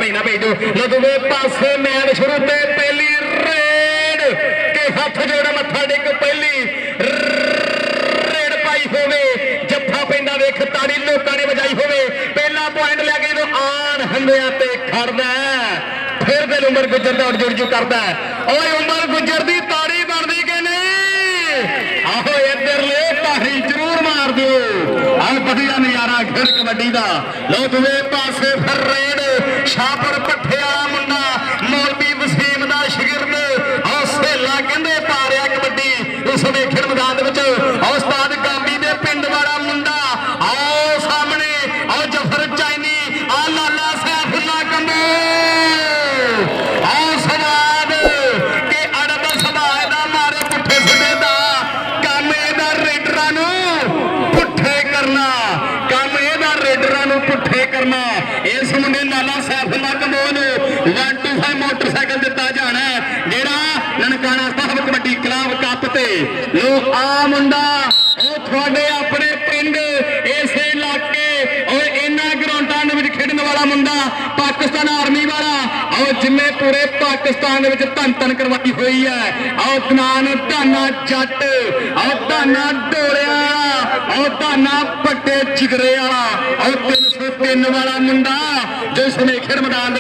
भाई ना भेजो लो दूजे पासे मैच शुरू ते पहली रेड के हाथ जोड़ा मत्था टेक पहली रेड पाई होवे जफ्फा पैंदा वेख ताड़ी लोकां ने वजाई होवे पहला पॉइंट लैके जो आन हंदिया ते खड़दा फिर दिल उमर गुजर दौड़ जुड़ करदा ओए उमर गुजर दी ताड़ी बनदी कि नहीं आहो इधर ले ताड़ी जरूर मार दो बढ़िया नजारा खेल कबड्डी का लो दूजे पासे फिर रेड शाहपुर भट्ठे वाला मुंडा मौलवी वसीम का शिगिरद हौसला कहते पा रहा कबड्डी उस वेखण मैदान उस्ताद गांधी के पिंड वाला मुंडा आओ सामने आओ जफर चाइनी आ लाला सैफुल्ला कंबो आओ सवाद के अड़ब समाज का मारे पुट्ठे सिद्धे का काम एदा रेडरां पुट्ठे करना काम एदा रेडरां पुट्ठे करना इस मुंडे लाला सैफुल्ला कंबो नूं 125 मोटरसाइकिल दिता जाना जेड़ा ननकाना साहब कबड्डी क्लब कप ते लो आ मुंडा थोड़े अपने पिंड इस इलाके और इन्होंने ग्राउंडों में खेडने वाला मुंडा पाकिस्तान आर्मी वाला और जिन्हें पूरे पाकिस्तान धन धन करवाई हुई है और नान धाना जट और धाना डोलिया और धाना पट्टे जिगरे वाला और 303 वाला मुंडा जो समेखर मैदान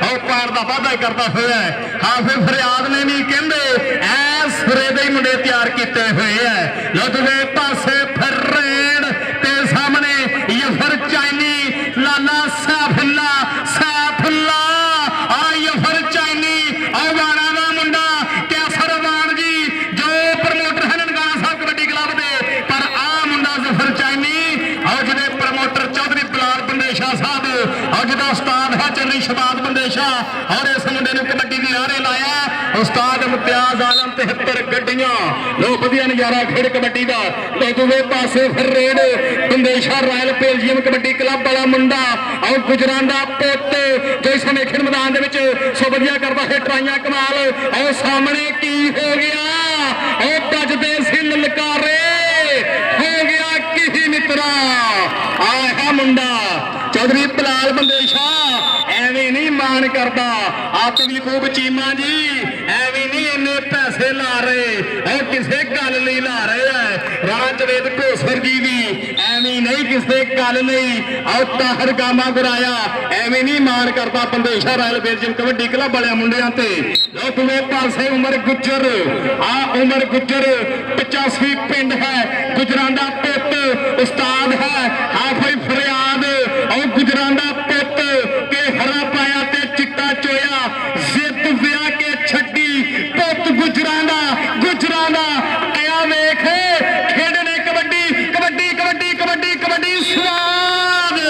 और पार का वाधा करता हुआ है हाफिज फरियाद ने भी कहते ऐस सुरे दे मुंडे तैयार किए हुए है लो दूजे पासे फिर रेड ते सामने यफर चाइनी लाला सैफुल्ला सैफुल्ला आ यफर चाइनी वाणा का मुंडा कैसर वाण जी जो प्रमोटर है ननकाना साहब कबड्डी क्लब के पर आ मुंडा जफर चाइनी और जिन्हें प्रमोटर चौधरी बिलाल बंदेशा साहब और जिदा उस्ताद है चंद्री शबाद बंदेशा और इस मुंडे ने कबड्डी के नारे लाया उस्ताद मुमताज आलम 73 गड्डियां लोग वधिया नजारा खेड कबड्डी का तो दूजे पासे फिर red Bandesha royal Belgium kabaddi club वाला मुंडा और गुजरांदा पुत जो इस समेखण मैदान सो वधिया करता है ट्राइयां कमाल और सामने की हो गया और बजदे सी ललकारे हो गया किसी मित्रा आया मुंडा चौधरी बिलाल बंदेशा एवं नहीं मान करता आप भी खूब चीमा जी एवं नहीं इन्ने पैसे ला रहे और किसी गल नहीं ला रहे है राजवेद ढोसर जी भी एवं नहीं किसी गल नहीं और ताहर गामा गुराया एवं नहीं मान करता Bandesha royal Belgium kabaddi club वाले मुंडिया से दूजे पासे उमर गुजर आ उमर गुजर 85 पिंड है गुजरांदा पुत उस्ताद है हाफिज फरियाद और गुजरांदा पुत के हरा पाया ते चिट्टा चोया जिद विआह के छड्डी पुत गुजरांदा आया वेख खेडने कबड्डी कबड्डी कबड्डी कबड्डी कबड्डी स्वाद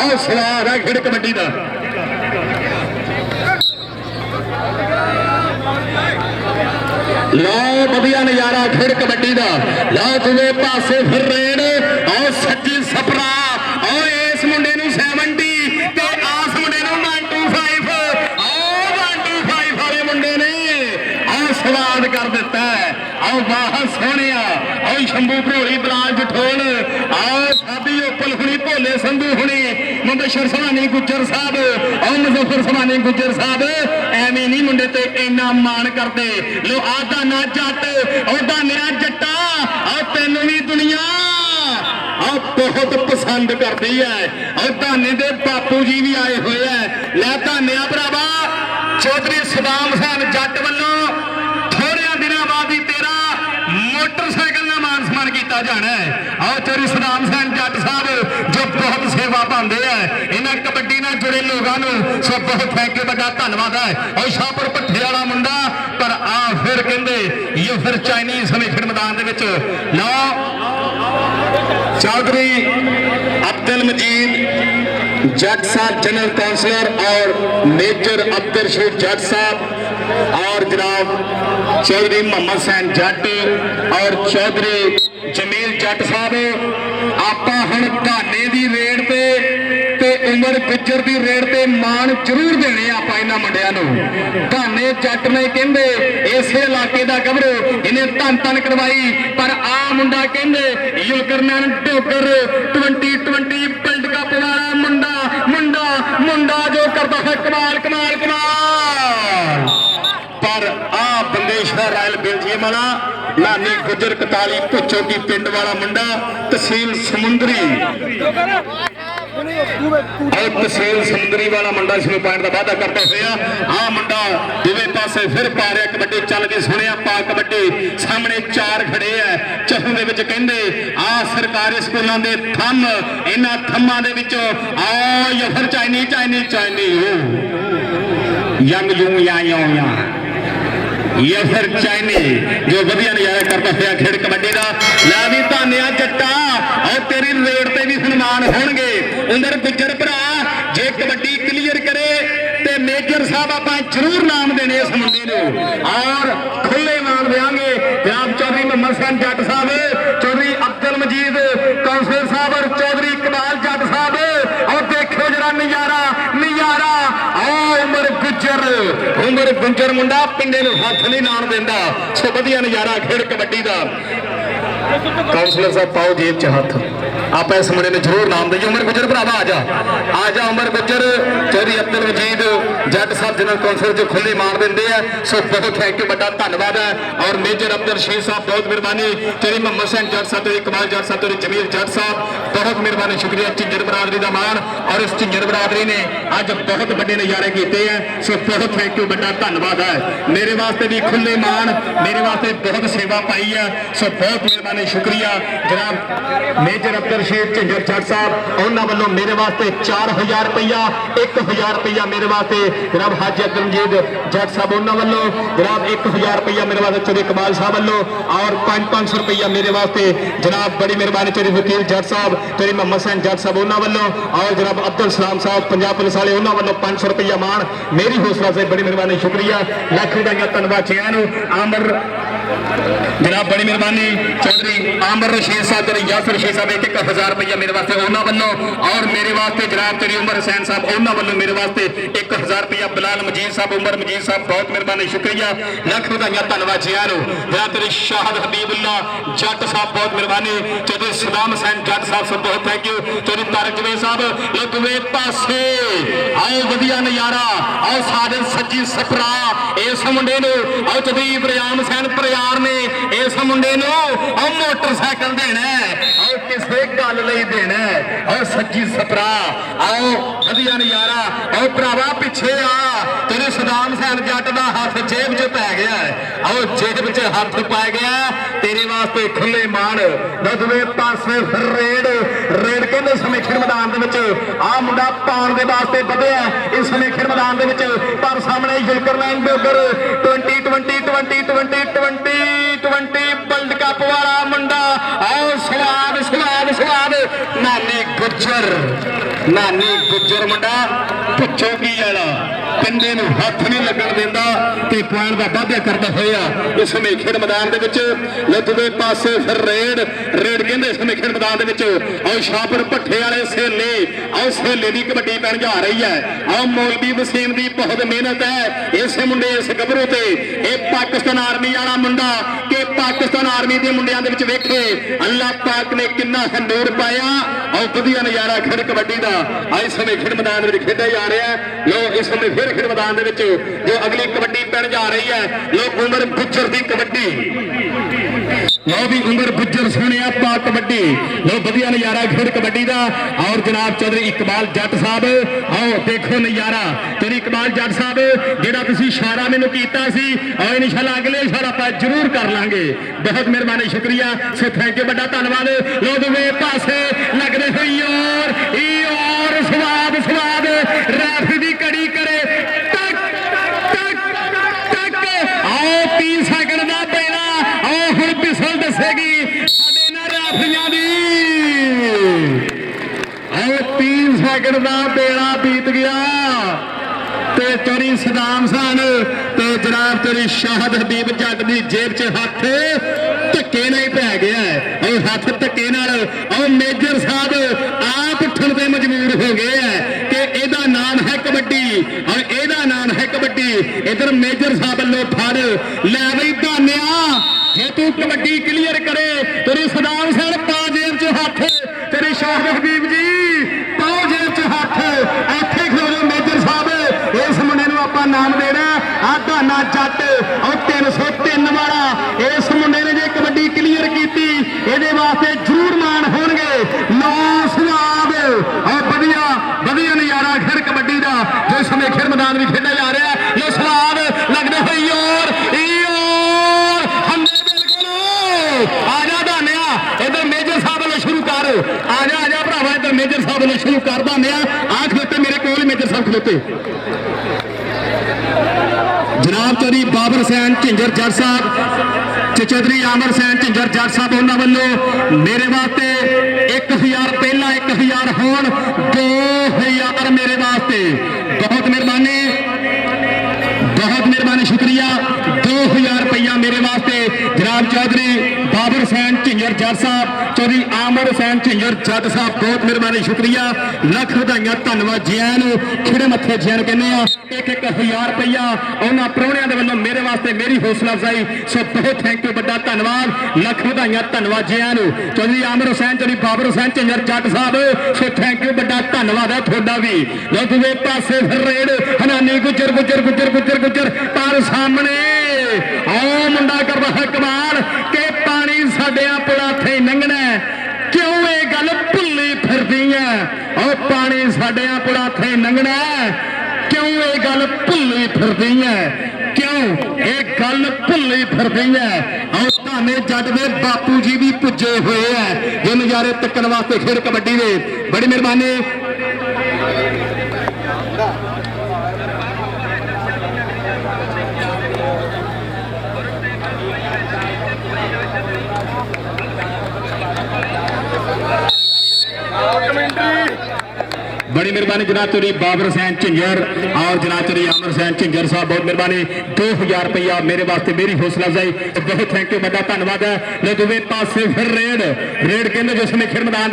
आओ स्वाद है खेड कबड्डी का लो बढ़िया नजारा खेड कबड्डी का लो दूजे पासे फिर रेड और सच्ची सपरा और इस मुंडे 70 ते आस मुंडे 125 और 125 वाले मुंडे ने और स्वाद कर दिता है और वाह सोहने और शंभू भरोली बलाल जठोल और साबी ओपल हुणी भोले संधू हुणी मुंबशर समानी गुज्जर साहब और मुजफ्फर समानी गुज्जर साहब एवं नहीं मुंडे ते इन्ना मान करते लो आ दाना जट और दानिया जट्टा और तेन भी दुनिया बहुत पसंद करती है और धाने दे बापू जी भी आए हुए हैं लै धानिया भरावा चौधरी सदाम हुसैन जट वालों थोड़े दिनों बाद ही तेरा मोटरसाइकिल का मान सम्मान किया जाना है और चौधरी सदाम हुसैन जट साहब जो बहुत सेवा पाते हैं इन्हें कबड्डी में जुड़े लोगों सो बहुत थैंक यू बड़ा धन्यवाद है और शाहपुर भट्ठे वाला मुंडा पर आ फिर कहते ये फिर चाइनीज समेखण मैदान लो चौधरी अब्दुल मजीद जट साहब जनरल काउंसलर और मेजर अब्दुल रशीद जट साहब और जनाब चौधरी मोहम्मद हुसैन जट और चौधरी जमील जट साहब आप हम धाने की रेड पे उमर गुजर की रेड पे मान जरूर देने आप इन्होंने मुंडिया धाने जट ने कहते इस इलाके का गबरू इन्हें धन धन करवाई पर आ मुंडा कहते युगरमैन डोगर 2020 वर्ल्ड कप वाला मुंडा मुंडा मुंडा जो करता है कमाल कमाल कमाल। पर आ बंदेशा रॉयल बेल्जियम वाला नानी गुजर कताली भुच्चो की पिंड वाला मुंडा तहसील समुंदरी तहसील समुंदरी वाला मुंडा इसमें पॉइंट का वादा करता हुआ आ मुंडा दूसरे पासे फिर पा रहा कबड्डी चल के सुने पा कबड्डी सामने चार खड़े है चहू के कहते आ सरकारी स्कूलों के थम इन्होंने थम्मा आ या फिर चाइनी चाइनी चाइनी यंग यू या ये फिर चाइनी जो वधिया नजारा करता हुआ खेड कबड्डी का ला भी धानिया जट्टा और तेरी रेड से भी सन्मान होंगे उधर गुजर भरा जे कबड्डी क्लीयर करे ते मेजर साहब आप जरूर नाम देने इस मुंडे और खुले नाम देंगे जनाब चौधरी मोहम्मद हसन जट साहब चौधरी अब्दुल मजीद कौंसलर साहब और चौधरी इकबाल जट साहब और देखो जरा नजारा नजारा उमर गुजर मुंडा पिंडे हाथ नहीं लाण देंदा सो वधिया नजारा खेड कबड्डी का काउंसलर साहब पाओ जेब च हाथ आप इस मुंडे ने जरूर नाम दईए उमर गुजर भरावा आ जा उमर गुजर चौधरी अब्दुल मजीद जट साहब जिन्होंने काउंसलर जो खुले मार देंगे है सो बहुत थैंक यू बड़ा धन्यवाद है और मेजर अब्दुल रशीद साहब बहुत मेहरबानी चौधरी मोहम्मद हसन जट साहब चौधरी इकबाल जट साहब चौधरी जमील जट साहब बहुत मेहरबानी शुक्रिया झिंजर बरादरी का मान और इस झिंजर बरादरी ने अज बहुत बड़े नजारे किए हैं सो बहुत थैंक यू बड़ा धन्यवाद है मेरे वास्ते भी खुले मान मेरे वास्ते बहुत सेवा पाई है सो बहुत मेहरबानी शुक्रिया जनाब मेजर अब्दुल रशीद झिंजर जट साहब उन्होंने वालों मेरे वास्ते 4000 रुपया 1000 रुपया मेरे वास्ते जनाब हाजी अब्दुल मजीद जट साहब उन्होंने वालों जनाब 1000 रुपया मेरे वास्ते चौधरी इकबाल साहब वालों और 500 रुपया मेरे वास्ते जनाब बड़ी मेहरबानी चौधरी वकील जट साहब चौधरी मोहम्मद हसन जट साहब उन्होंने वालों और जनाब अब्दुल सलाम साहब पंजाब पुलिस वाले उन्होंने वालों 500 रुपया मान मेरी हौसला से बड़ी मेहरबानी शुक्रिया लख रुपया धन्यवाद जियां आमर जनाब बड़ी मेहरबानी चौधरी आमर रशीद साहब चौधरी यासर रशीद साहब 1000 रुपया मेरे वास्ते उन्होंने वालों और मेरे वास्ते जनाब चौधरी उमर हुसैन साहब उन्होंने वालों मेरे वास्ते 1000 रुपया बिलाल मजीद साहब उमर मजीद साहब बहुत मेहरबानी शुक्रिया लख रुपया धन्यवाद जियां जनाब चौधरी शाहद हबीबुल्ला जट साहब बहुत मेहरबानी चौधरी सलाम हुसैन जट साहब सब बहुत थैंक यू चौधरी तारक जवेद साहब लुकवे पासे आओ वधिया नजारा आओ साडे सज्जी सपरा इस मुंडे आओ चौधरी इब्राहिम हुसैन परियार ने इस मुंडे आओ मोटरसाइकिल देना आओ किसी गल लई देना आओ सज्जी सपरा आओ वधिया नजारा आओ भरावा पिछे आ तेरे सदाम हुसैन जट का हाथ जेब च पै गया आओ जेब च हाथ पै गया तेरे वास्ते खुले मान दसवें पासे रेड रेड कहते समेखर मैदान आ मुंडा पाउण के वास्ते बढ़िया इस समेखर मैदान पर सामने युकरलैंड के उधर 2020 वर्ल्ड कप वाला मुंडा आओ स्वाद स्वाद स्वाद नानी गुजर मुंडा पुछो की वाला पिंडे हाथ नहीं लगन देंदा ते पॉइंट का वाधा करता होया इस समेखर मैदान लुधवे पासे फिर रेड रेड कहते समेखर मैदान आओ शाहपुर भट्ठे वाले सेले आओ सेले की कबड्डी पैन जा रही है आओ मौलवी वसीम की बहुत मेहनत है इस मुंडे इस गभरू से यह पाकिस्तान आर्मी वाला मुंडा कि पाकिस्तान आर्मी के मुंडिया वेखे अल्लाह पाक ने कितना हंडूर पाया और वधिया नजारा खेड कबड्डी का इस समय खेड मैदान में खेडा जा रहा है लो इस समय फिर खेड मैदान जो अगली कबड्डी पैन जा रही है लोग उमर गुजर की कबड्डी लो भी उमर गुजर सुने पा कबड्डी लो वधिया नजारा खेड कबड्डी का और जनाब चौधरी इकबाल जट साहब आओ देखो नजारा चौधरी इकबाल जट साहब जेड़ा तुसी इशारा मैनू कीता सी और इंशाअल्लाह अगले इशारा आप जरूर कर लांगे बहुत मेहरबानी शुक्रिया सो थैंक यू बड़ा धन्यवाद लो दूसरे पासे लगते हुई और स्वाद स्वाद रैफ की कड़ी करे टक टक टक आओ 3 सेकंड का बेड़ा आओ हुण बिसल दसेगी साडे ना रैफियां दी आओ 3 सेकंड का बेड़ा बीत गया ते चौधरी सदाम सन ते जनाब चौधरी शाहद हबीब जट की जेब च हाथ धक्के नहीं पै गया और हाथ धक्के और मेजर साहब आप उठन से मजबूर हो गए हैं कि एदा नाम है कबड्डी और एदा नाम है कबड्डी इधर मेजर साहब वालों फड़ लै बई धानिया जे तू कबड्डी क्लीयर करे तेरी सदाम सन पा जेब च हाथ तेरी शाहद हबीब जी पाओ जेब च हाथ इत्थे खड़ो मेजर साहब दाना जट और 303 वाला इस मुंडे ने जे कबड्डी क्लीयर की ये वास्ते जरूर मान होंगे। नौसवाब और बढ़िया बढ़िया नजारा खेल कबड्डी का जिस समय खेल मैदान में खेला जा रहा है। ये स्वाद लगता है आजा दानिया इधर मेजर साहब वाले शुरू कर आजा आजा भरावा इधर मेजर साहब वाले शुरू कर दानिया आ खलोते मेरे को मेजर साहब खलोते जनाब चौधरी बाबर हुसैन झिंजर जट साहब चौधरी आमर हुसैन झिंजर जट साहब उन्होंने वालों मेरे वास्ते 1000 पहला 1000 होन 2000 मेरे वास्ते बहुत मेहरबानी शुक्रिया 2000 रुपया मेरे वास्ते जनाब चौधरी बाबर हुसैन झिंजर जट साहब चौधरी आमर हुसैन झिंजर जट साहब बहुत मेहरबानी शुक्रिया लख बधाइयां धन्यवाद जियां खिड़े मत्थे जियां कहने 1000 रुपया उन्होंने प्राहुणियां दे वल्लों मेरे वास्ते मेरी हौसला अफजाई सो बहुत थैंक यू बड़ा धन्यवाद लख बधाइयां धन्यवाद जियां चौधरी आमर हुसैन चौधरी बाबर हुसैन झिंजर जट साहब सो थैंक यू बड़ा धन्यवाद है थोड़ा भी लो दूसरे पासे फिर रेड हनानी गुजर गुजर गुजर गुजर गुजर पर सामने ओ मुंडा करदा है कमाल के पानी साडियां पुला थे लंघना क्यों ये गल भुल्ली फिरदी है ओ पानी साडियां पुला थे लंघना क्यों ये गल भुल्ली फिरदी है क्यों ये गल भुल्ली फिरदी है और धाने जट दे बापू जी भी पुजे हुए हैं जो नजारे तकन वास्ते खेल कबड्डी दे बड़ी मेहरबानी बड़ी मेहरबानी जनाब चौधरी बाबर हुसैन झिंजर और जनाब चौधरी आमर हुसैन झिंजर साहब बहुत मेहरबानी 2000 रुपया मेरे वास्ते मेरी हौसला अफजाई बहुत थैंक यू बड़ा धन्यवाद है दूसरे पासे फिर रेड रेड कहते जिस समय खेल मैदान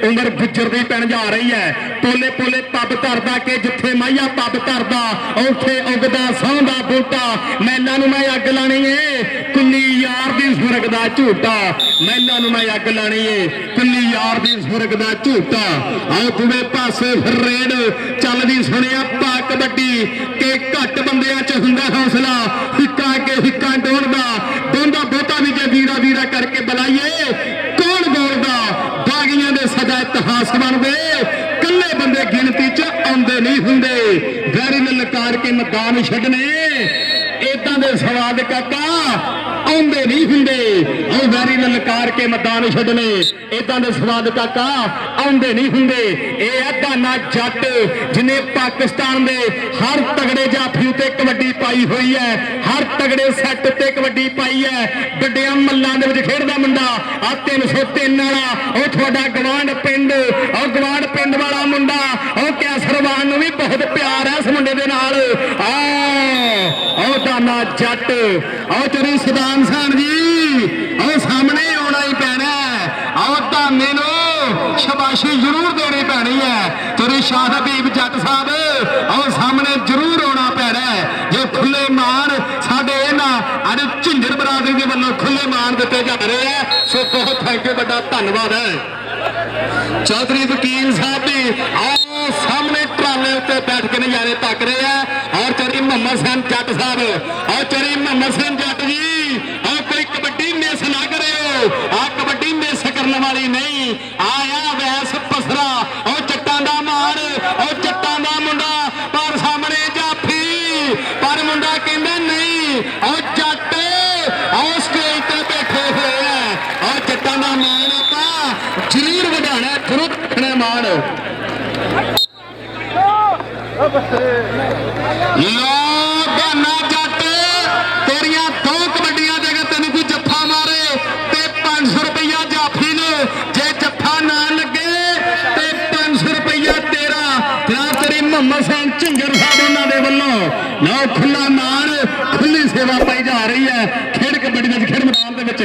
उमर गुजरती पैन जा रही है पोले पोले पब धरदा के जिथे माइया पब धरदा उथे उगदा सौंदा बूटा मैलों मैं अग लानी है कुल्ली यार दी सुरग दा झूठा मैलों मैं अग लानी है कुल्ली यार दी सुरग दा झूठा आओ दूसरे पासे फिर रेड चलदी सुनिया पा कबड्डी के घट बंदियां च हुंदा हौसला हिक्का के हिक्का डोलदा दोंदा बोता भी जे वीरा वीरा करके बुलाइए कौन बोलदा बागियां दे सदा इतिहास बनदे कल्ले बंदे गिनती च आउंदे नहीं हुंदे वैरी ललकार के मैदान छड्डने इदां दे सवाद काका आउंदे नहीं हुंदे ओ वैरी ललकार के मैदान छड्डने इदां दे सवाद काका आउंदे नहीं हुंदे ए है दाना जट जिन्हें पाकिस्तान दे हर तगड़े जाफी उत्ते कबड्डी पाई हुई है हर तगड़े सैट उत्ते कबड्डी पाई है गड्डियां मल्लां दे विच खेडदा मुंडा आ 303 वाला ओ तुहाडा गवांड पिंड वाला मुंडा ओ कैसरवान नूं भी बहुत प्यार है इस मुंडे दे नाल ओ दाना जट ओ चौधरी सदाम खान जी ओ सामने आउणा ही पैना ओ दाने नूं शाबाशी जरूर देनी पैनी है चौधरी शाह हबीब जट साहब और सामने जरूर आना पैना है जो खुले मान साडे अज झिंजर बरादरी के वालों खुले मान दिते जा रहे हैं सो बहुत थैंक यू बड़ा धन्यवाद है चौधरी वकील साहब भी आओ सामने ट्राले उत्ते बैठ के नजारे तक रहे हैं और चौधरी मोहम्मद हुसैन जट साहब और चौधरी मोहम्मद हुसैन जट जी और कोई कबड्डी मिस ना करे आ कबड्डी मिस करने वाली नहीं आया वैस पसरा और जट्टां दा मान और जट्टां दा मुंडा पर सामने जाफी पर मुंडा कहंदा नहीं और जट और स्टेज ते बैठे हुए हैं और जट्टां दा मान आपां जरूर वधाना जरूर रखना मान लो दाना जट तेरियां 2 कबड्डियां दे के तेन कोई जफ्फा मारे ते 500 रुपया जाफी नो जे जफ्फा ना लगे ते 500 रुपया तेरा जनाब तेरी मोहम्मद हुसैन झिंजर साहब उन्होंने दे वल्लों लो खुला मान खुली सेवा पाई जा रही है खेड कबड्डी दे खेड मैदान दे विच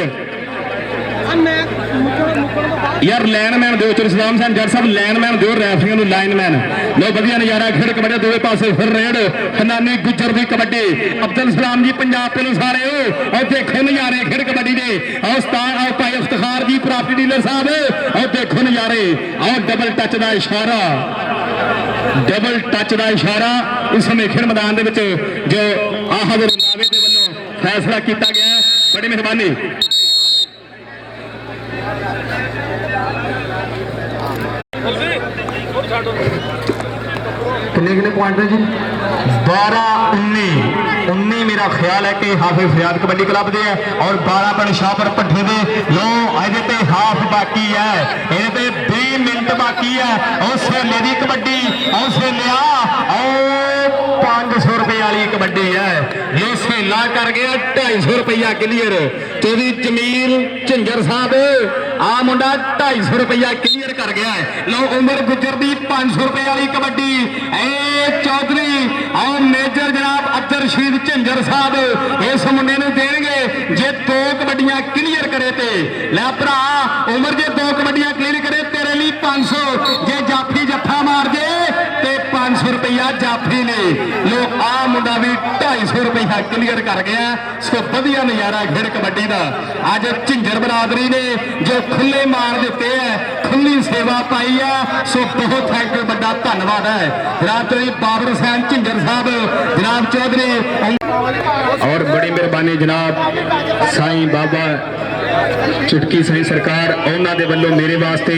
यार लाइनमैन दो चोरी सलाम सन जट साहब लाइनमैन दो रैफरियों लाइनमैन लो वधिया नज़ारा खेड कबड्डी दोवे पासे फिर रेड खनानी गुजर की कबड्डी अब्दुल सलाम जी पंजाब पुलिस वाले हो और देखो नज़ारे खेड कबड्डी दे और उस्ताद और भाई इफ्तिखार जी प्रॉपर्टी डीलर साहब और देखो नज़ारे और डबल टच का इशारा इस समय खेड मैदान के जो आहद रंधावे के वालों फैसला किया गया है बड़ी मेहरबानी कितने पॉइंट है जी 12-19 मेरा ख्याल है कि हाफिज फरियाद कबड्डी क्लब दे और 12 पिंड शाहपुर भट्ठे दे लो ये हाफ बाकी है ये 20 मिनट बाकी है और सेले की कबड्डी और सेलिया और 500 रुपए वाली कबड्डी है जो सेला कर गया 250 रुपया क्लीयर चौधरी जमील झिंजर साहब आ मुंडा 250 रुपया क्लीयर कर गया है लो उमर गुजर की 500 रुपए वाली कबड्डी चौधरी और मेजर जनाब अब्दुल रशीद झिंजर साहब इस मुंडे देंगे जे 2 कबड्डियां क्लीयर करे थे लै भरा उमर जे 2 कबड्डियां क्लीयर करे तेरे लिए 500 जे जाफी जफा मार जे ते 500 रुपया जाफी ने लो आ मुंडा भी 250 रुपया क्लीयर कर गया सो वधिया नज़ारा खेड कबड्डी का अज झिंजर बरादरी ने जो खुले मार दिते है खुली सेवा पाई है सो बहुत थैंक यू बड़ा धन्यवाद है जनाब चौधरी बाबर हुसैन झिंजर साहब जनाब चौधरी और बड़ी मेहरबानी जनाब साईं बाबा चुटकी साईं सरकार उन्होंने दे वल्लों मेरे वास्ते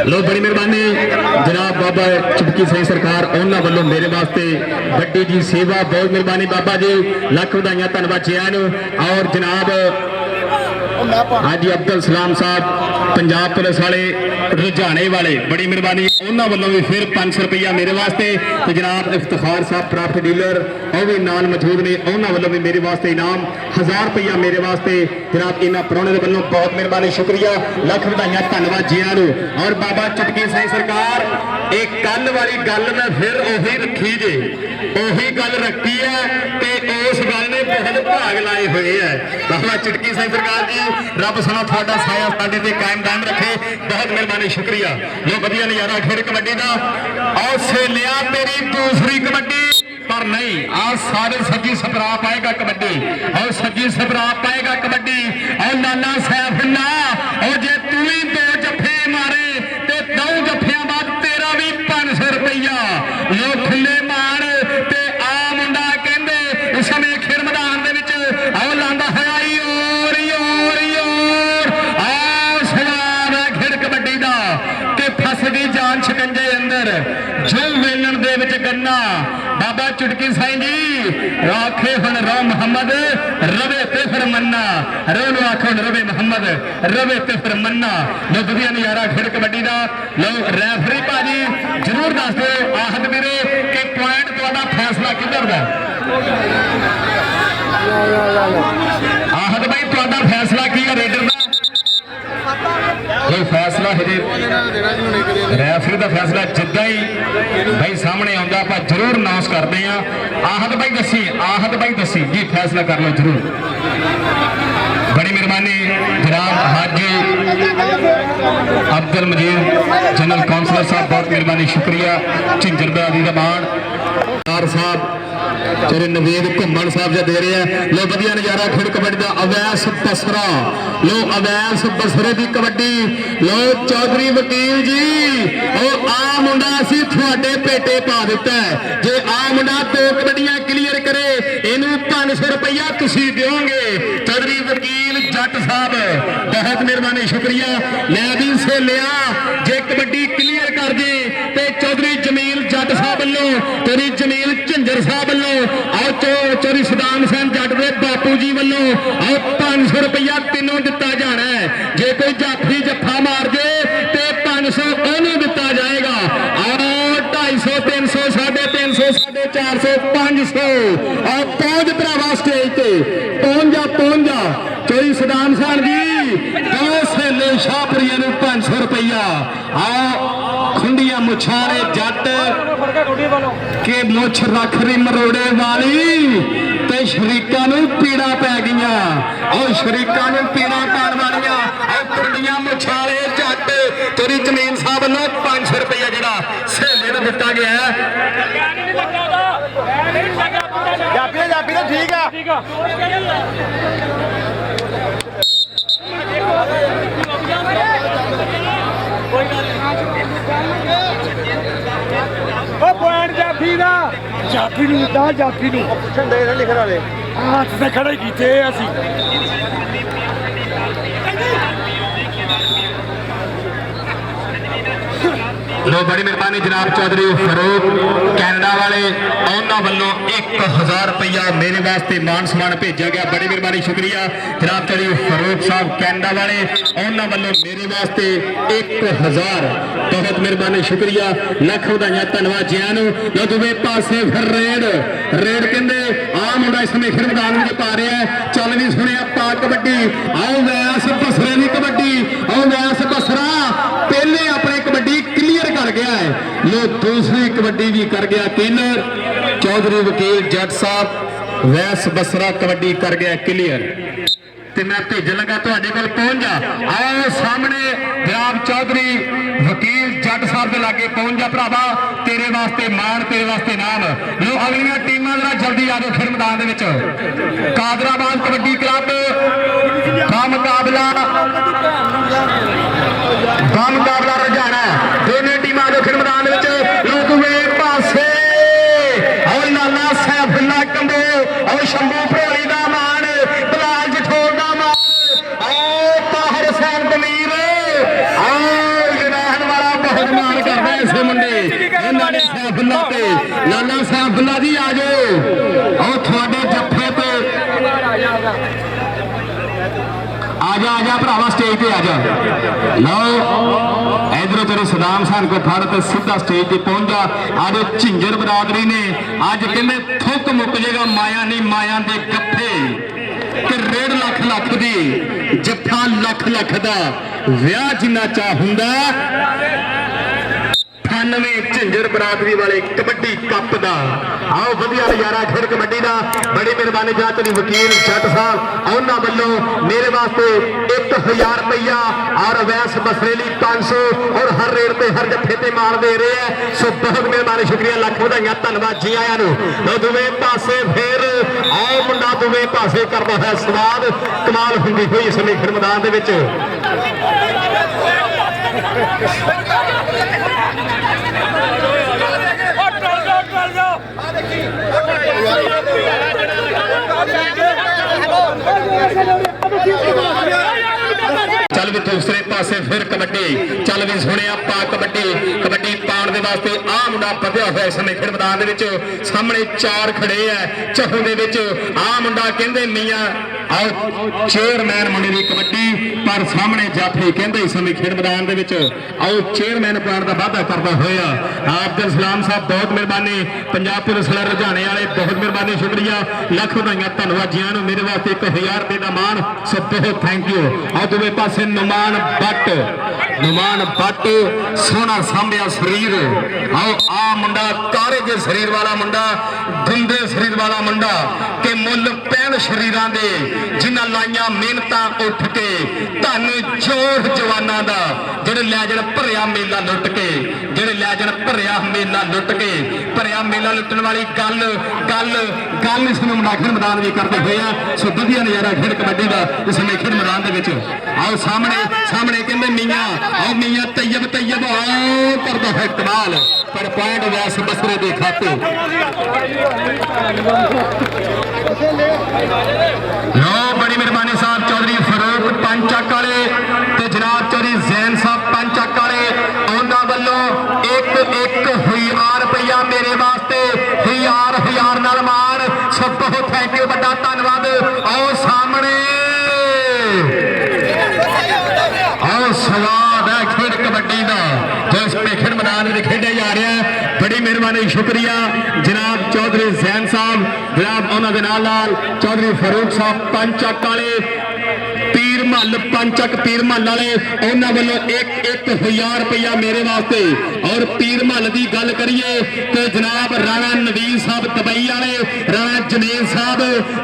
लो बड़ी मेहरबानी जनाब बाबा चुटकी साईं सरकार उन्होंने वल्लों मेरे वास्ते बड़ी जी सेवा बहुत मेहरबानी बाबा जी लख बधाइयां धन्यवाद जियां और जनाब हाजी अब्दुल सलाम साहब पंजाब पुलिस वाले रुझाने वाले बड़ी मेहरबानी उन्होंने वालों भी फिर 500 रुपया मेरे वास्ते तो जनाब इफ्तिखार साहब प्रॉपर्टी डीलर और भी नाल मौजूद ने उन्होंने वालों भी मेरे वास्ते इनाम 1000 रुपया मेरे वास्ते जनाब इन्होंने प्राहुणे के वालों बहुत मेहरबानी शुक्रिया लख बधाइयां धन्यवाद जियां और बाबा चुटकी साईं सरकार एक कल वाली गल मैं फिर उही रखी जे उही गल रखी है कि उस गल ने बहुत भाग लाए हुए है बाबा चुटकी साईं सरकार जी रब सोना थोड़ा साया साडे ते कायम दायम रखे बहुत मेहरबानी शुक्रिया जो वधिया नज़ारा खेड कबड्डी का और सेलिया तेरी दूसरी कबड्डी पर नहीं आज सारे सज्जी सबरा पाएगा कबड्डी और सज्जी सबरा पाएगा कबड्डी और नाना सैफुल्ला और जे तू ही 2 जफे मारे ते 2 जफियां बाद तेरा भी 500 रुपया लो खुले मार ते आ मुंडा कहंदे इस समय खेड मैदान दे विच आओ लांदा होया जान शिकंजे अंदर जो वेलन दे विच गन्ना बाबा चुटकी साईं जी आखे हुण रो मुहम्मद रवे ते फिर मन्ना रो नु आखे हुण रवे मुहम्मद रवे ते फिर मन्ना लो वधिया नज़ारा खेड कबड्डी दा लो रैफरी भाजी जरूर दस दो आहद वीरे कि पॉइंट तुहाडा फैसला किधर दा आहद भाई तुहाडा फैसला की है रेडर दा कोई फैसला रैफरी का फैसला जिदा ही भाई सामने आता आप जरूर अनाउंस करते हैं आहद भाई दसी जी फैसला कर लो जरूर बड़ी मेहरबानी जनाब हाजी अब्दुल मजीद जनरल काउंसलर साहब बहुत मेहरबानी शुक्रिया झिंजर बरादरी का मान साहब तेरे नवेद घुमन साहब जो दे रहे हैं लो वधिया नज़ारा खेड कबड्डी का अवैस बसरा लो अवैस बसरे की कबड्डी लो चौधरी वकील जी और आ मुंडा असी थोड़े पेटे पा दिता है जे आ मुंडा 2 कबड्डियां क्लीयर करे इनू 500 रुपया तुसी दोगे चौधरी वकील जट साहब बहुत मेहरबानी शुक्रिया लै भी सेलिया जे कबड्डी क्लीयर कर दे ते चौधरी जमील जट साहब वालों चौधरी जमील झिंजर साहब वालों चौधरी सदाम हुसैन जट दे बापू जी वालों 500 रुपया तीनों दिता जाना है जे कोई जाफी जफा मार दे ते 500 ओनू दिता जाएगा और 250 300 350 450 500 और पहुंच भरावा स्टेज पे पहुंच जा चौधरी सदाम हुसैन जी 2 सेले शाहपुरिया 500 रुपया आओ खुंडिया ਮੁੱਛਾਂ ਵਾਲੇ ਜੱਟ ਕਿ ਮੁੱਛ ਰੱਖ ਰਹੀ ਮਰੋੜੇ ਵਾਲੀ ਤੇ ਸ਼ਰੀਕਾਂ ਨੂੰ ਪੀੜਾ ਪੈ ਗਈਆਂ ਉਹ ਸ਼ਰੀਕਾਂ ਨੂੰ ਪੀੜਾ ਪੈਣ ਵਾਲੀਆਂ ਉਹ ਕੁੰਡੀਆਂ ਮੁੱਛਾਂ ਵਾਲੇ ਜੱਟ ਤੇਰੀ ਜ਼ਮੀਨ ਸਾਹਿਬ ਨੂੰ 500 ਰੁਪਇਆ ਜਿਹੜਾ ਸਹੇਲੇ ਨੂੰ ਦਿੱਤਾ ਗਿਆ ਜਾਪੀ ਤਾਂ ਠੀਕ ਆ ਉਹ ਪੁਆਇੰਟ ਜਾਫੀ ਦਾ ਜਾਫੀ ਨੂੰ ਦਿੱਤਾ ਜਾਫੀ ਨੂੰ ਪੁੱਛਣ ਦੇ ਨਾ ਲਿਖਣ ਵਾਲੇ ਹੱਥ ਤੇ ਖੜੇ ਕੀਤੇ ਅਸੀਂ लो बड़ी मेहरबानी जनाब चौधरी फरूक कैनेडा वाले उन्होंने वालों 1000 रुपया मेरे वास्ते मान सम्मान भेजा गया बड़ी मेहरबानी शुक्रिया जनाब चौधरी फरूक साहब कैनेडा वाले उन्होंने वालों मेरे वास्ते 1000 बहुत मेहरबानी शुक्रिया लख वधाइयां धन्नवाद जियां नूं लो दूवे पासे फिर रेड कहते आ मुंडा इस समय फिर मैदान में पा रहा है चल भी सुनिया पा कबड्डी आओ वैस बसरे की कबड्डी आओ वैस बसरा पहले अपने कबड्डी क्लियर कर गया है लो दूसरी कबड्डी भी कर गया क्लियर चौधरी वकील जट साहब वैस बसरा कबड्डी कर गया क्लियर ते मैं भेजन लगा तुहाडे कोल पहुंच जा आओ सामने जनाब चौधरी वकील जट साहब के लागे पहुंच जा भरावा तेरे वास्ते मान तेरे वास्ते नाम लो अगलियां टीमां जरा जल्दी आ जाओ फिर मैदान दे विच कादराबाद कबड्डी क्लब का मुकाबला रुझाना दोनों टीमां दे फिर मैदान विच लोग वे पासे और लाला सैफुल्ला कंबो और शंभू भरोली दा मान बलाल जठोर दा मान और ताहिर हुसैन कमीर और जनाहन वाला बहुत मान करदा इस मुंडे लाला सैफुल्ला ते लाला सैफुल्ला जी आ जाओ और थोड़े जफ्फे पे आजा भरावा स्टेज पे आजा लो इधरों तेरे सदाम सन को फड़ के सीधा स्टेज पे पहुंच जा आज झिंजर बरादरी ने अज कहते थुक मुक जाएगा माया नहीं माया दे गप्फे कि 1.5 लाख दी जफ्फा लख दा विआह जिन्ना चाह हुंदा 98 झिंजर बरादरी वाले कबड्डी कप का आओ वधिया नजारा खेल कबड्डी का बड़ी मेहरबानी जात वकील जट साहब उन्होंने वालों मेरे वास्ते 1000 रुपया और वैस बसरेली 500 और हर रेट पे हर जत्थे ते मार दे रहे हैं सो बहुत मेहरबानी शुक्रिया लख वधाइयां धन्नवाद जी आया नो दुवे पासे फिर आओ मुंडा दुवे पासे करता है स्वाद कमाल होंगी हुई इस समय फिर मैदान दे विच चल भी दूसरे पासे फिर कबड्डी चल भी सुने पा कबड्डी पाने के वास्ते आ मुंडा पढ़िया हुआ इस समय खेल मैदान के सामने 4 खड़े है चहू के आ मुंडा कहते मियाँ आओ चेयरमैन मुंडे की कबड्डी पर सामने जाफी कहते इस समय खेल मैदान के आओ चेयरमैन पाने का वादा करता हुआ अब्दुल सलाम साहब बहुत मेहरबानी पंजाब पुलिस रुझाने वाले बहुत मेहरबानी शुक्रिया लख वधाइयां धन्नवाद जियां नूं मेरे वास्ते 1000 रुपये का मान सब बहुत थैंक यू आओ दूसरे पासे नुमान बट सोहना सांभिया शरीर आओ आ मुंडा कारे के शरीर वाला मुंडा गुंदे शरीर वाला मुंडा के मुल पैन शरीरां दे जिन्हां लाइयां मेहनतां उठ के धन जोर जवानां दा ਜਿਹੜੇ ਲੈ ਜਣ ਭਰਿਆ ਮੇਲਾ ਲੁੱਟ ਕੇ ਜਿਹੜੇ ਲੈ ਜਣ ਭਰਿਆ ਮੇਲਾ ਲੁੱਟ ਕੇ ਭਰਿਆ ਮੇਲਾ ਲੁੱਟਣ ਵਾਲੀ ਗੱਲ ਇਸ ਨੂੰ ਮਨਾਖਰ ਮੈਦਾਨ ਵੀ ਕਰਦੇ ਹੋਏ ਆ ਸੋ ਵਧੀਆ ਨਜ਼ਾਰਾ ਖੇਡ ਕਬੱਡੀ ਦਾ ਇਸ ਮੇਖਰ ਮੈਦਾਨ ਦੇ ਵਿੱਚ ਆਓ ਸਾਹਮਣੇ ਕਹਿੰਦੇ ਮੀਆਂ ਤੈयब ਆਓ ਕਰਦਾ ਹੈ ਕਮਾਲ ਪਰ ਪੁਆਇੰਟ ਵੈਸ ਬਸਰੇ ਦੇ ਖਾਤੇ लो बड़ी मेहरबानी साहब चौधरी फरूक पंचक वाले ते जनाब चौधरी जैन साहब पंचक वाले उन्होंने वालों एक 1000 रुपया मेरे वास्ते 1000 नाल मान सब बहुत थैंक यू बड़ा धन्यवाद आओ सामने आओ स्वाद है खेड कबड्डी का जो इस खेड मैदान में खेडा जा रहा है बड़ी मेहरबानी शुक्रिया जनाब चौधरी जैन साहब जनाब उन्होंने चौधरी फरूक साहब पंचक वाले पीर महल पंचक पीर महल वाले उन्होंने वालों 1,000 रुपया मेरे वास्ते। और पीर महल की गल करिए तो जनाब राणा नवीन साहब दुबई वाले, राणा जमीन साहब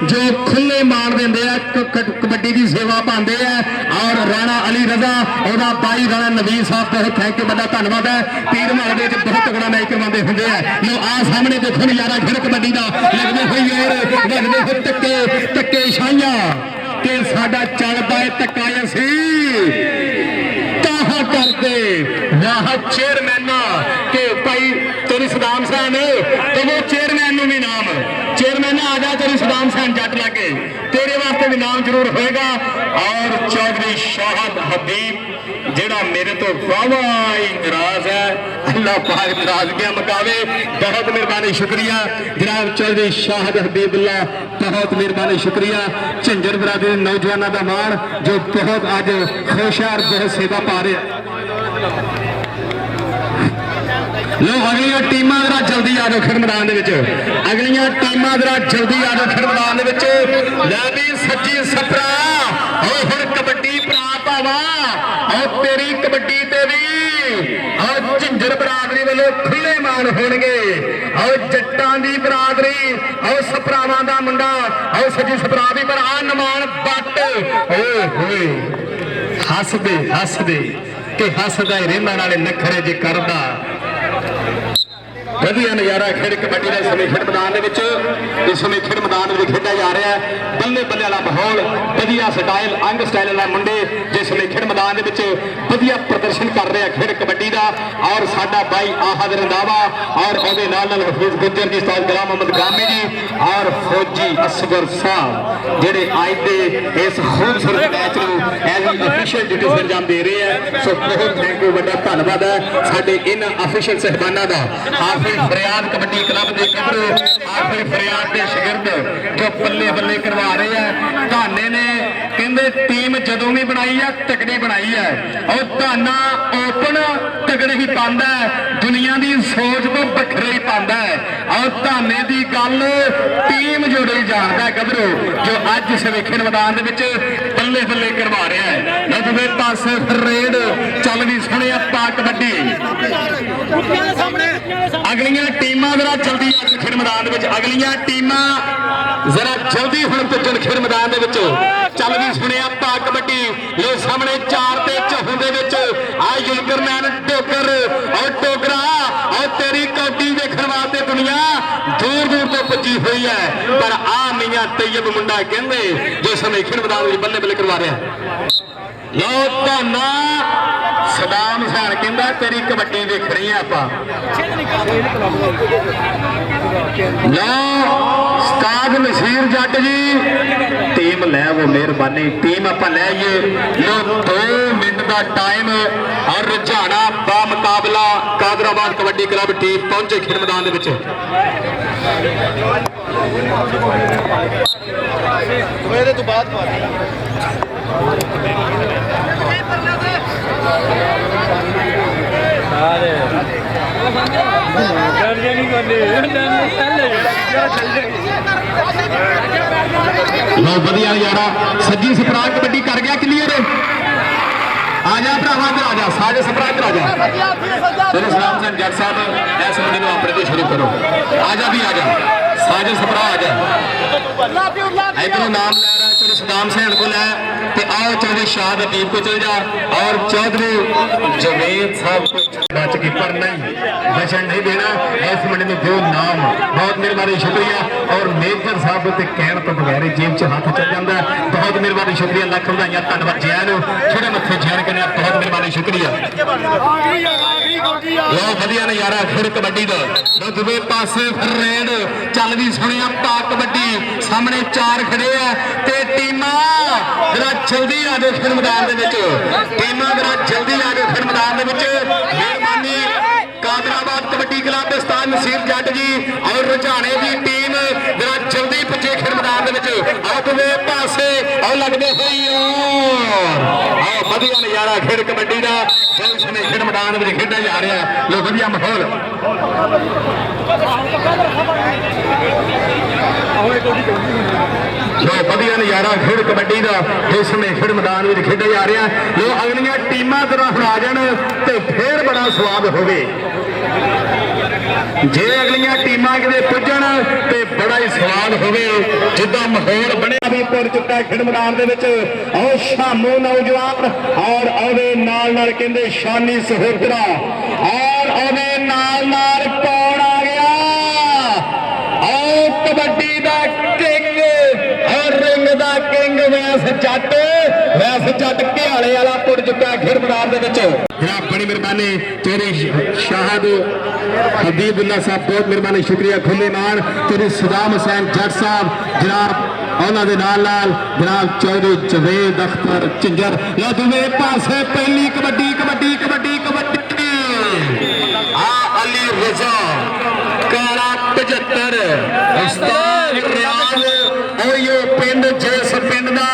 जो खुले मान देंगे कबड्डी की सेवा पाते हैं। और राणा अली रजा और बाई राणा नवीन साहब बहुत थैंक यू, बड़ा धन्यवाद है। पीर महल के बहुत तगड़ा मैच करवाते होंगे हैं। लो आ सामने देखो नजारा खेल कबड्डी का लगते हुए और लगते हुए तक्के छाइया कि साडा चलता है धक्का असी कहा करते वाह चेयरमैन के भाई तेरी सदाम सैन तो वो चेयरमैन भी नाम चेयरमैन आ जा तेरी सदाम सैन जट लगे तेरे वास्ते भी नाम जरूर होएगा। और चौधरी शाहद हबीब जेड़ा मेरे तो वावा ही नाराज है, अल्लाह पाक नाराजगियां मकावे। बहुत मेहरबानी शुक्रिया जनाब चौधरी शाहद हबीबुल्लाह, बहुत मेहरबानी शुक्रिया। झंझर बरादरी नौजवानों का मान जो बहुत अज खुश है और बहुत सेवा पा रहे। लो अगलियां टीमां जरा जल्दी आ जाओ खेड मैदान दे विच, अगलियां टीमां जरा जल्दी आ जाओ खेड मैदान दे विच। लै भी सज्जी सपरा और हुण कबड्डी भरा भावा और तेरी कबड्डी ते भी और झंझर बरादरी वालों खुले मान होणगे। और जट्टां दी बरादरी और सपरावां दा मुंडा और सज्जी सपरा भी पर आ नमान बट ओए होए हसदे कि हसदा ही रहिंदा नाले नखरे जे करदा। वधिया नज़ारा खेड कबड्डी का समय खेड मैदान इस समय खेड मैदान में खेडा जा रहा है। बल्ले बल्ले वाला माहौल वधिया स्टाइल अंग स्टाइल वाला मुंडे जिस समय खेड मैदान वधिया प्रदर्शन कर रहे हैं खेड कबड्डी का। और साडा भाई आहद रंधावा और ਉਹਦੇ ਨਾਲ हफीज गुज्जर जी उस्ताद गुलाम मोहम्मद गामी जी और फौजी असगर साहब ਜਿਹੜੇ ਅੱਜ ਦੇ ਇਸ खूबसूरत मैच ਨੂੰ एज ऑफिशियल ड्यूटी अंजाम दे रहे हैं। सो बहुत थैंक यू, बड़ा धन्यवाद है ਸਾਡੇ ਇਹਨਾਂ ऑफिशियल सहबाना का। हाफिज फरियाद कबड्डी क्लब के कबरू हाफिज फरियाद के शिगिरद जो बल्ले बल्ले करवा रहे हैं। धाने ने कहते टीम जदों भी बनाई है तगड़ी बनाई है और धाना ओपन तगड़े ही पाता है, दुनिया की सोच तो बखरे ही पाता है। और धाने की गल टीम जोड़ी जानता है गबरू जो अज सवेखण मैदान बल्ले बल्ले करवा रहा है। दूसरे पास रेड चल भी सुने पा कबड्डी अगलियां टीमां जरा जल्दी खेड मैदान अगलियां टीमां जरा जल्दी हुण पुजन खेड मैदान चल भी सुने पा कबड्डी। लो सामने 4 ते 4 दे विच आ युलकरमैन टोकर और टोकरा और तेरी कौडी देखण वास्ते दुनिया दूर दूर तो पुजी हुई है। पर आ मियां तैयब मुंडा कहंदे जो समय खेड मैदान बल्ले बल्ले करवा रहा। लो धाना सदाम हुसैन कहंदा तेरी कबड्डी देखनी है आपां। लो उस्ताद नसीर जट जी टीम लै वो मेहरबानी टीम आपां लै आइए। लो 2 मिनट का टाइम और रुझाना बा मुकाबला कादराबाद कबड्डी क्लब टीम पहुंचे खेड मैदान दे विच। लो वधिया यारा सज्जी सपरा कबड्डी कर गया क्लीयर। आजा भरावा इधर आजा साजे सपरा इधर आजा तेरे सलाम सैन जट साहब इस मुंडे को अपने तो शुरू करो। आजा भी आजा साजे सपरा आजा इधरों नाम लै रहा तेरे सदाम सैन को लै ते आओ चौधरी शाहद हबीब को चल जा और चौधरी जवेद साहब को बच के पर नहीं बचन नहीं देना इस मुंडे में जो नाम बहुत मेहरबानी शुक्रिया। और मेजर साहब के कहने तो बगैर जेब च हाथ चल जाता है। बहुत मेहरबानी शुक्रिया लख बधाइयां धन्यवाद जैन छोटे मत्थे जैन कहने बहुत मेहरबानी शुक्रिया। लो वधिया नज़ारा फिर कबड्डी का दूसरे पासे रेड चल भी सुने पा कबड्डी सामने 4 खड़े है ते टीमां जरा जल्दी आ जाओ फिर मैदान टीमां जरा जल्दी आ जाओ फिर मैदान मेहरबानी। कादराबाद कबड्डी क्लब उस्ताद नसीर जट जी और रुझाने की टीम जरा जल्दी पुजे खेड मैदान दूसरे पासे ਉਹ ਲੱਗਦੇ ਹੋਈ ਆਹ ਵਧੀਆ ਨਜ਼ਾਰਾ ਖੇਡ ਕਬੱਡੀ ਦਾ ਇਸ ਸਮੇਂ ਖੇਡ ਮੈਦਾਨ ਵਿੱਚ ਖੇਡਿਆ ਜਾ ਰਿਹਾ ਲੋ ਵਧੀਆ ਮਾਹੌਲ ਲੋ ਵਧੀਆ ਨਜ਼ਾਰਾ ਖੇਡ ਕਬੱਡੀ ਦਾ ਇਸ ਸਮੇਂ ਖੇਡ ਮੈਦਾਨ ਵਿੱਚ ਖੇਡਿਆ ਜਾ ਰਿਹਾ ਲੋ ਅਗਲੀਆਂ ਟੀਮਾਂ ਤਰ੍ਹਾਂ ਆ ਜਾਣ ਤੇ ਫੇਰ ਬੜਾ ਸਵਾਦ ਹੋਵੇ ਜੇ ਅਗਲੀਆਂ ਟੀਮਾਂ ਕਿਤੇ ਪੁੱਜਣ ਤੇ ਬੜਾ ਹੀ ਸਵਾਦ ਹੋਵੇ ਜਿੱਦਾਂ ਮਾਹੌਲ ਬਣਿਆ ਵੀ ਪੁਰ ਚੁੱਕਾ ਖੇਡ ਮੈਦਾਨ ਦੇ ਵਿੱਚ ਆਓ ਸ਼ਾਮੋ ਨੌਜਵਾਨ ਔਰ ਉਹਦੇ ਨਾਲ ਕਹਿੰਦੇ ਸ਼ਾਨੀ ਸਹੋਦਰਾ ਔਰ ਉਹਦੇ ਨਾਲ ਕੌਣ ਆ ਗਿਆ ਆਓ ਕਬੱਡੀ ਦਾ ਕਿੰਗ ਔਰ ਰਿੰਗ ਦਾ ਕਿੰਗ ਵੈਸ ਜੱਟ ਘਿਆਲੇ ਵਾਲਾ ਪੁਰ ਚੁੱਕਾ ਖੇਡ ਮੈਦਾਨ ਦੇ ਵਿੱਚ जनाब बड़ी मेहरबानी तेरी शाहद हबीबुल्ला साहब बहुत मेहरबानी शुक्रिया खुले मान तेरी सदाम हुसैन जट साहब जनाब उन्होंने नाल जनाब चौधरी जवेद अख्तर झिंजर या दूसरे पासे पहली कबड्डी आ अली रजा काला 75 उस्ताद रियाज ओयो पिंड जिस पिंड दा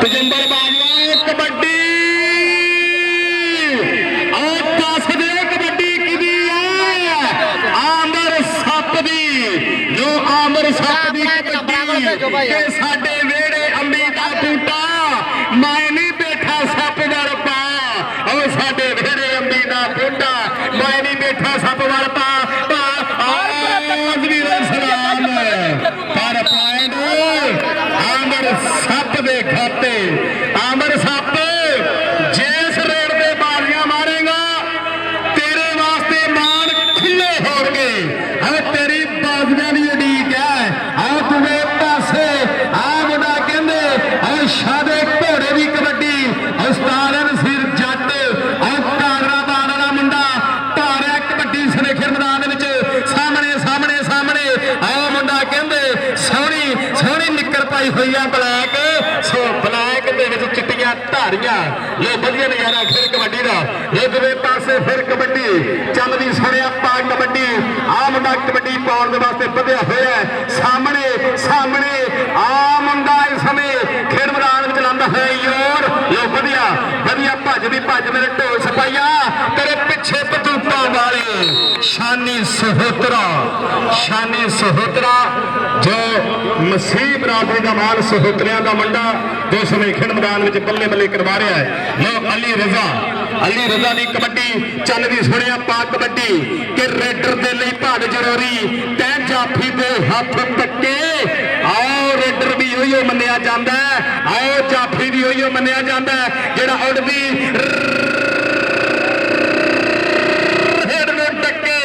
तजंबर बाजवा कबड्डी ਸਾਡੇ ਵੇੜੇ ਅੰਬੀ ਦਾ ਬੂਟਾ ਮੈਂ ਨਹੀਂ ਬੈਠਾ ਸੱਪ ਵਲ ਪਾ ਉਹ ਸਾਡੇ ਵੇੜੇ ਅੰਬੀ ਦਾ ਬੂਟਾ ਮੈਂ ਨਹੀਂ ਬੈਠਾ ਸੱਪ ਵਲ ਪਾ ਆਜ਼ਵੀਰ ਸਲਾਮ ਪਰ ਪੁਆਇੰਟ ਆਮਰ ਸੱਪ ਦੇ ਖਾਤੇ ਆਮਰ ਸੱਪ ਜਿਸ ਰੇਡ ਦੇ ਬਾਲੀਆਂ ਮਾਰੇਗਾ ਤੇਰੇ ਵਾਸਤੇ ਮਾਨ ਖੁੱਲੇ ਹੋਣਗੇ ਹੈ ਤੇਰੀ ਬਾਜ਼ੀਆਂ ਦੀ ਉਡੀਕ ਹੈ ਆ ਤੁਵੇਂ ਪਾਸੇ ਆ ਮੁੰਡਾ ਕਹਿੰਦੇ ਆ ਸ਼ਾਦੇ ਘੋੜੇ ਦੀ ਕਬੱਡੀ ਉਸਤਾਦ ਨਸੀਰ ਜੱਟ ਆ ਕਾਗਰਾਬਾਦ ਵਾਲਾ ਮੁੰਡਾ ਧਾਰਿਆ ਕਬੱਡੀ ਸਨੇਖਰ ਮੈਦਾਨ ਦੇ ਵਿੱਚ ਸਾਹਮਣੇ ਆ ਮੁੰਡਾ ਕਹਿੰਦੇ ਸੋਹਣੀ ਨਿੱਕਰ ਪਾਈ ਹੋਈ ਆ ਬਲੈਕ ਸੋ ਬਲੈਕ ਦੇ ਵਿੱਚ ਚਿੱਟੀਆਂ ਧਾਰੀਆਂ ਇਹ ਵਧੀਆ ਨਜ਼ਾਰਾ ਖੇਡ ਕਬੱਡੀ ਦਾ ਇਹ ਦੂਵੇ ਪਾਸੇ ਫਿਰ ਕਬੱਡੀ ਚੱਲਦੀ ਸੁਣਿਆ ਪਾ ਕਬੱਡੀ ਆ ਮੁੰਡਾ ਕਬੱਡੀ ਪਾਉਣ ਦੇ ਵਾਸਤੇ ਵਧਿਆ ਹੋਇਆ ਸਾਹਮਣੇ ਆ ਮੁੰਡਾ ਇਸ ਸਮੇਂ ਖੇਡ ਮੈਦਾਨ ਵਿੱਚ ਲਾਉਂਦਾ ਹੈ ਯੋਰ ਲੋ ਵਧੀਆ ਭੱਜ ਮੇਰੇ ਢੋਲ ਸਪਾਈਆ ਤੇਰੇ ਪਿੱਛੇ ਬਤੂਤਾਂ ਵਾਲੇ ਸ਼ਾਨੀ ਸਹੋਤਰਾ ਜੋ ਮਸੀਹ ਬਰਾਦਰੀ ਦਾ ਮਾਲ ਸਹੋਤਰਿਆਂ ਦਾ ਮੁੰਡਾ ਜੋ ਸਮੇਂ ਖੇਡ ਮੈਦਾਨ ਵਿੱਚ ਬੱਲੇ ਕਰਵਾ ਰਿਹਾ ਹੈ ਲੋ ਅਲੀ ਰਜ਼ਾ ਦੀ ਕਬੱਡੀ ਚੱਲਦੀ ਸੁਣਿਆ ਪਾ ਕਬੱਡੀ ਕਿ ਰੇਡਰ ਦੇ ਲਈ ਭੱਜ ਜ਼ਰੂਰੀ ਤੈਂ ਜਾਫੀ ਦੇ ਹੱਥ ਤੱਕੇ ਆਓ ਰੇਡਰ ਵੀ ਉਹੀਓ ਮੰਨਿਆ ਜਾਂਦਾ ਆਓ ਜਾਫੀ ਵੀ ਉਹੀਓ ਮੰਨਿਆ ਜਾਂਦਾ ਜਿਹੜਾ ਉੜਦੀ ਰੇਡ ਨੂੰ ਟੱਕੇ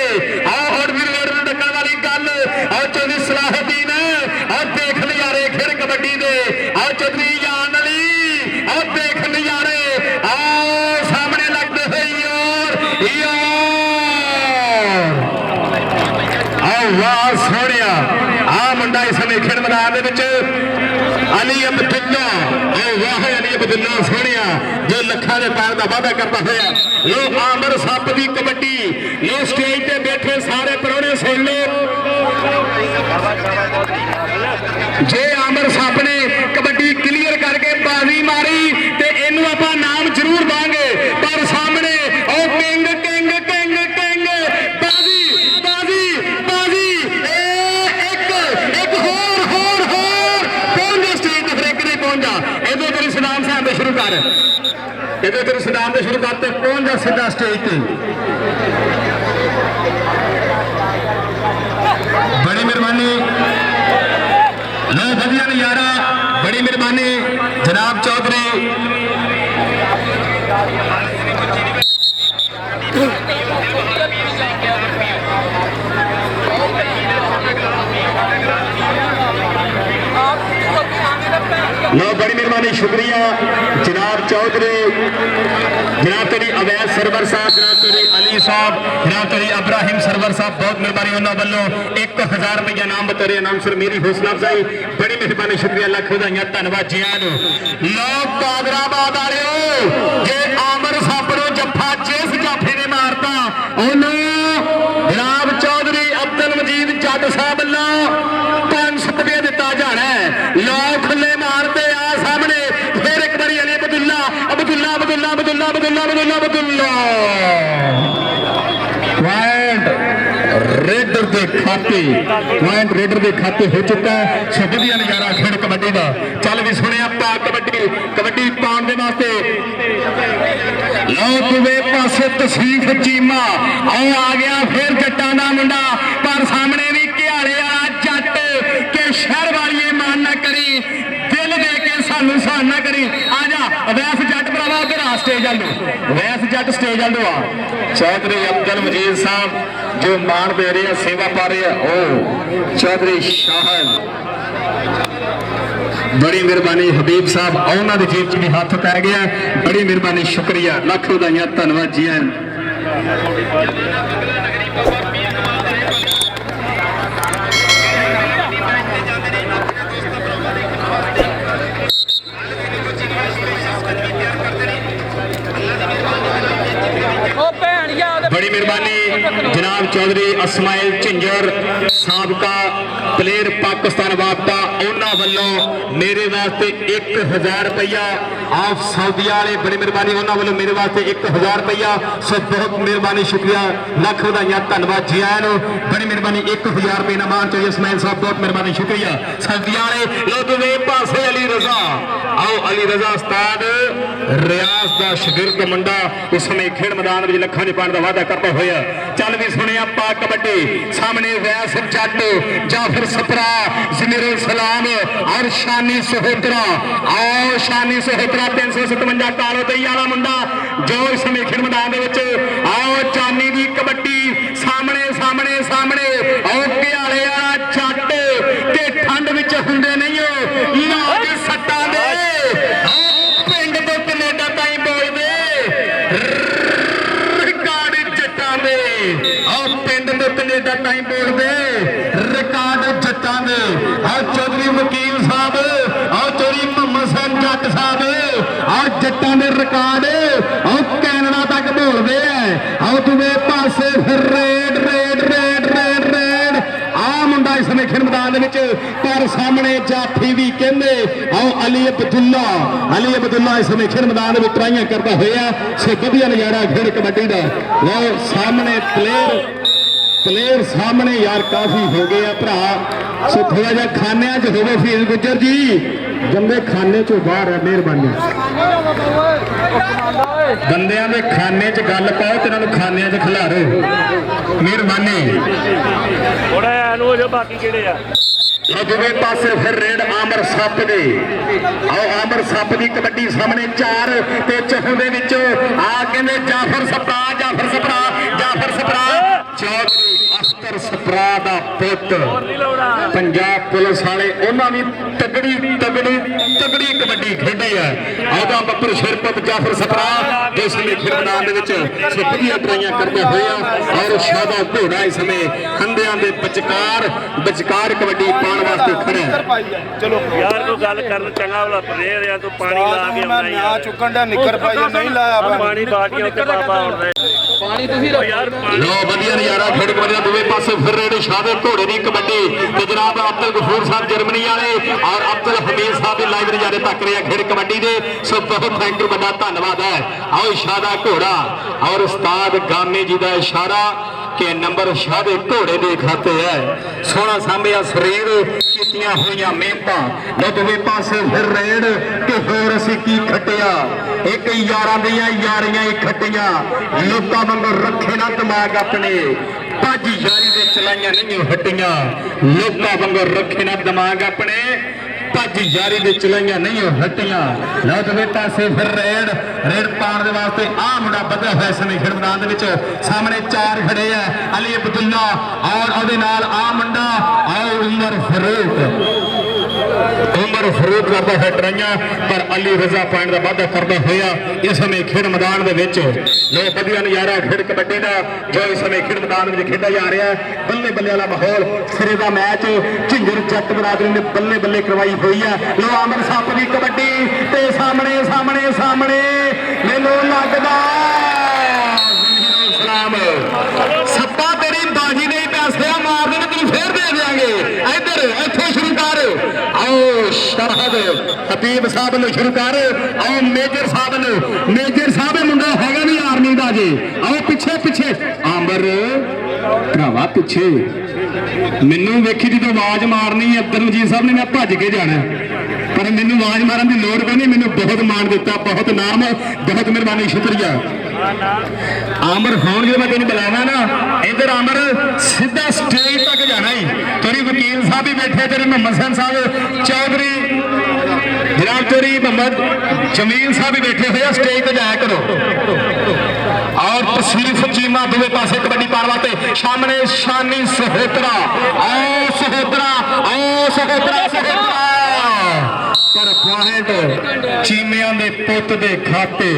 ਆਓ ਉੜਦੀ ਰੇਡ ਨੂੰ ਟੱਕਣ ਵਾਲੀ ਗੱਲ ਆਓ ਚੌਧਰੀ ਸਲਾਹੁਦੀਨ ਆਓ ਦੇਖ ਨਜ਼ਾਰੇ ਖੇਡ ਕਬੱਡੀ ਦੇ ਆਓ ਚੌਧਰੀ ਜਾਨ ਅਲੀ ਆਓ ਦੇਖ ਨਜ਼ਾਰੇ ਆਓ ਸਾਹਮਣੇ ਲੱਗਦੇ ਹੋਏ ਯਾਰ ਆਓ ਵਾਹ ਸੋਹਣਿਆ ਆ ਮੁੰਡਾ ਇਸ ਸਮੇਂ ਖੇਡ ਮੈਦਾਨ ਦੇ ਵਿੱਚ ਅਲੀ ਅਬਦੁੱਲਾ ਆਓ ਵਾਹ ਅਲੀ ਅਬਦੁੱਲਾ ਸੋਹਣਿਆ ਜੋ ਲੱਖਾਂ ਦੇ ਪੈਰ ਦਾ ਵਾਅਦਾ ਕਰਦਾ ਹੋਇਆ ਲੋ ਆਮਰ ਸੱਪ ਦੀ ਕਬੱਡੀ ਲੋ ਸਟੇਜ ਤੇ ਬੈਠੇ ਸਾਰੇ ਪਰੌਣੇ ਸੁਣ ਲਓ ਜੇ ਆਮਰ ਸੱਪ ਨੇ ਕਬੱਡੀ ਕਲੀਅਰ ਕਰਕੇ ਬਾਜ਼ੀ ਮਾਰੀ ਤੇ ਇਹਨੂੰ ਆਪਾਂ ਨਾਮ ਜ਼ਰੂਰ ਦਾਂਗੇ ਪਰ ਸਾਹਮਣੇ ਉਹ ਕਿੰਗ ਬਾਜ਼ੀ ਇੱਕ ਹੋਰ ਪਹੁੰਚ ਸਟੇਜ ਤੇ ਫਿਰ ਇੱਕ ਨਹੀਂ ਪਹੁੰਚਾ ਇਹਦੇ ਤੇਰੀ ਸਦਾਮ ਸਾਹਿਬ ਦੇ ਸ਼ੁਰੂ ਕਰ ਤੇ ਪਹੁੰਚ ਜਾ ਸਿੱਧਾ ਸਟੇਜ ਤੇ ਬੜੀ ਮਿਹਰਬਾਨੀ ਲੋ ਵਧੀਆ ਨਜ਼ਾਰਾ ਬੜੀ ਮਿਹਰਬਾਨੀ ਜਨਾਬ ਚੌਧਰੀ लो बड़ी मेहरबानी शुक्रिया जनाब चौधरी जनाब तेरी अवैध सरवर साहब जनाब तेरी अली साहब जनाब तेरी इब्राहिम सरवर साहब बहुत मेहरबानी उन्होंने वालों 1000 रुपया नाम बतौर अनाउंसर मेरी हौसला अफजाई बड़ी मेहरबानी शुक्रिया लख बधाइयां धन्यवाद जियां लोग कादराबाद वाले जे आमर सप नूं जफ्फा जिस जाफी ने मारता उन्होंने जनाब चौधरी अब्दुल मजीद जट साहब वालों 500 रुपया दिता जाना है लोग खुले मारते ਬਦੁੱਲਾ ਬਦੁੱਲਾ ਬਦੁੱਲਾ ਬਦੁੱਲਾ ਬਦੁੱਲਾ ਪੁਆਇੰਟ ਰੇਡਰ ਦੇ ਖਾਤੇ ਹੋ ਚੁੱਕਾ ਹੈ। ਛੱਡਦੀ ਨਜ਼ਾਰਾ ਖੇਡ ਕਬੱਡੀ ਦਾ। ਚੱਲ ਵੀ ਸੁਣਿਆ ਪਾ ਕਬੱਡੀ ਪਾਉਣ ਦੇ ਵਾਸਤੇ ਲਓ ਦੂਵੇ ਪਾਸੇ ਤਸੀਫ ਚੀਮਾ ਆਓ ਆ ਗਿਆ ਫਿਰ ਜੱਟਾਂ ਦਾ ਮੁੰਡਾ ਪਰ ਸਾਹਮਣੇ ਵੀ ਘਿਆਲੇ ਵਾਲਾ ਜੱਟ ਕਿ ਸ਼ਹਿਰ ਵਾਲੀਏ ਮਾਨ ਨਾ ਕਰੀ ਦਿਲ ਦੇ ਕੇ ਸਾਨੂੰ ਸਾਨ ਨਾ ਕਰੀ। ਆ ਜਾ ਅਵੈਸ ਜੱਟ ਭਰਾਵਾ ਉਧਰ ਆ ਸਟੇਜ ਵੱਲ ਨੂੰ ਅਵੈਸ ਜੱਟ ਸਟੇਜ ਵੱਲ ਨੂੰ ਆ। ਚੌਧਰੀ ਅਬਦੁਲ ਮਜੀਦ ਸਾਹਿਬ ਜੋ ਮਾਣ ਦੇ ਰਹੇ ਆ ਸੇਵਾ ਪਾ ਰਹੇ ਆ ਉਹ ਚੌਧਰੀ ਸ਼ਾਹਨ ਬੜੀ ਮਿਹਰਬਾਨੀ ਹਬੀਬ ਸਾਹਿਬ ਉਹਨਾਂ ਦੇ ਜੇਬ 'ਚ ਵੀ ਹੱਥ ਪੈ ਗਿਆ ਬੜੀ ਮਿਹਰਬਾਨੀ ਸ਼ੁਕਰੀਆ ਲੱਖ ਵਧਾਈਆਂ ਧੰਨਵਾਦ ਜੀ ਆਇਆਂ बड़ी मेहरबानी जनाब चौधरी इस्माइल झिंजर साबका प्लेयर पाकिस्तान वापता उन्होंने वालों मेरे वास्ते 1000 रुपया आप सऊदीया वाले बड़ी मेहरबानी उन्होंने वालों मेरे वास्ते 1000 रुपया सो बहुत मेहरबानी शुक्रिया लख ਵਧਾਈਆਂ धन्यवाद जी आया बड़ी मेहरबानी 1000 रुपये नमान चाहिए इस्माइल साहब बहुत मेहरबानी शुक्रिया सऊदीया वाले लो दुवे पासे अली रजा आओ अली रजा उस्ताद रियाज का शागिर्द मुंडा उस समय खेड मैदान में लखा नहीं पाने का वादा करता होया। चल भी सुनिया पा कबड्डी सामने वैस जट जाफर सपरा जमीरुल सलाम और शानी सहोत्रा आओ शानी सहोत्रा 357 कालो दई वाला मुंडा जो इस समय खेड मैदान आओ चानी की कबड्डी सामने सामने सामने आओ घियाले वाला जट ते ठंड विच हुंदे नहीं हो लाज सट्टां दे पिंड तो कनेडा ताईं बोलदे रिकार्ड जट्टां दे आओ पिंड तो कनेडा ताईं बोलदे रिकार्ड जट्टां दे आओ चौधरी वकील साहब आओ चौधरी मोहम्मद हसन जट साहब आओ जट्टां दे रिकार्ड आओ कैनेडा तक बोलदे आओ दूवे पासे फिर raid raid raid raid raid आ मुंडा इस समय खेड मैदान पर सामने जाफी भी कहते आओ अली अब्दुल्ला इस समय खेड मैदान में ट्राइयां करता हुआ सो वधिया नजारा खेड कबड्डी का। लो सामने प्लेयर सामने यार काफी हो गए भरा सो थोड़ा जा खाने च होवे फीस गुजर जी गंदे खाने चो बाहर है मेहरबानी बंदियां दे खाने च गल पाओ ते इन्हां नूं खाने च खिलारो मेहरबानी थोड़ा एन हो जा बाकी किहड़े आ दूवे पासे फिर रेड आमर सप दे आओ आमर सप की कबड्डी सामने 4 ते चौं दे विच आ कहंदे जाफर सपरा चौधरी अख्तर सपरा दा पुੱਤ पंजाब पुलिस वाले उन्होंने भी तगड़ी कबड्डी खेडी है आदा बब्बर शेरपत जाफर सपरा जो समय खेड मैदान वधिया ट्राइयां करते हुए और शादा घोड़ा इस समय खंडियां दे बचकार कबड्डी पाने वास्ते खड़े चलो यार को गल कर चंगा वाला प्लेयर या तो पानी ला के आना यार चुकन दा निकर पाई नहीं लाया पानी बाटियां ते बाबा उड़ रहे पानी तुसी लो यार लो वधिया नजारा खेड कबड्डी दा दूवे पासे फिर रेड शादे घोड़े दी कबड्डी ते जनाब अब्दुल गफूर साहब जर्मनी वाले और अब्दुल हमीद साहब भी लाइव नजारे तक रहे खेड कबड्डी दे सो बहुत थैंक यू बड़ा धन्यवाद है। आओ शादा घोड़ा और उस्ताद गामे जी का इशारा के नंबर शादे घोड़े दे खाते है सोना सांभिया शरीर कीतियां हुईयां मेहनतां लो दूवे पासे फिर रेड कि होर असीं की खटिया एक यारां दियां यारियां ही खटियां लोकां वांगू रखे ना दिमाग अपने भज यारी दे चलाइयां नहीं हटियां लोकां वांगू रखे ना दिमाग अपने भज यारी दे चलाइयां नहीं हटियां लो दूवे पासे फिर रेड पाने दे वास्ते आ मुंडा बदला हुआ समय खेड मैदान दे विच सामने 4 खड़े है अली अब्दुल्ला और ओदे नाल आ मुंडा और उमर फरूक करता है ट्राइयां पर अली रजा पॉइंट का वादा करता हुआ इस समय खेड मैदान दे विच लो वधिया नजारा खेड कबड्डी का जो इस समय खेड मैदान में खेडा जा रहा है बल्ले बल्ले वाला माहौल सिरे का मैच झिंजर जट बरादरी ने बल्ले बल्ले करवाई हुई है। लो अमर सप की कबड्डी ते सामने सामने सामने मैनू लगदा सलाम सप्पा तेरी बाजी नहीं पैसे मार देने तुम फिर दे देंगे इधर इत्थों शुरू कर आओ ਸ਼ਾਹਦ ਹਬੀਬ ਸਾਹਿਬ ਨੂੰ ਸ਼ੁਰੂ ਕਰ ਆਓ ਮੇਜਰ ਸਾਹਿਬ ਨੂੰ ਮੇਜਰ ਸਾਹਿਬ ਇਹ ਮੁੰਡਾ ਹੈਗਾ ਵੀ ਆਰਮੀ ਦਾ ਜੀ ਆਓ ਪਿੱਛੇ ਪਿੱਛੇ ਆਂਬਰ ਭਰਾਵਾ ਪਿੱਛੇ ਮੈਨੂੰ ਵੇਖੀ ਜਦੋਂ ਆਵਾਜ਼ ਮਾਰਨੀ ਅਬਦੁਲਜੀਤ ਸਾਹਿਬ ਨੇ ਮੈਂ ਭੱਜ ਕੇ ਜਾਣਾ ਪਰ ਮੈਨੂੰ ਆਵਾਜ਼ ਮਾਰਨ ਦੀ ਲੋੜ ਕੋਈ ਨਹੀਂ ਮੈਨੂੰ ਬਹੁਤ ਮਾਣ ਦਿੱਤਾ ਬਹੁਤ ਨਾਮ ਬਹੁਤ ਮਿਹਰਬਾਨੀ ਸ਼ੁਕਰੀਆ ਆਮਰ ਹੋਣ ਜਦੋਂ ਮੈਂ ਤੈਨੂੰ ਬੁਲਾਵਾਂ ਨਾ ਇਧਰ ਆਮਰ ਸਿੱਧਾ ਸਟੇਜ ਤੱਕ ਜਾਣਾ ਹੀ ਤੇਰੀ ਵਕੀਲ ਸਾਹਿਬ ਵੀ ਬੈਠੇ ਤੇਰੇ ਮੁਹੰਮਦ ਹਸਨ ਸਾਹਿਬ ਚੌਧਰੀ ਜਨਾਬ ਤੇਰੀ ਮੁਹੰਮਦ ਜਮੀਲ ਸਾਹਿਬ ਵੀ ਬੈਠੇ ਹੋਏ ਆ ਸਟੇਜ ਤੇ ਜਾਇਆ ਕਰੋ और तस्वीर चीमा दूसरे पासे कबड्डी पार वास्ते सामने शानी सहोत्रा आओ सहोत्रा आओ सहोत्रा सहोत्रा पर पॉइंट चीमिया दे पुत दे खाते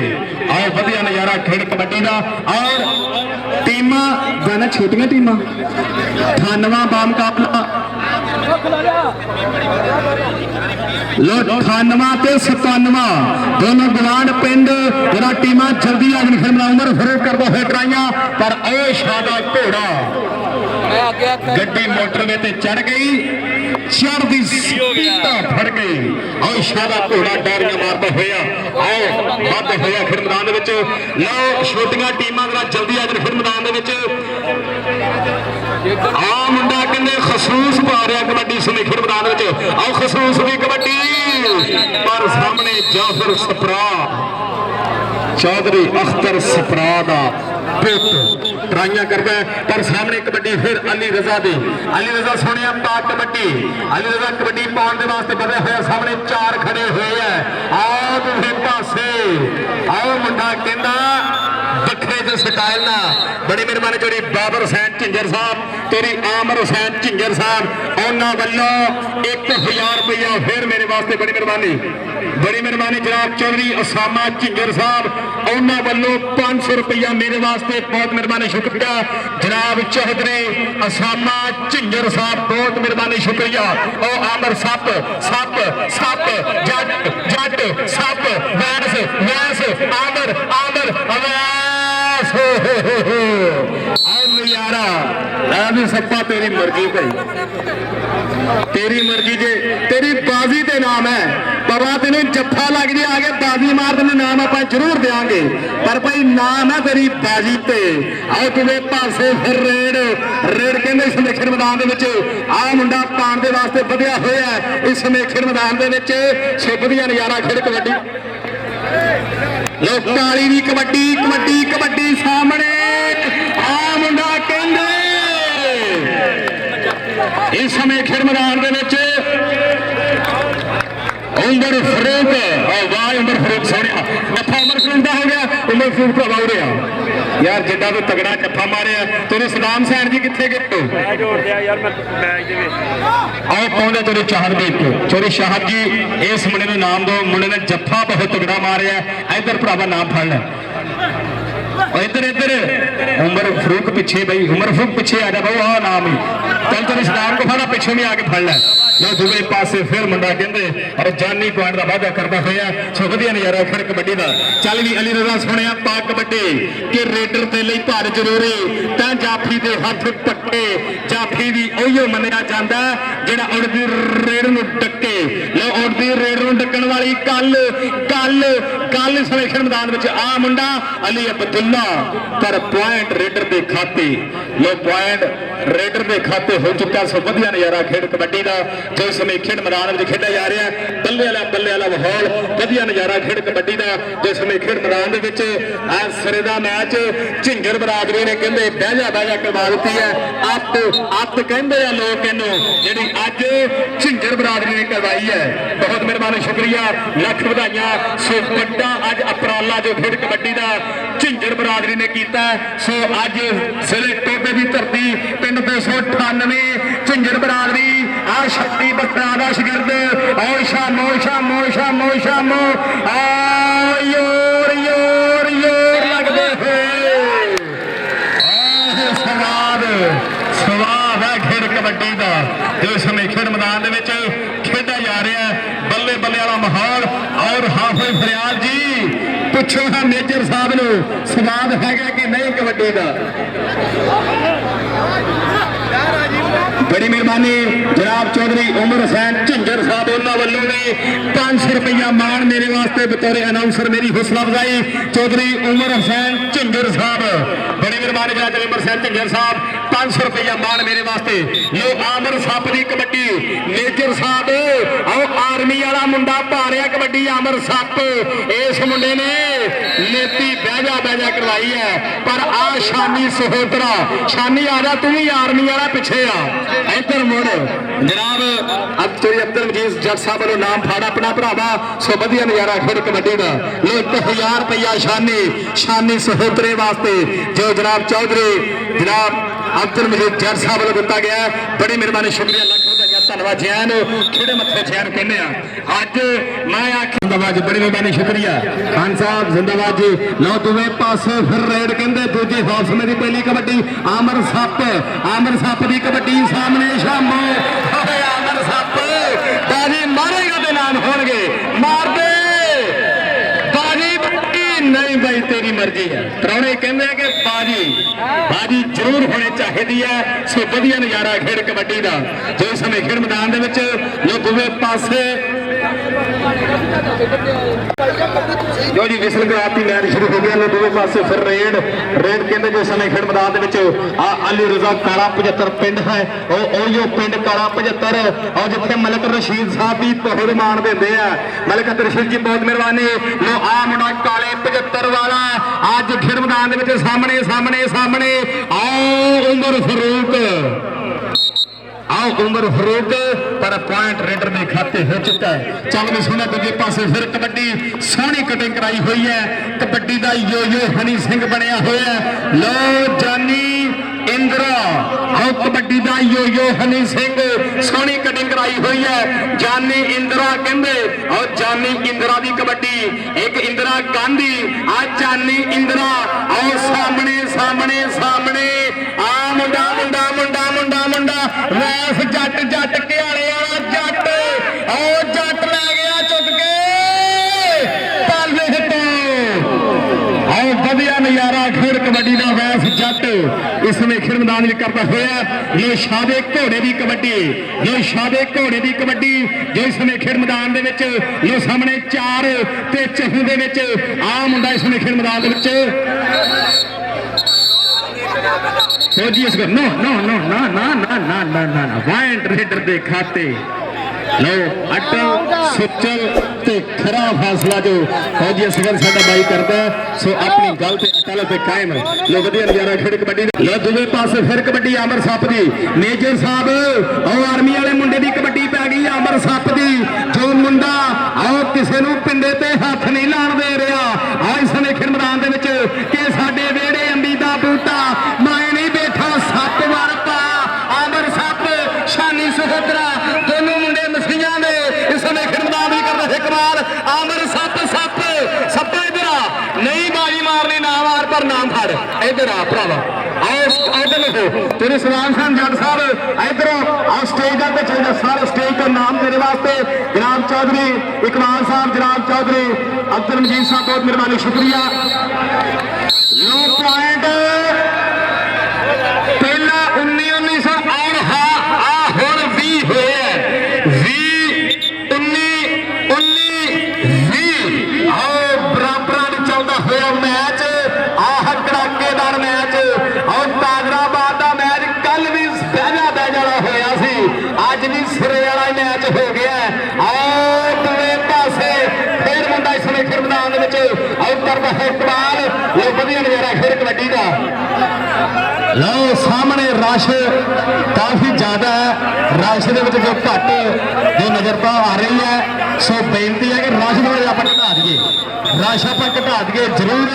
आओ वधिया नजारा खेड कबड्डी दा और टीमां गाना छोटियां टीमां 98 बाम काफला लो 98 ते 97 दोनों गवांड पिंड जरा टीमां जल्दी आगन फिर उमर फरूक कर दो है ट्राइयां पर ओ शादा घोड़ा गड्डी मोटरवे ते चढ़ गई चढ़दी स्पीडा फड़ गई और शादा घोड़ा डारियां मारदा होया आओ ਵੱਧ होया फिर मैदान दे विच लो छोटियां टीमां जरा जल्दी आगन फिर मैदान दे विच आ मुंडा कहंदे खसूस पा रहा कबड्डी समेखर मैदान विच आओ खसूस भी कबड्डी पर सामने जाफर सपरा चौधरी अख्तर सपरा दा पुत ट्राइयां करदा पर सामने कबड्डी फिर अली रजा दी अली रजा सोनिया पाक कबड्डी अली रजा कबड्डी पाउण दे वास्ते बदे होया सामने चार खड़े हुए है आओ दूसरे पासे आओ मुंडा कहंदा बखरे जो स्टाइल ना बड़ी मेहरबानी तेरी बाबर हुसैन झिंजर साहब तेरी आमर हुसैन झिंजर साहब उन्होंने वालों 1000 रुपया फिर मेरे वास्ते बड़ी मेहरबानी जनाब चौधरी उसामा झिंजर साहब उन्होंने वालों 500 रुपया मेरे वास्ते बहुत मेहरबानी शुक्रिया जनाब चौधरी उसामा झिंजर साहब बहुत मेहरबानी शुक्रिया ओ आमर सप सप सप जट जट सप वैस वैस आमर आमर यारा सप्पा तेरी मर्जी भाई तेरी मर्जी जे तेरी बाजी ते नाम है पर तेन जफा लग जाए आगे बाजी मार तेन नाम आप जरूर देंगे पर भाई नाम है तेरी बाजी ते आओ तुम्हें पासे फिर रेड रेड कहते समेखर मैदान आ मुंडा पाने के वास्ते बढ़िया होया इस समेखर मैदान के वधिया नजारा खेड कबड्डी लोग काली दी कबड्डी कबड्डी कबड्डी सामने आ मुंडा कहंदे इस समय खेड मैदान के उमर फरूक वाह उमर फरूक सोनिया जफा उमर फरूक का हो गया उमर फरूक का वाह रहा यार जिदा तो तगड़ा जफा मारे तेरे सदाम सैन जी कितने गए आओ पहुंचे तेरे चाहत देख के चोरी शाहद जी इस मुंडे ने नाम दो मुंडे ने जफा बहुत तगड़ा मारे इधर भरावा नाम फड़ लै इधर इधर उमर फरूक पिछे भाई उमर फरूक पिछे आ जा बहु आ नाम ही चल तेरे सदाम को फड़ा पिछे भी आके फड़ लै लो दूसरे पासे फिर मुंडा कहते और जानी पॉइंट का वादा करता होया सो वधिया नजारा खेड कबड्डी का चल भी अली रजा सुनिया पा कबड्डी कि रेडर के लिए भार जरूरी तो जाफी के हथ पट्टे जाफी भी उहियो मनिया जाता जिहड़ा उड़दी रेड नूं डके लो उड़दी रेड नूं डकण वाली कल कल कल समेखर मैदान में आ मुंडा अली अब्दुल्ला पर पॉइंट रेडर के खाते लो पॉइंट रेडर के खाते हो चुका सो वधिया नजारा खेड कबड्डी का जो समय खेड मैदान में खेडा जा रहा है बल्ले वाला माहौल वधिया नजारा खेड कबड्डी का जो समय खेड मैदान आज सिरे का मैच झिंजर बरादरी ने कहते बहजा करवा दी है अत कहते हैं लोग इनू जी अज झिंजर बरादरी ने करवाई है बहुत मेहरबानी शुक्रिया लख बधाइयां सो बड़ा अज अपराला जो खेड कबड्डी का झिंजर बरादरी ने किया सो अज सिरे टोबे की धरती पिंड 298 झिंजर बरादरी आ शक्ति बत्रा का शिगिरद और शामो शामो शामो शामो योर योर योर लगते हुए स्वाद है खेड कबड्डी का जो समय खेड मैदान खेडा जा रहा है बल्ले बल्ले वाला माहौल और हाफिज फरियाद जी पुछो है मेजर साहब नूं स्वाद है कि नहीं कबड्डी का बड़ी मेहरबानी जनाब चौधरी उमर हुसैन झंझर साहब उन्होंने वालों ने 500 रुपया मान मेरे वास्ते बतौर अनाउंसर मेरी हौसला अफजाई चौधरी उमर हुसैन झंझर साहब बड़ी मेहरबानी जनाब उमर हुसैन झंझर साहब 500 रुपया मान मेरे वास्ते लो आमर सप की कबड्डी मेजर साहब आओ आर्मी वाला मुंडा पा रहा कबड्डी आमर सप इस मुंडे ने नेती बहजा करवाई है पर आ शानी सहोदरा शानी आ जा तू भी आर्मी वाला पिछे आ इधर मुड़ जनाब अब चोरी अब्दुल मजीद जट साहब वालों नाम फाड़ा अपना भरावा सो वधिया नजारा खेल कबड्डी का लो 1000 रुपया शानी सहोदरे वास्ते जो जनाब चौधरी जनाब अब्दुल मजीद जट साहब वालों दिता गया बड़ी मेहरबानी शुक्रिया लख धन्यवाद जैन खेड़े मथे जैन कहने अज मैं आखिर जिंदाबाद बड़ी मेहरबानी शुक्रिया खान साहब जिंदाबाद जी लो दोवें पासे फिर रेड कहते दूजे हौसले की पहली कबड्डी आमर सप की कबड्डी सामने शामो आमर सप बाजी मारेगा तो नाम होंगे मार दे बाजी नहीं भाई तेरी मर्जी है प्राणे कहते हैं कि बाजी जरूर होनी चाहिए है सो वधिया नजारा खेड कबड्डी का जो इस समय खेड मैदान जो दोवे पासे जो जी विसल कराती मैच शुरू हो गया दोवे पासे फिर रेड कहते जो समय खेड मैदान अली रजा काला 75 पिंड है वो पिंड काला 75 और जिथे मलिक रशीद साहब भी बहुत मान देंगे मलिक रशीद जी बहुत मेहरबानी लो आ मुंडा काले 75 वाला अज खेड मैदान सामने आओ उमर फरूक पर पॉइंट रेडर के खाते हो चुका है चल भी सुना दूजे पासे फिर कबड्डी सोहनी कटिंग कराई हुई है कबड्डी का यो हनी सिंह बनया हुआ है लो जानी इंद्रा आओ कबड्डी का यो हनी सिंह सोहनी कटिंग कराई हुई है जानी इंद्रा कहते और जानी इंद्रा की कबड्डी एक इंदिरा गांधी आ जानी इंदिरा आओ सामने आ मुंडा वैस जट घियाले वाला जट लै गया चुक के पाले तो आओ वधिया नजारा खेड कबड्डी का वैस जट इसमें खेड मैदान में करता हुआ जो शादे घोड़े की कबड्डी जो इसमें खेड मैदान जो सामने 4 ते चहू के आ मुंडा इसमें खेड मैदान फौजी इस नो वाइंट रेडर दे खाते लो अटल सुचल ते खरा फैसला जो फौजी असगर साडा बाई करता सो अपनी गल ते अटल ते कायम लो वधिया नजारा खेड कबड्डी लो दूजे पासे फिर कबड्डी आमर सप दी मेजर साहब और आर्मी वाले मुंडे दी कबड्डी पै गई आमर सप दी जो मुंडा आओ किसी नूं पिंडे ते हथ नहीं लाण दे रहा आ इस समय खेड मैदान दे विच कि साडे वेड़े अंबी दा बूटा मैं नहीं बैठा 7 वार पा आमर सप शानी सहोदरा दोनों मुंडे मसीहा ने इस समय खेड मैदान भी करते थे कमाल आमर सप इधर आ नहीं बाजी मारनी ना मार पर नाम फड़ इधर आ भरावा तेरे सलाम खान जट साहब इधरों आओ स्टेज पर चल सारे स्टेज पर नाम तेरे वास्ते जनाब चौधरी इकबाल साहब जनाब चौधरी अब्दुल मजीद साहब बहुत मेहरबानी शुक्रिया लो पॉइंट पहला 1900 और हुण 20 होए 20 आओ बराबर चलता हुआ मैच आह कड़ाकेदार मैच और ताजराबाद का मैच कल भी बहजा होया सी अज भी सिरे वाला मैच हो गया और दूसरे पासे फिर मुंडा इस समय खेड मैदान और करता है इकबाल ये वधिया नजारा खेड कबड्डी का लो सामने रश काफी ज्यादा है रश जो घट जो नजर आ रही है सो बेनती है कि रश आप घटा दिए जरूर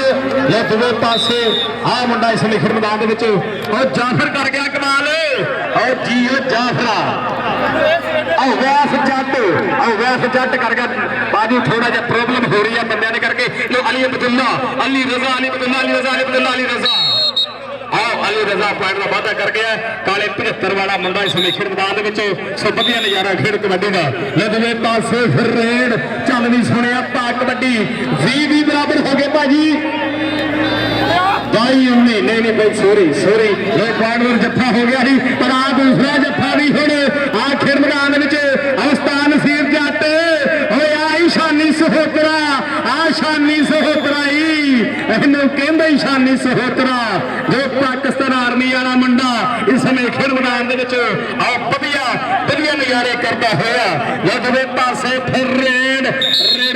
या दूसरे पासे आ मुंडा इस लिखण मैदान और जाफर कर गया कमाल और जी जाफरा वैस जट कर गया बाजू थोड़ा जा प्रॉब्लम हो रही है बंद ने करके लो अली अब्दुल्ला अली रजा आओ अली रजा पॉइंट का वादा कर गया काले 75 वाला मुंडा इस समय खेड मैदान सो वधिया नजारा खेड कबड्डी का दूसरे पासे फिर रेड चल भी सुने पा कबड्डी 20 बराबर हो गए भाजी 22 19 ਕੋਈ ਨਹੀਂ ਕੋਈ ਸੋਰੀ ਲੋ ਪਾਰਟਨਰ ਜੱਫਾ ਹੋ ਗਿਆ ਸੀ ਪਰ ਆ ਦੂਸਰਾ ਜੱਫਾ ਵੀ ਹੁਣ ਆ ਖੇਡ ਮੈਦਾਨ ਦੇ ਵਿੱਚ ਉਸਤਾਦ ਨਸੀਰ ਜੱਟ ਓਏ ਆ ਸ਼ਾਨੀ ਸਹੋਤਰਾ ਆ ਸ਼ਾਨੀ ਸਹੋਤਰਾ ਇਹਨੂੰ ਕਹਿੰਦੇ ਸ਼ਾਨੀ ਸਹੋਤਰਾ ਜੋ ਪਾਕਿਸਤਾਨ ਆਰਮੀ ਵਾਲਾ ਮੁੰਡਾ ਇਸ ਸਮੇਂ ਖੇਡ ਮੈਦਾਨ ਦੇ ਵਿੱਚ ਆ ਵਧੀਆ ਨਜ਼ਾਰੇ ਕਰਦਾ ਹੋਇਆ ਜਦੋਂ ਪਾਸੇ ਫਿਰ ਰੇਡ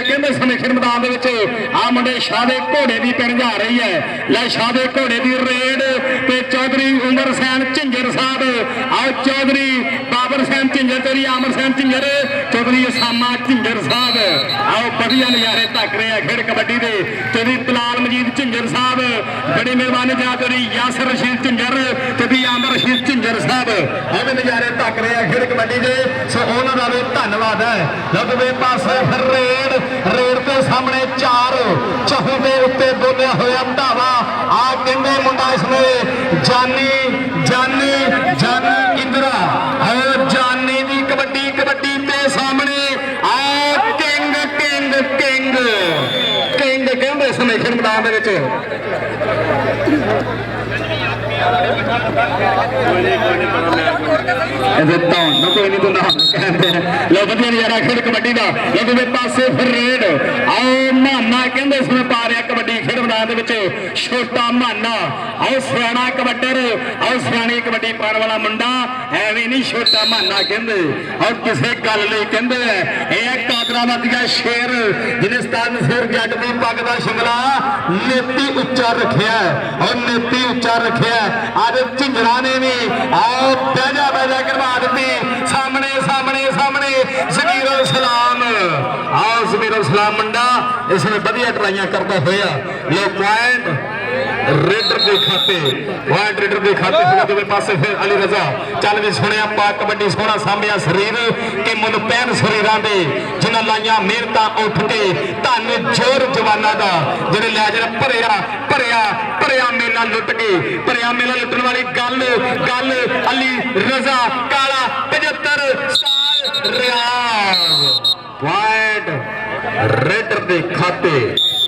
ਕਹਿੰਦੇ ਸਮੇਂ ਖੇਡ ਮੈਦਾਨ ਦੇ ਵਿੱਚ ਆ ਮੁੰਡੇ ਸ਼ਾਹ ਦੇ ਘੋੜੇ ਦੀ ਪਿੰਨ ਜਾ ਰਹੀ ਹੈ ਲੈ ਸ਼ਾਹ ਦੇ ਘੋੜੇ ਦੀ ਰੇਡ ਤੇ ਚੌਧਰੀ ਉਮਰ ਹੁਸੈਨ ਝਿੰਜਰ ਸਾਹਿਬ ਆਓ ਚੌਧਰੀ ਬਾਬਰ ਹੁਸੈਨ ਝਿੰਜਰ ਚੌਧਰੀ ਆਮਰ ਹੁਸੈਨ ਝਿੰਜਰ ਚੌਧਰੀ ਅਸਾਮਾ ਝਿੰਜਰ ਸਾਹਿਬ ਆਓ ਵਧੀਆ ਨਜ਼ਾਰੇ ਧੱਕ ਰਹੇ ਆ ਖੇਡ ਕਬੱਡੀ ਦੇ ਚੌਧਰੀ ਤਲਾਲ ਮਜੀਦ ਝਿੰਜਰ ਸਾਹਿਬ ਬੜੀ ਮਿਹਰਬਾਨੀ ਜਨਾਬ ਚੌਧਰੀ ਯਾਸਰ ਰਸ਼ੀਦ ਝਿੰਜਰ ਚੌਧਰੀ ਆਮਰ ਰਸ਼ੀਦ ਝਿੰਜਰ ਸਾਹਿਬ ਆਵੇਂ ਨਜ਼ਾਰੇ ਧੱਕ ਰਹੇ ਆ ਖੇਡ ਕਬੱਡੀ ਦੇ ਸੋ ਉਹਨਾਂ ਦਾ ਵੀ ਧੰਨਵਾਦ ਹੈ ਲਗਵੇ ਪਾਸੇ ਫਿਰ ਰੇਡ ਦੇ ਸਾਹਮਣੇ 4 ਚਹੂ ਦੇ ਉੱਤੇ ਬੋਲਿਆ ਹੋਇਆ ਢਾਵਾ ਆ ਕਹਿੰਦੇ ਮੁੰਡਾ ਇਸਨੇ ਜਾਨੀ ਇੰਦਰਾ ਹੈ ਜਾਨੀ ਦੀ ਕਬੱਡੀ ਤੇ ਸਾਹਮਣੇ ਆ ਕਿੰਗ ਕਹਿੰਦੇ ਇਸ ਸਮੇਂ ਖੇਡ ਮੈਦਾਨ ਦੇ ਵਿੱਚ ਇਹਦੇ ਤਾਂ ਕੋਈ ਨਹੀਂ ਤੁੰਦਾ ਕਹਿੰਦੇ ਲੋ ਵਧੀਆ ਨਜ਼ਾਰਾ ਖੇਡ ਕਬੱਡੀ ਦਾ ਲਗਵੇ ਪਾਸੇ ਫਿਰ ਰੇਡ ਆਓ ਮਾਨਾ ਕਹਿੰਦੇ ਇਸ ਨੂੰ ਪਾ ਰਿਹਾ ਕਬੱਡੀ ਖੇਡ ਮੈਦਾਨ ਦੇ ਵਿੱਚ ਛੋਟਾ ਮਾਨਾ ਆਓ ਸਿਆਣਾ ਕਬੱਡਰ ਆਓ ਸਿਆਣੀ ਕਬੱਡੀ ਪਾਉਣ ਵਾਲਾ ਮੁੰਡਾ ਐਵੇਂ ਨਹੀਂ ਛੋਟਾ ਮਾਨਾ ਕਹਿੰਦੇ ਔਰ ਕਿਸੇ ਗੱਲ ਲਈ ਕਹਿੰਦੇ ਇਹ ਕਾਦਰਾ ਵਧੀਆ ਸ਼ੇਰ ਜਿਹਨੇ ਉਸਤਾਦ ਨਸੀਰ ਜੱਟ ਦੀ ਪੱਗ ਦਾ ਸ਼ਿੰਗਲਾ ਨੇਤੀ ਉੱਚਾ ਰੱਖਿਆ ਔਰ ਨੇਤੀ ਉੱਚਾ ਰੱਖਿਆ ਅੱਜ ਝਿੰਜਰਾ ਨੇ ਵੀ ਆਓ ਬਹਿਜਾ ਕਰਵਾ ਦਿੱਤੀ ਸਾਹਮਣੇ ਜ਼ਮੀਰੁਲ ਸਲਾਮ ਆਓ ਜ਼ਮੀਰੁਲ ਸਲਾਮ ਮੁੰਡਾ ਇਸ ਨੇ ਵਧੀਆ ਟਰਾਈਆਂ ਕਰਦਾ ਹੋਇਆ ਲੋ ਪੁਆਇੰਟ ਰੇਡਰ ਦੇ ਖਾਤੇ ਹੋਵੇ ਪਾਸੇ ਫਿਰ ਅਲੀ ਰਜ਼ਾ ਚੱਲ ਵੀ ਸੁਣਿਆ ਪਾ ਕਬੱਡੀ ਸੋਹਣਾ ਸਾਂਭਿਆ ਸਰੀਰ ਕਿ ਮੁੱਲ ਪੈਣ ਸਰੀਰਾਂ ਦੇ ਜਿਨ੍ਹਾਂ ਲਾਈਆਂ ਮਿਹਨਤਾਂ ਉੱਠ ਕੇ ਧੰਨ ਜੋਰ ਜਵਾਨਾਂ ਦਾ ਜਿਹੜੇ ਲੈ ਜਿਹੜਾ ਭਰਿਆ ਮੇਲਾ ਲੁੱਟ ਕੇ ਭਰਿਆ ਮੇਲਾ ਲੁੱਟਣ ਵਾਲੀ ਗੱਲ ਅਲੀ ਰਜ਼ਾ ਕਾਲਾ 75 ਸਾਲ ਰਿਆਜ਼ ਪੁਆਇੰਟ ਰੇਡਰ ਦੇ ਖਾਤੇ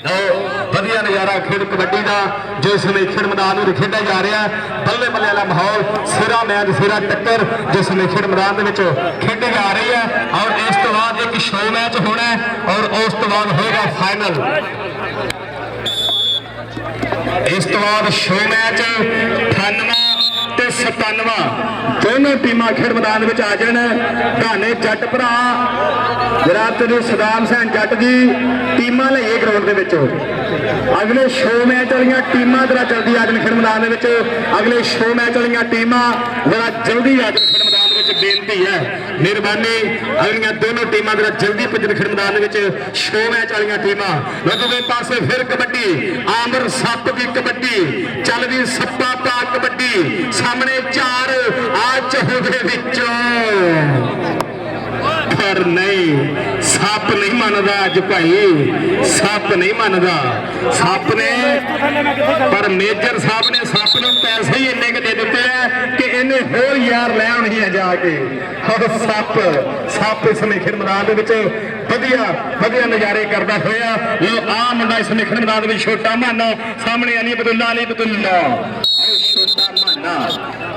ਵਧੀਆ ਨਜ਼ਾਰਾ ਖੇਡ ਕਬੱਡੀ ਦਾ ਜਿਸ ਸਮੇਂ ਖੇਡ ਮੈਦਾਨ ਨੂੰ ਖੇਡਿਆ ਜਾ ਰਿਹਾ ਬੱਲੇ ਵਾਲਾ ਮਾਹੌਲ ਸਿਰਾ ਮੈਚ ਸਿਰਾ ਟੱਕਰ ਜਿਸ ਸਮੇਂ ਖੇਡ ਮੈਦਾਨ ਦੇ ਵਿੱਚ ਖੇਡੀ ਜਾ ਰਹੀ ਹੈ ਔਰ ਇਸ ਤੋਂ ਬਾਅਦ ਇੱਕ ਸ਼ੋ ਮੈਚ ਹੋਣਾ ਔਰ ਉਸ ਤੋਂ ਬਾਅਦ ਹੋਏਗਾ ਫਾਈਨਲ ਇਸ ਤੋਂ ਬਾਅਦ ਸ਼ੋ ਮੈਚ 98 ਤੇ 97 ਦੋਨੋਂ ਟੀਮਾਂ ਖੇਡ ਮੈਦਾਨ ਦੇ ਵਿੱਚ ਆ ਜਾਣ ਧਾਨੇ ਜੱਟ ਭਰਾ ਜਨਾਬ ਤੇ ਸਦਾਮ ਹੁਸੈਨ ਜੱਟ ਦੀ ਟੀਮਾਂ ਲਈਏ ਗਰਾਊਂਡ ਦੇ ਵਿੱਚ ਅਗਲੇ ਸ਼ੋ ਮੈਚ ਵਾਲੀਆਂ ਟੀਮਾਂ ਜਰਾ ਜਲਦੀ ਆ ਜਾਣ ਖੇਡ ਮੈਦਾਨ ਦੇ ਵਿੱਚ ਅਗਲੇ ਸ਼ੋ ਮੈਚ ਵਾਲੀਆਂ ਟੀਮਾਂ ਜਰਾ ਜਲਦੀ ਆ ਜਾਣ ਖੇਡ ਮੈਦਾਨ ਦੇ ਵਿੱਚ ਬੇਨਤੀ ਹੈ ਮਿਹਰਬਾਨੀ ਅਗਲੀਆਂ ਦੋਨੋਂ ਟੀਮਾਂ ਜਰਾ ਜਲਦੀ ਭੱਜਣ ਖੇਡ ਮੈਦਾਨ ਦੇ ਵਿੱਚ ਸ਼ੋ ਮੈਚ ਵਾਲੀਆਂ ਟੀਮਾਂ ਲਗਵੇ ਪਾਸੇ ਫਿਰ ਕਬੱਡੀ ਆਮਰ ਸੱਪ ਦੀ ਕਬੱਡੀ ਚੱਲਦੀ ਸੱਪਾ ਪਾ ਕਬੱਡੀ ਸਾਹਮਣੇ 4 ਆ ਚਹੂ ਦੇ ਵਿੱਚੋਂ ਪਰ ਨਹੀਂ ਸੱਪ ਨਹੀਂ ਮੰਨਦਾ ਅੱਜ ਭਾਈ ਸੱਪ ਨਹੀਂ ਮੰਨਦਾ ਸੱਪ ਨੇ ਪਰ ਮੇਜਰ ਸਾਹਿਬ ਨੇ ਸੱਪ ਨੂੰ ਪੈਸੇ ਹੀ ਇੰਨੇ ਦੇ ਦਿੱਤੇ ਆ ਕਿ ਇਹਨੇ ਹੋਰ ਯਾਰ ਲੈ ਆਉਣੀ ਹੈ ਜਾ ਕੇ ਸੱਪ ਇਸ ਸਮੇਂ ਖੇਡ ਮੈਦਾਨ ਦੇ ਵਿੱਚ ਵਧੀਆ ਨਜ਼ਾਰੇ ਕਰਦਾ ਹੋਇਆ ਲੋ ਆ ਮੁੰਡਾ ਇਸ ਸਮੇਂ ਖੇਡ ਮੈਦਾਨ ਦੇ ਵਿੱਚ ਛੋਟਾ ਮਾਨਾ ਸਾਹਮਣੇ ਅਲੀ ਬਦੁੱਲਾ ਛੋਟਾ ਮਾਨਾ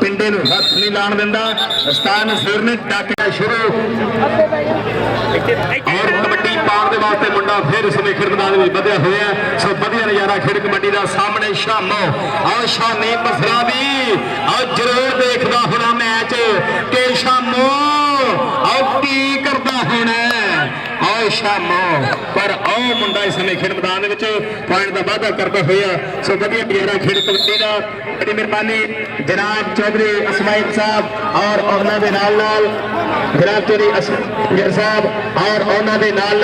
ਪਿੰਡੇ ਨੂੰ ਹੱਥ ਨਹੀਂ ਲਾਣ ਦਿੰਦਾ ਉਸਤਾਦ ਨਸੀਰ ਨੇ ਡਾਕਣਾ ਸ਼ੁਰੂ ਔਰ ਕਬੱਡੀ ਪਾਉਣ ਦੇ ਵਾਸਤੇ ਮੁੰਡਾ ਫਿਰ ਇਸ ਸਮੇਂ ਖੇਡ ਮੈਦਾਨ ਵਿੱਚ ਵਧਿਆ ਹੋਇਆ ਸੋ ਵਧੀਆ ਨਜ਼ਾਰਾ ਖੇਡ ਕਬੱਡੀ ਦਾ ਸਾਹਮਣੇ ਸ਼ਾਮੋ ਆਓ ਸ਼ਾਨੀ ਬਸਰਾ ਵੀ ਆਓ ਜ਼ਰੂਰ ਦੇਖਦਾ ਹੋਣਾ ਮੈਚ ਕਿ ਸ਼ਾਮੋ ਆਓ ਕੀ ਕਰਦਾ ਹੋਣਾ ਆਓ ਸ਼ਾਮੋ ਪਰ ਆਓ ਮੁੰਡਾ ਇਸ ਸਮੇਂ ਖੇਡ ਮੈਦਾਨ ਦੇ ਵਿੱਚ ਪੁਆਇੰਟ ਦਾ ਵਾਅਦਾ ਕਰਦਾ ਹੋਇਆ ਸੋ ਵਧੀਆ ਨਜ਼ਾਰਾ ਖੇਡ ਕਬੱਡੀ ਦਾ ਬੜੀ ਮਿਹਰਬਾਨੀ ਜਨਾਬ ਚੌਧਰੀ ਇਸਮਾਈਲ ਸਾਹਿਬ ਔਰ ਉਹਨਾਂ ਦੇ ਨਾਲ ਜਨਾਬ ਚੌਧਰੀ ਅਸਗਰ ਸਾਹਿਬ ਔਰ ਉਹਨਾਂ ਦੇ ਨਾਲ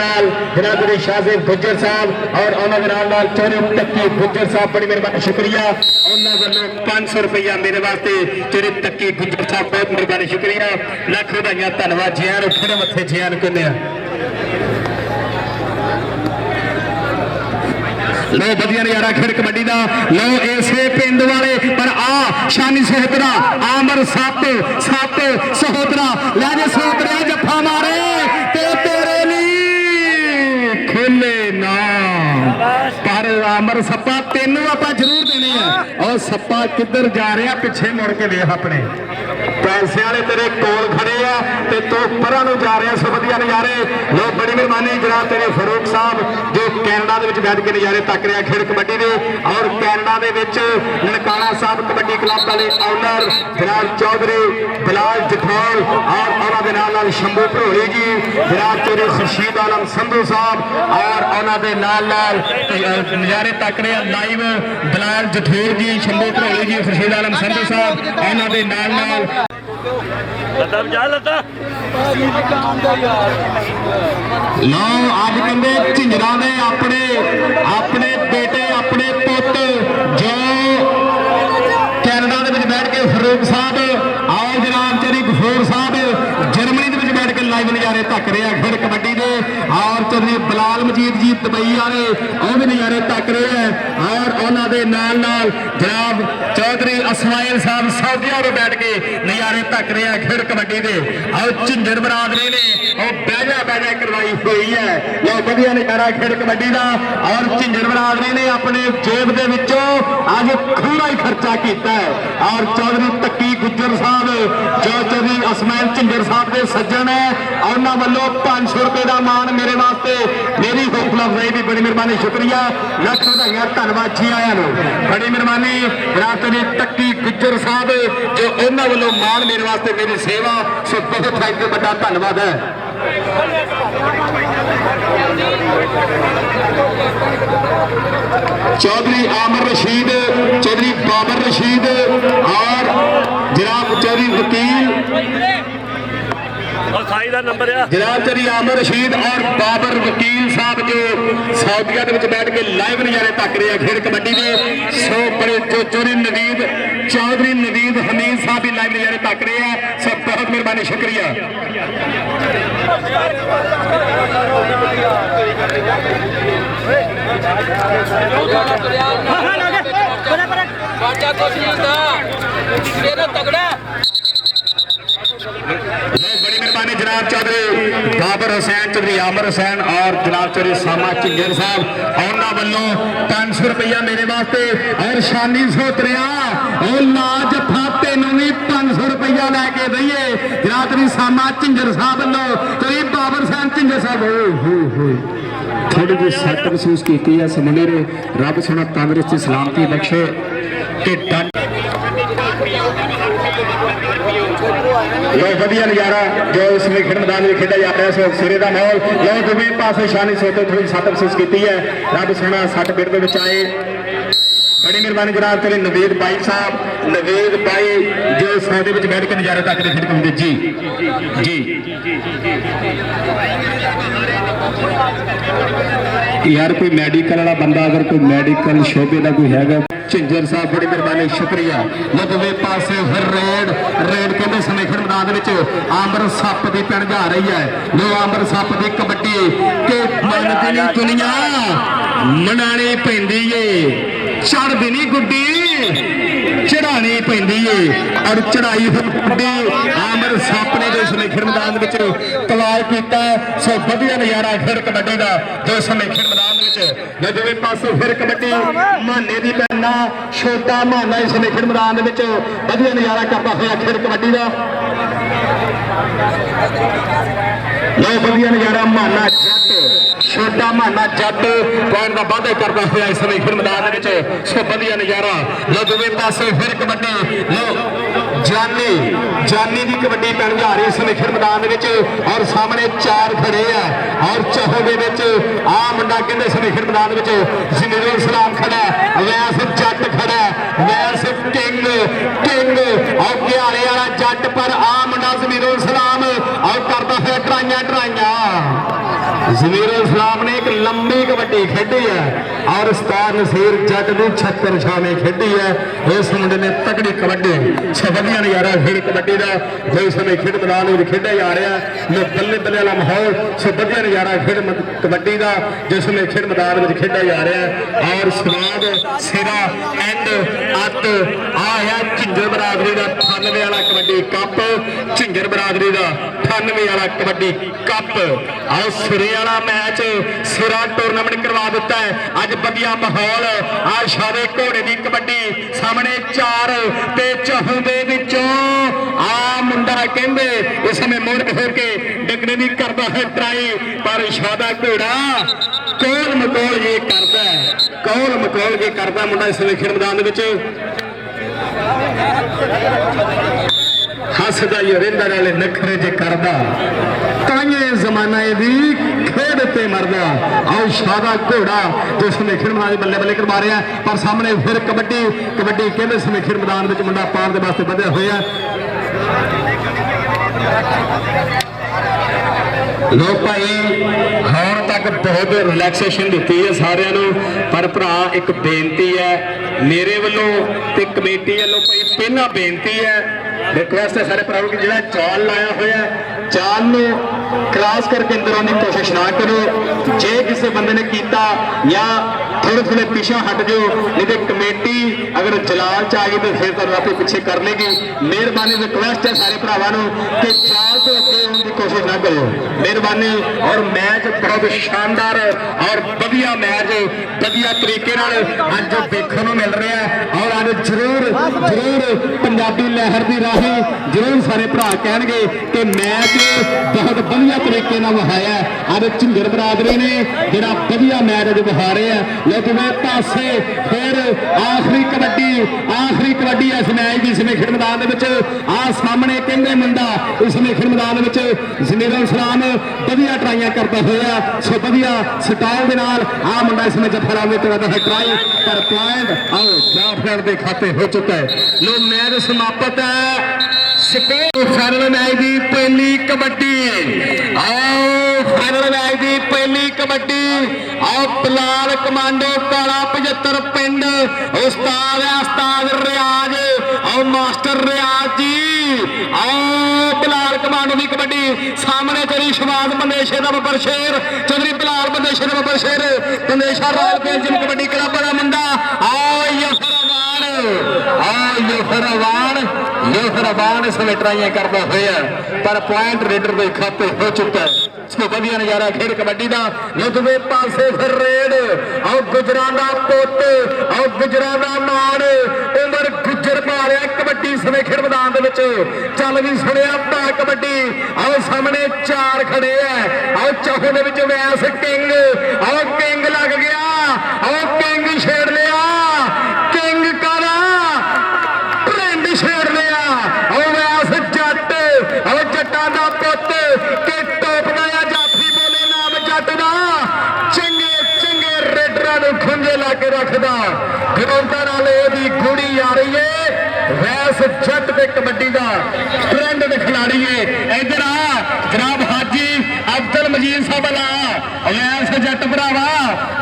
ਜਨਾਬ ਚੌਧਰੀ ਸ਼ਾਹਜ਼ੇਬ ਗੁੱਜਰ ਸਾਹਿਬ ਔਰ ਉਹਨਾਂ ਦੇ ਨਾਲ ਚੌਧਰੀ ਟੱਕੀ ਗੁੱਜਰ ਸਾਹਿਬ ਬੜੀ ਮਿਹਰਬਾਨੀ ਸ਼ੁਕਰੀਆ ਉਹਨਾਂ ਵੱਲੋਂ 500 ਰੁਪਇਆ ਮੇਰੇ ਵਾਸਤੇ ਚੌਧਰੀ ਟੱਕੀ ਗੁੱਜਰ ਸਾਹਿਬ ਬਹੁਤ ਮਿਹਰਬਾਨੀ ਸ਼ੁਕਰੀਆ ਲੱਖ ਵਧਾਈਆਂ ਧੰਨਵਾਦ ਜੀਆਂ ਨੂੰ ਖੜੇ ਮੱਥੇ ਜੀਆਂ ਨੂੰ ਕਹਿੰਦੇ ਆ ਲੋ ਵਧੀਆ ਨਜ਼ਾਰਾ ਖੇਡ ਕਬੱਡੀ ਦਾ ਲੋ ਇਸੇ ਪਿੰਡ ਵਾਲੇ ਪਰ ਆ ਸ਼ਾਨੀ ਸਹੋਤਰਾ ਆਮਰ ਸੱਪ ਸਹੋਤਰਾ ਲੈ ਜੇ ਸਹੋਤਰਾ ਜੱਫਾ ਮਾਰੇ ਤੇ ਤੇਰੇ ਲਈ ਖੁੱਲੇ ਨਾ ਪਰ ਆਮਰ ਸੱਪਾ ਤੈਨੂੰ ਆਪਾਂ ਜ਼ਰੂਰ ਦੇਣੇ ਆ ਔਰ ਉਹ ਸੱਪਾ ਕਿੱਧਰ ਜਾ ਰਿਹਾ ਪਿੱਛੇ ਮੁੜ ਕੇ ਵੇਖ ਆਪਣੇ ਪੈਸੇ ਵਾਲੇ ਤੇਰੇ ਕੋਲ ਖੜੇ ਆ ਤੇ ਤੂੰ ਪਰਾਂ ਨੂੰ ਜਾ ਰਿਹਾ। ਸੋ ਵਧੀਆ ਨਜ਼ਾਰੇ ਲੋ ਬੜੀ ਮਿਹਰਬਾਨੀ ਜਨਾਬ ਤੇਰੇ ਫਰੂਕ ਸਾਹਿਬ ਜੋ ਕੈਨੇਡਾ ਦੇ ਵਿੱਚ ਬੈਠ ਕੇ ਨਜ਼ਾਰੇ ਤੱਕ ਰਿਹਾ ਖੇਡ ਕਬੱਡੀ ਦੇ। ਔਰ ਕੈਨੇਡਾ ਦੇ ਵਿੱਚ ਨਨਕਾਣਾ ਸਾਹਿਬ ਕਬੱਡੀ ਕਲੱਬ ਵਾਲੇ ਆਨਰ ਜਨਾਬ ਚੌਧਰੀ ਬਲਾਲ ਜਠੌਲ ਔਰ ਉਹਨਾਂ ਦੇ ਨਾਲ ਸ਼ੰਭੂ ਭਰੋਲੀ ਜੀ ਜਨਾਬ ਤੇਰੇ ਖੁਰਸ਼ੀਦ ਆਲਮ ਸੰਧੂ ਸਾਹਿਬ ਔਰ ਉਹਨਾਂ ਦੇ ਨਾਲ ਨਜ਼ਾਰੇ ਤੱਕ ਰਿਹਾ ਲਾਈਵ ਬਲਾਲ ਜਠੌਲ ਜੀ ਸ਼ੰਭੂ ਭਰੋਲੀ ਜੀ ਖੁਰਸ਼ੀਦ ਆਲਮ ਸੰਧੂ ਸਾਹਿਬ ਇਹਨਾਂ ਦੇ ਨਾਲ ਲੱਤਾ ਜਾ ਲੱਤਾ ਲਓ ਅੱਜ ਕਹਿੰਦੇ ਝਿੰਜਰਾਂ ਦੇ ਆਪਣੇ ਬੇਟੇ ਆਪਣੇ ਪੁੱਤ ਜੋ ਕੈਨੇਡਾ ਦੇ ਵਿੱਚ ਬੈਠ ਕੇ ਫਰੂਕ ਸਾਹਿਬ ਆਓ ਜਨਾਬ ਤੇਰੀ ਗਫੂਰ ਸਾਹਿਬ ਜਰਮਨੀ ਦੇ ਵਿੱਚ ਬੈਠ ਕੇ ਲਾਈਵ ਨਜ਼ਾਰੇ ਤੱਕ ਰਿਹਾ ਖੇਡ ਕਬੱਡੀ ਦੇ। ਔਰ ਚੌਧਰੀ ਬਲਾਲ ਮਜੀਦ ਜੀ ਦੁਬਈ ਵਾਲੇ ਉਹ ਵੀ ਨਜ਼ਾਰੇ ਤੱਕ ਰਹੇ ਹੈ। ਔਰ ਉਹਨਾਂ ਦੇ ਨਾਲ ਜਨਾਬ ਚੌਧਰੀ ਇਸਮਾਇਲ ਸਾਹਿਬ ਸਾਊਦੀਆ ਤੋਂ ਬੈਠ ਕੇ ਨਜ਼ਾਰੇ ਤੱਕ ਰਿਹਾ ਖੇਡ ਕਬੱਡੀ ਦੇ। ਔਰ ਝਿੰਜਰ ਬਰਾਦਰੀ ਨੇ ਉਹ ਬਹਿਜਾ ਕਰਵਾਈ ਹੋਈ ਹੈ ਲੋ ਵਧੀਆ ਨਜ਼ਾਰਾ ਖੇਡ ਕਬੱਡੀ ਦਾ। ਔਰ ਝਿੰਜਰ ਬਰਾਦਰੀ ਨੇ ਆਪਣੇ ਜੇਬ ਦੇ ਵਿੱਚੋਂ ਅੱਜ ਖੂਨਾ ਹੀ ਖਰਚਾ ਕੀਤਾ ਹੈ। ਔਰ ਚੌਧਰੀ ਤੱਕੀ ਗੁੱਜਰ ਸਾਹਿਬ ਜੋ ਚੌਧਰੀ ਇਸਮਾਇਲ ਝਿੰਜਰ ਸਾਹਿਬ ਦੇ ਸੱਜਣ ਹੈ ਉਹਨਾਂ ਵੱਲੋਂ 500 ਰੁਪਏ ਦਾ ਮਾਣ ਮੇਰੇ ਵਾਸਤੇ ਮੇਰੀ ਹੌਸਲਾ ਅਫਜ਼ਾਈ ਦੀ ਬੜੀ ਮਿਹਰਬਾਨੀ ਸ਼ੁਕਰੀਆ ਲੱਖ ਵਧਾਈਆਂ ਧੰਨਵਾਦ ਜੀ ਆਇਆਂ ਨੂੰ ਬੜੀ ਮਿਹਰਬਾਨੀ ਜਨਾਬ ਤੇਰੀ ਤੱਕੀ ਗੁੱਜਰ ਸਾਹਿਬ ਜੋ ਉਹਨਾਂ ਵੱਲੋਂ ਮਾਣ ਮੇਰੇ ਵਾਸਤੇ ਮੇਰੀ ਸੇਵਾ ਸੋ ਬਹੁਤ ਥੈਂਕ ਯੂ ਵੱਡਾ ਧੰਨਵਾਦ ਹੈ। चौधरी आमिर रशीद चौधरी बाबर रशीद और जनाब चौधरी वकील और साई दा नंबर है जनाब चौधरी आमिर रशीद और बाबर वकील साहब जो सऊदीया के बैठ के लाइव नजारे तक रहे खेड कबड्डी के। सो बड़े जो चौधरी नवीद हमीद साहब भी लाइव नजारे तक रहे हैं। सब बहुत मेहरबानी शुक्रिया। बड़ी मेहरबानी जनाब चौधरी बाबर हुसैन चौधरी आमिर हुसैन और जनाब चौधरी सामा चिंगेर साहब उन्होंने वालों 500 रुपया मेरे वास्ते और शानी सोतरिया और लाज फाते भी 500 रुपया लैके दईए जनाब चौधरी सामा चिंगर साहब वालों चौधरी बाबर हुसैन चिंगर साहब थोड़ी जी सट महसूस की है समझे ने रब सोना तंदुरुस्ती सलामती बख्शे कि लो वधिया नजारा जो इस खेड मैदान में खेडा जा रहा है सिरे का माहौल लो दोवें पासे शानी सोते थोड़ी सट महसूस की है रब सोना सट पिट के आए। बड़ी मेहरबानी जनाब तेरे नवेद भाई साहब नवेद भाई जो सौदे में बैठ के नजारे तक खेड पाते जी यार कोई मेडिकल वाला बंदा अगर कोई मेडिकल शोबे का कोई है झिंजर साहब बड़ी मेहरबानी शुक्रिया। दोवे पासे फिर रेड कहते समय खेड मैदान आंबर सप की पिण जा रही है जो आंबर सप की कबड्डी के मन की दुनिया मनानी पैंदी है चढ़दी नहीं गुड्डी चढ़ानी पैंदी है और चढ़ाई गुड्डी आमर सप ने जो समय खेड मैदान कमाल किया। सो वधिया नजारा खेड कबड्डी का जो समय खेड मैदान दोवें पासों फिर कबड्डी माने की पैना छोटा माना इस समय खेड मैदान वधिया नजारा करता हुआ खेड कबड्डी का लो वधिया नजारा माना जट छोटा माना जट पॉइंट का वाधा करता हुआ इस समय खेड मैदान सो वधिया नजारा लो दोवें पासे फिर कबड्डी लो जानी की कबड्डी पैन जा रही है इस समय खेड मैदान और सामने चार खड़े है और चौह के आ मुंडा कहते समय खेड मैदान जमीरुल सलाम खड़ा है वैस जट खड़ा है वैस किंग और घियारे वाला जट पर आ मुंडा जमीरुल सलाम और करता हुआ ट्राइया जमीरुल सलाम ने एक लंबी कबड्डी खेडी है और उस्ताद नसीर जट की छत्तर छावे खेडी है। इस मुंडे ने तगड़ी कबड्डी वधिया नजारा खेड कबड्डी का जो समय खेड मैदान में खेडा जा रहा है बल्ले बल्ले वाला माहौल सो वधिया नजारा खेड कबड्डी का जो समय खेड मैदान में खेडा जा रहा है। और स्वाद सिरा एंड अत आया झिंजर बरादरी का 98 वाला कबड्डी कप झिंजर बरादरी का 98 वाला कबड्डी कप और सिरे वाला मैच सिरा टूर्नामेंट करवा दिता है। अज वधिया माहौल आ शावे घोड़े की कबड्डी सामने ਚਾਹੂ ਦੇ ਵਿੱਚੋਂ ਆ ਮੁੰਡਾ ਕਹਿੰਦੇ ਇਸ ਸਮੇਂ ਮੁੜ ਹੋ ਕੇ ਡਿੱਗਣੇ ਦੀ ਕਰਦਾ ਹੈ ਟਰਾਈ, ਪਰ ਸ਼ਾਦਾ ਘੋੜਾ ਕੋਲ ਮਕੋਲ ਜੇ ਕਰਦਾ, ਕੋਲ ਮਕੋਲ ਜੇ ਕਰਦਾ ਮੁੰਡਾ ਇਸ ਸਮੇਂ ਖੇਡ ਮੈਦਾਨ ਦੇ ਵਿੱਚ ਹੱਸਦਾ ਹੀ ਰਹਿੰਦਾ, ਨਾਲੇ ਨਖਰੇ ਜੇ ਕਰਦਾ, ਤਾਂਏ ਜ਼ਮਾਨਾ ਇਹਦੀ ਖੇਡ ਤੇ ਮਰਦਾ। ਆਓ ਸ਼ਾਦਾ ਘੋੜਾ ਜਿਸ ਸਮੇਂ ਖੇਡ ਮੈਦਾਨ ਬੱਲੇ ਬੱਲੇ ਕਰਵਾ ਰਿਹਾ, ਪਰ ਸਾਹਮਣੇ ਫਿਰ ਕਬੱਡੀ ਕਬੱਡੀ ਕਹਿੰਦੇ ਸਮੇਂ ਖੇਡ ਮੈਦਾਨ ਵਿੱਚ ਮੁੰਡਾ ਪਾਰ ਦੇ ਵਾਸਤੇ ਵਧਿਆ ਹੋਇਆ। ਲੋ ਭਾਈ ਹੁਣ ਤੱਕ ਬਹੁਤ ਰਿਲੈਕਸੇਸ਼ਨ ਦਿੱਤੀ ਹੈ ਸਾਰਿਆਂ ਨੂੰ, ਪਰ ਭਰਾ ਇੱਕ ਬੇਨਤੀ ਹੈ ਮੇਰੇ ਵੱਲੋਂ ਤੇ ਕਮੇਟੀ ਵੱਲੋਂ ਭਾਈ ਪਹਿਲਾਂ ਬੇਨਤੀ ਹੈ, ਰਿਕਵੈਸਟ ਹੈ ਸਾਰੇ ਭਰਾਵਾਂ ਕਿ ਜਿਹੜਾ ਚਾਲ ਲਾਇਆ ਹੋਇਆ ਚਾਲ ਨੂੰ ਕ੍ਰਾਸ ਕਰਕੇ ਅੰਦਰ ਆਉਣ ਦੀ ਕੋਸ਼ਿਸ਼ ਨਾ ਕਰੋ। ਜੇ ਕਿਸੇ ਬੰਦੇ ਨੇ ਕੀਤਾ ਜਾਂ ਥੋੜੇ ਪਿੱਛੇ ਹਟ ਜਾਓ, ਨਹੀਂ ਤੇ ਕਮੇਟੀ ਅਗਰ ਜਲਾਲ ਚ ਆ ਗਈ ਤਾਂ ਫਿਰ ਤੁਹਾਨੂੰ ਆਪੇ ਪਿੱਛੇ ਕਰ ਲੇਗੀ। ਮਿਹਰਬਾਨੀ ਰਿਕਵੈਸਟ ਹੈ ਸਾਰੇ ਭਰਾਵਾਂ ਨੂੰ ਕਿ ਚਾਲ ਤੋਂ ਅੱਗੇ ਆਉਣ ਦੀ ਕੋਸ਼ਿਸ਼ ਨਾ ਕਰਿਓ, ਮਿਹਰਬਾਨੀ। ਔਰ ਮੈਚ ਬਹੁਤ ਸ਼ਾਨਦਾਰ ਔਰ ਵਧੀਆ ਮੈਚ ਵਧੀਆ ਤਰੀਕੇ ਨਾਲ ਅੱਜ ਦੇਖਣ ਨੂੰ ਮਿਲ ਰਿਹਾ ਹੈ। ਔਰ ਅੱਜ ਜ਼ਰੂਰ ਪੰਜਾਬੀ ਲਹਿਰ ਦੀ ਰਾਹੀਂ ਜ਼ਰੂਰ ਸਾਰੇ ਭਰਾ ਕਹਿਣਗੇ ਕਿ ਮੈਚ ਬਹੁਤ ਵਧੀਆ ਤਰੀਕੇ ਨਾਲ ਵਹਾਇਆ ਅੱਜ ਝਿੰਜਰ ਬਰਾਦਰੀ ਨੇ, ਜਿਹੜਾ ਵਧੀਆ ਮੈਚ ਅੱਜ ਵਹਾ ਰਿਹਾ। ਲੇਕਿਨ ਇਹ ਪਾਸੇ ਫਿਰ ਆਖਰੀ ਕਬੱਡੀ ਇਸ ਮੈਚ ਦੀ ਸਮੇਂ ਖੇਡ ਮੈਦਾਨ ਦੇ ਵਿੱਚ ਆ ਸਾਹਮਣੇ ਕਹਿੰਦੇ ਮੁੰਡਾ ਇਸ ਸਮੇਂ ਖੇਡ ਮੈਦਾਨ ਦੇ ਵਿੱਚ ਜ਼ਮੀਰ ਸਲਾਮ ਵਧੀਆ ਟਰਾਈਆਂ ਕਰਦਾ ਹੋਇਆ, ਸੋ ਵਧੀਆ ਸਟਾਈਲ ਦੇ ਨਾਲ ਆ ਮੁੰਡਾ ਇਸ ਸਮੇਂ ਜਫਰਾ ਵਿੱਚ ਕਰਦਾ ਹੈ ਟਰਾਈ, ਪਰ ਪੁਆਇੰਟ ਆਓ ਜਾਫਰ ਦੇ ਖਾਤੇ ਹੋ ਚੁੱਕਾ ਹੈ। ਲੋ ਮੈਚ ਸਮਾਪਤ ਹੈ। ਫਾਈਨਲ ਮੈਚ ਦੀ ਪਹਿਲੀ ਕਬੱਡੀ, ਆਓ ਫਾਈਨਲ ਮੈਚ ਦੀ ਪਹਿਲੀ ਕਬੱਡੀ, ਆਓ ਬਲਾਲ ਕਮਾਂਡੋ ਕਾਲਾ 75 ਪਿੰਡ ਉਸਤਾਦ ਰਿਆਜ਼, ਆਓ ਮਾਸਟਰ ਰਿਆਜ਼ ਜੀ, ਆਓ ਬਲਾਲ ਕਮਾਂਡੋ ਦੀ ਕਬੱਡੀ ਸਾਹਮਣੇ ਤੇਰੀ ਸ਼ਵਾਦ ਬੰਦੇਸ਼ੇ ਦਾ ਬੱਬਰ ਸ਼ੇਰ ਚੌਧਰੀ ਬਲਾਲ ਬੰਦੇਸ਼ੇ ਦਾ ਬੱਬਰ ਸ਼ੇਰ ਬੰਦੇਸ਼ਾ ਰਾਲ ਬੇਲਜੀਅਮ ਕਬੱਡੀ ਕਲੱਬ ਦਾ ਮੁੰਡਾ, ਆਓ ਯੋਹਰਵਾਨ ਇਸ ਵੇਲੇ ਟਰਾਈਆਂ ਕਰਦਾ ਹੋਇਆ, ਪਰ ਪੁਆਇੰਟ ਰੇਡਰ ਦੇ ਖਾਤੇ ਹੋ ਚੁੱਕਾ ਹੈ। ਸੋ ਵਧੀਆ ਨਜ਼ਾਰਾ ਖੇਡ ਕਬੱਡੀ ਦਾ। ਦੂਜੇ ਪਾਸੇ ਫਿਰ ਰੇਡ, ਆਓ ਗੁਜਰਾਂ ਦਾ ਪੁੱਤ, ਆਓ ਗੁਜਰਾਂ ਦਾ ਮਾਣ ਉਮਰ ਗੁਜਰ ਮਾਰਿਆ ਕਬੱਡੀ ਸਮੇਂ ਖੇਡ ਮੈਦਾਨ ਦੇ ਵਿੱਚ ਚੱਲ ਵੀ ਸੁਣਿਆ ਪਾ ਕਬੱਡੀ। ਆਓ ਸਾਹਮਣੇ ਚਾਰ ਖੜੇ ਆ, ਆਓ ਚਾਹੇ ਦੇ ਵਿੱਚ ਵੈਸ ਕਿੰਗ, ਆਓ ਕਿੰਗ ਲੱਗ ਗਿਆ, ਆਓ ਕਿੰਗ ਛੇੜ ਲਿਆ, ਕਿੰਗ ਕਾਲਾ ਛੇੜ ਲਿਆ, ਉਹ ਵੈਸ ਜੱਟ, ਉਹ ਜੱਟਾਂ ਦਾ ਪੁੱਤ ਕਿ ਟੋਪਦਾ ਆ ਜਾਫੀ ਬੋਲੇ ਨਾਮ ਜੱਟ ਦਾ, ਚੰਗੇ ਰੇਡਰਾਂ ਨੂੰ ਖੁੰਝੇ ਲਾ ਕੇ ਰੱਖਦਾ, ਗਰਾਊਂਡਾਂ ਨਾਲ ਇਹਦੀ ਗੂੜੀ ਆ ਰਹੀ ਏ। ਵੈਸ ਜੱਟ ਤੇ ਕਬੱਡੀ ਦਾ ਟ੍ਰੈਂਡ ਦੇ ਖਿਡਾਰੀ ਏ। ਇੱਧਰ ਆ ਜਨਾਬ ਹਾਜੀ ਅਬਦੁਲ ਮਜੀਦ ਸਾਹਿਬ ਲਾ ਵੈਸ ਜੱਟ ਭਰਾਵਾ,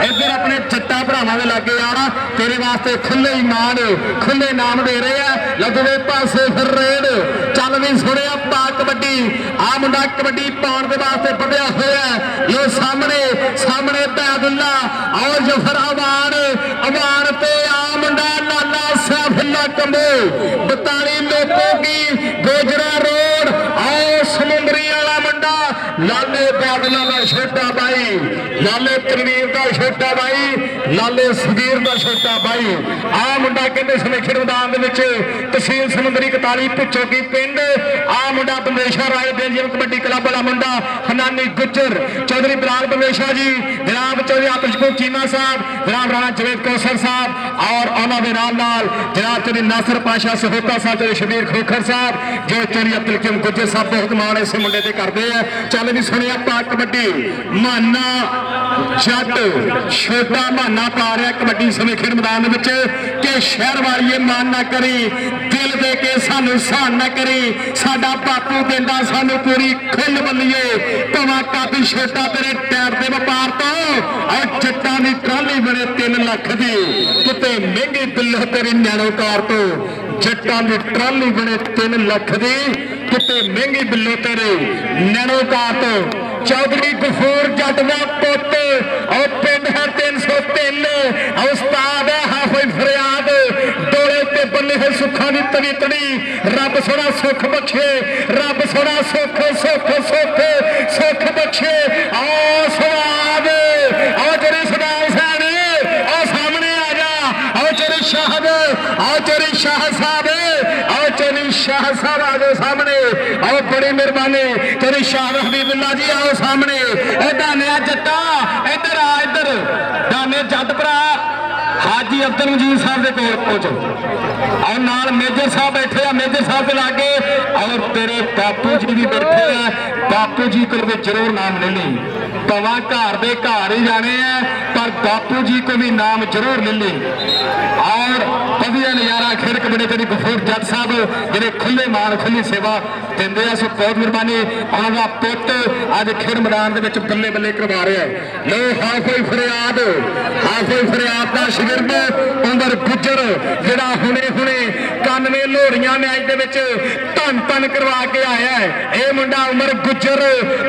ਇੱਧਰ ਆਪਣੇ ਜੱਟਾਂ ਭਰਾਵਾਂ ਦੇ ਲਾਗੇ ਆਣਾ, ਤੇਰੇ ਵਾਸਤੇ ਖੁੱਲੇ ਇਮਾਨ ਖੁੱਲੇ ਨਾਮ ਦੇ ਰਹੇ ਆ। ਲੱਗਦੇ ਪਾਸੇ ਫਿਰ ਰੇਡ ਚੱਲ ਵੀ ਸੁਣਿਆ ਪਾ ਕਬੱਡੀ, ਆ ਮੁੰਡਾ ਕਬੱਡੀ ਪਾਉਣ ਦੇ ਵਾਸਤੇ ਵਧਿਆ ਹੋਇਆ। ਲੋ ਸਾਹਮਣੇ ਬੈਦੁੱਲਾ ਔਰ ਜਫਰ ਅਵਾਨ ਤੇ ਆ ਮੁੰਡਾ ਲਾਲਾ ਸਾਫੁੱਲਾ ਕੰਬੋ 42 ਲੋਕੋ ਕੀ ਗੋਜਰਾ ਰੋਡ, ਆਓ ਸਮੁੰਦਰੀ ਵਾਲਾ ਮੁੰਡਾ ਲਾਲੇ ਬੈਦੁੱਲਾ ਦਾ ਛੋਟਾ ਬਾਈ, ਲਾਲੇ ਤਨਵੀਰ ਦਾ ਛੋਟਾ ਬਾਈ, ਲਾਲੇ ਸੁਧੀਰ ਦਾ ਛੋਟਾ ਬਾਈ। ਆ ਮੁੰਡਾ ਕਹਿੰਦੇ ਸਮੇਂ ਖੇਡ ਮੈਦਾਨ ਦੇ ਵਿੱਚ ਤਹਿਸੀਲ ਸਮੁੰਦਰੀ 41 ਭੁੱਚੋ ਕੀ ਪਿੰਡ, ਆ ਮੁੰਡਾ ਬੰਦੇਸ਼ਾ ਰਾਏ ਬੇਲਜੀਅਮ ਕਬੱਡੀ ਕਲੱਬ ਵਾਲਾ ਮੁੰਡਾ ਹਨਾਨੀ ਗੁੱਜਰ ਚੌਧਰੀ ਬਲਾਲ ਬੰਦੇਸ਼ਾ ਜੀ, ਜਨਾਬ ਚੌਧਰੀ ਆਤਿਸ਼ਕੋ ਚੀਮਾ ਸਾਹਿਬ, ਜਨਾਬ ਰਾਣਾ ਜਵੇਦ ਕੌਸਰ ਸਾਹਿਬ ਔਰ ਉਹਨਾਂ ਦੇ ਨਾਲ ਜਨਾਬ ਚੌਧਰੀ ਨਾਸਰ ਪਾਸ਼ਾ ਸਹੋਤਾ ਸਾਹਿਬ, ਚੌਧਰੀ ਸ਼ਬੀਰ ਖੋਖਰ ਸਾਹਿਬ, ਜੋ ਚੌਧਰੀ ਅਬਦੁਲ ਕਰੀਮ ਗੁੱਜਰ ਸਾਹਿਬ ਬਹੁਤ ਮਾਣ ਇਸ ਮੁੰਡੇ ਤੇ ਕਰਦੇ ਆ। ਚੱਲ ਵੀ ਸੁਣਿਆ ਪਾ ਕਬੱਡੀ, ਮਾਨਾ ਜੱਟ ਛੋਟਾ ਮਾਨਾ ਪਾ ਰਿਹਾ ਕਬੱਡੀ ਸਮੇਂ ਖੇਡ ਮੈਦਾਨ ਦੇ ਵਿੱਚ ਕਿ ਸ਼ਹਿਰ ਵਾਲੀਏ ਮਾਨ ਨਾ ਕਰੀ, ਦਿਲ ਦੇ ਕੇ ਸਾਨੂੰ ਸਾਨ ਨਾ ਕਰੀ, ਸਾਡਾ ਬਾਪੂ ਦਿੰਦਾ ਸਾਨੂੰ ਪੂਰੀ ਖੁੱਲ ਬੱਲੀਏ, ਭਾਵੇਂ ਕਾਫੀ ਛੋਟਾ ਤੇਰੇ ਟੈਰ ਦੇ ਵਪਾਰ ਤੋਂ, ਔਰ ਜੱਟਾਂ ਦੀ ਟਰਾਲੀ ਬਣੇ 3 ਲੱਖ ਦੀ, ਕਿਤੇ ਮਹਿੰਗੀ ਬਿੱਲੋ ਤੇਰੀ ਨੈਣੋਕਾਰ ਤੋਂ, ਜੱਟਾਂ ਦੀ ਟਰਾਲੀ ਬਣੇ 3 ਲੱਖ ਦੀ, ਕਿਤੇ ਮਹਿੰਗੀ ਬਿੱਲੋ ਤੇਰੇ ਨੈਣੋਕਾਰ ਤੋਂ। ਚੌਧਰੀ ਗਫੂਰ ਜੱਟ ਦਾ ਪੁੱਤ, ਔਰ ਪਿੰਡ ਹੈ 303, ਉਸਤਾਦ ਹੈ ਹਾਫਿਜ਼ ਫਰਿਆਦ, ਡੋਲੇ ਤੇ ਬੰਨੇ ਹੈ ਸੁੱਖਾਂ ਦੀ ਤਵੀਤੜੀ, ਰੱਬ ਸੋਹਣਾ ਸੁੱਖ ਬਖਸ਼ੇ, ਰੱਬ ਸੋਹਣਾ ਸੁੱਖ ਬਖਸ਼ੇ। ਆਓ ਸਵਾਦ, ਆਓ ਜਿਹੜੇ ਸਦਾਲ ਸਾਹਿਬ, ਆਓ ਸਾਹਮਣੇ ਆ ਜਾ, ਆਓ ਜਿਹੜੇ ਸ਼ਾਹ ਸਾਹਿਬ, ਆਓ शाह साहब आ जाओ सामने, आओ बड़ी मेहरबानी तेरी शाह हबीबुल्ला जी आओ सामने। ए दानिया जट्टा इधर आ, इधर दाने जट भरा हाजी अब्दुल मजीद साहब के कोल पहुंचो और नाल मेजर साहब बैठे हैं, मेजर साहब के लागे और तेरे बापू जी भी बैठे हैं। बापू जी को भी जरूर नाम ले ली, पवा घर दे घर ही जाने हैं पर बापू जी को भी नाम जरूर ले ली। और वधिया नज़ारा खेड कबड्डी तेरी गफूर जट साहब जिन्हें खुले मान खुली सेवा देंगे हैं, सो बहुत मेहरबानी। उन्होंने पुत अज खेड मैदान के बल्ले बल्ले करवा रहे हैं। लो हाफोई फरियाद का शिगिरद उमर गुजर जिहड़ा हुणे हुणे 91 लोहड़ियां मैच के धन धन करवा के आया है, यह मुंडा उमर गुजर।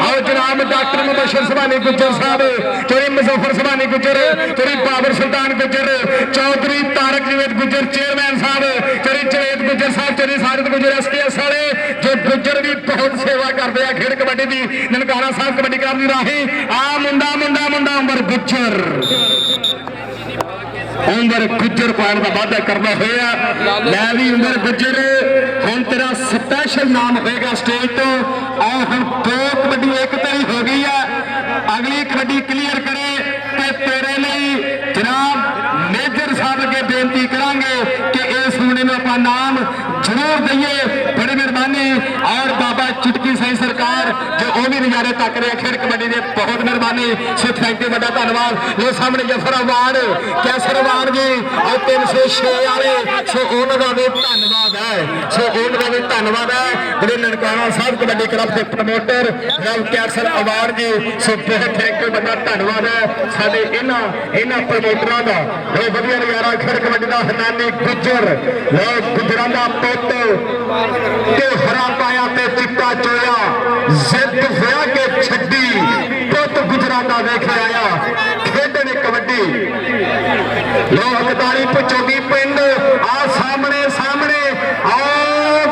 आओ जनाब डॉक्टर मुबशर सुभानी गुजर साहब, तेरी मुजफ्फर सुभानी गुजर, तेरी बाबर सुल्तान गुजर, चौधरी तारक जवेद गुजर चेयरमैन साहब, तेरी जवेद गुजर साहब, तेरी साजिद गुजर SKS वाले जो गुजर भी बहुत सेवा करते हैं खेड कबड्डी की ननकाना साहब कबड्डी क्लब की राही। आ मुंडा मुंडा मुंडा उमर गुजर पॉइंट का वाधा करना होया। मैं भी उमर गुजर हम तेरा स्पैशल नाम होएगा स्टेज तो। और हम 2 कबड्डी एक तरी हो गई है, अगली कबड्डी क्लियर करे तो तेरे लिए जनाब मेजर साहब के बेनती करांगे कि इस मुंडे में अपना नाम जरूर दइए, बड़ी मेहरबानी। और बाबा चुटकी सही सरकार जो वो भी नज़ारे तक रहे खेड कबड्डी ने बहुत मेहरबानी। सो थैंक यू, बड़ा धन्यवाद। लो सामने जफर अवार्ड कैसर अवार्ड जी और 306 वाले, सो उन्होंने भी धन्यवाद है, सो उन्होंने भी धन्यवाद है। बड़े ननकाना साहब कबड्डी क्लब के प्रमोटर रव कैसर अवार्ड जी, सो बहुत थैंक यू, बड़ा धन्यवाद है साडे इन्हां प्रमोटरां दा। वो वधिया नज़ारा खेड कबड्डी का हनानी गुजर, वो गुजरां दा पुत ते हरा पाया ते चिट्टा चोया, जिद होया के छड्डी पुत गुजरां दा वेखे आया खेडे ने कबड्डी। लो 41 पचौगी पिंड आ सामने सामने आओ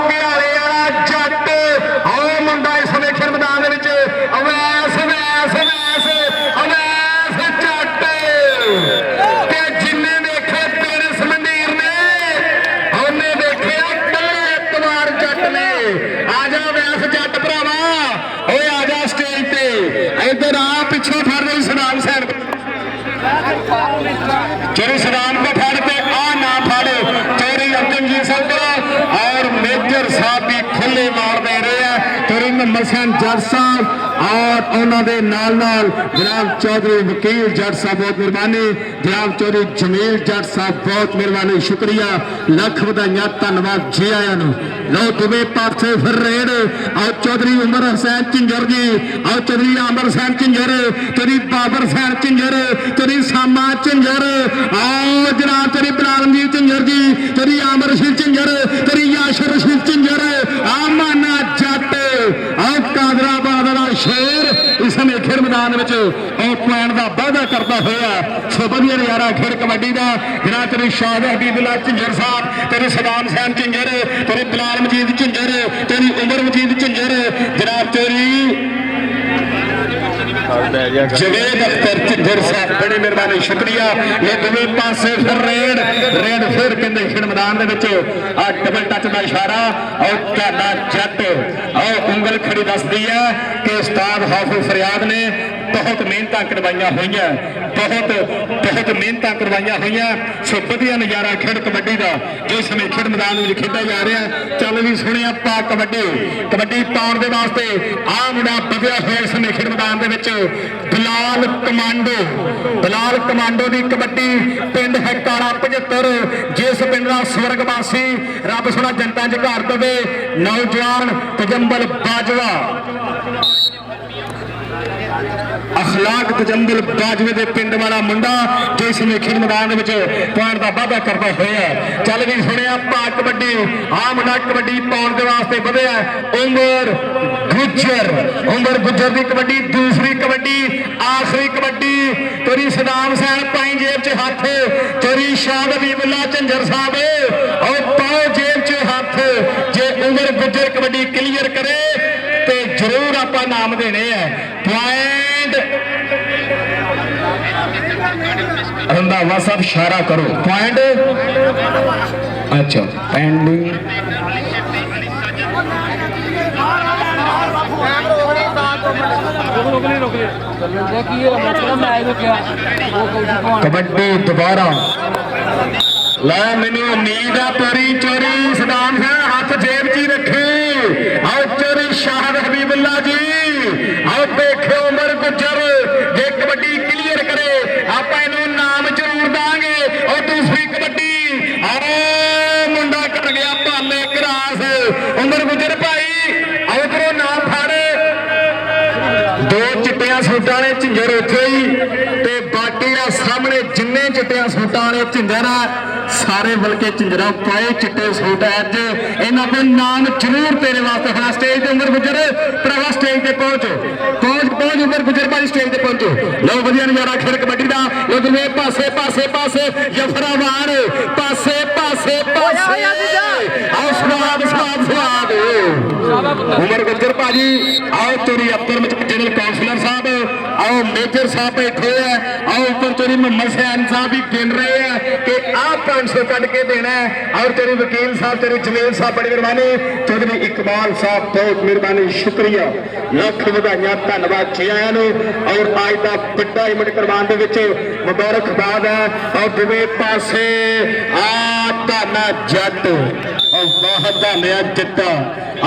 प्यारे वाला जट, आओ मुंडा इस समय खेड मैदान दे विच अवैस वैस वैस अवैस जट ते जिन्ने देखे तेरे समंदीर ने उन्हें देखिया कल एतवार जट ने। आजा वैस जट भरावा ओए आजा स्टेज पे, इधर आ पिछों फड़ रही सदाम सैन चोरी सदाम को फड़ के आ ना फड़ चोरी अर्जुन जी सब और मेजर साहब भी खुले मार दे रहे हैं। चोरी मोहम्मद हुसैन जट साहब और उन्होंने नाल नाल जनाब चौधरी वकील जट साहब बहुत मेहरबानी, जनाब चौधरी जमील जट साहब बहुत मेहरबानी, शुक्रिया लख बधाइयां धन्यवाद जी आया। लो दुबे पासे फिर रेड और चौधरी उमर हुसैन झिंजर जी और चौधरी आमर हुसैन झिंजर, तेरी बाबर हुसैन झिंजर, तेरी सामा झिंजर, आओ जनाब तेरी बिलाल रंजीत झिंजर जी, तेरी आमर रशीद झिंजर, तेरी याशर रशीद झिंजर, आमाना जट और कादराबाद वाला शेर इस समय खेड मैदान में पॉइंट का वाधा करता हुआ। सो वधिया नज़ारा खेड कबड्डी का जनाब तेरी शाह हबीबुल्ला झिंजर साहब, तेरी सदाम हुसैन झिंजर, तेरी बिलाल मजीद झिंजर, तेरी उमर मजीद झिंजर, जनाब तेरी जवेद अख्तर झिंजर साहब बड़ी मेहरबानी, शुक्रिया। ये दोवें पासे फिर रेड फिर कहते खेड मैदान डबल टच का इशारा और ਤੁਹਾਡਾ जट और उंगल खड़ी दसदी है कि उस्ताद हाफिज फरियाद ने बहुत मेहनत करवाइया हुई, बहुत मेहनत करवाइया हुई। सो वधिया नज़ारा खेड कबड्डी का जो इस समय खेड मैदान में खेडा जा रहा है। चल भी सुनिया पा कबड्डी पाउण के वास्ते आ मुंडा बढ़िया हुआ इस समय खेड मैदान के बिलाल कमांडो की कबड्डी पिंड है काला 75, जिस पिंड का स्वर्गवासी रब सोना जनता च घर देवे नौजवान तजंबल बाजवा अखलाक तजंबल बाजवे के पिंड वाला मुंडा जो इस खेड मैदान पॉइंट का वाधा करता हुआ। चल भी सुनिया पा कबड्डी आ मुंडा कबड्डी पाउण के वास्ते बढ़िया उमर गुजर की कबड्डी दूसरी कबड्डी आखिरी कबड्डी तेरी सदाम हुसैन पाई जेब च हाथ, तेरी शाह हबीबुल्ला झिंजर साहब और पाओ जेब च हाथ। जे उमर गुजर कबड्डी क्लियर करे तो जरूर आप नाम देने हैं। पॉइंट रंधावा साहब इशारा करो पॉइंट अच्छा पेंडिंग कबड्डी दोबारा ला मैनू उम्मीद है पूरी चोरी सदाम सिंह हाथ जेब च ही रखे आओ चोरी शाहद हबीबुल्ला जी आओ देखो उमर गुजर जे कबड्डी क्लियर करे आप इनू नाम जरूर देंगे और दूसरी कबड्डी आओ मुंडा कर गया पाले क्रास उमर गुजर भाई आओ करो नाम फाड़े दो चिट्टियां सूटां ने झिंजर उथे ही ते बाकी आ सामने जिन्ने चिट्टियां सूटां ने झिंजर आ सारे बल्कि झिंजरा पाए चिट्टे सूट अज इन्हों को नाम जरूर तेरे वास्ते हाँ स्टेज ते उमर गुजर भरावा स्टेज ते पहुंच उमर गुजर भाई स्टेज ते पहुंचो लो वधिया नजारा खेल कबड्डी का लो दुए पासे पासे पासे जफराबाद पासे पासे पासे आओ स्वाद स्वाद स्वाद उमर गुजर भाजी आओ चोरी अफसर जनरल काउंसलर साहब आओ मेजर साहब बैठे है आओ ऊपर चोरी मोहम्मद सैन साहब भी गिन रहे हैं कि आप 500 कट के देना है और तेरे वकील साहब तेरे जमील साहब बड़ी मेहरबानी चौधरी इकबाल साहब बहुत मेहरबानी शुक्रिया लख वधाइयां धन्नवाद जी आया और आज का बड़ा इवेंट करवाने मुबारकबाद है और दुवे पासे आ धाना जट और वाह धानिया जट्टा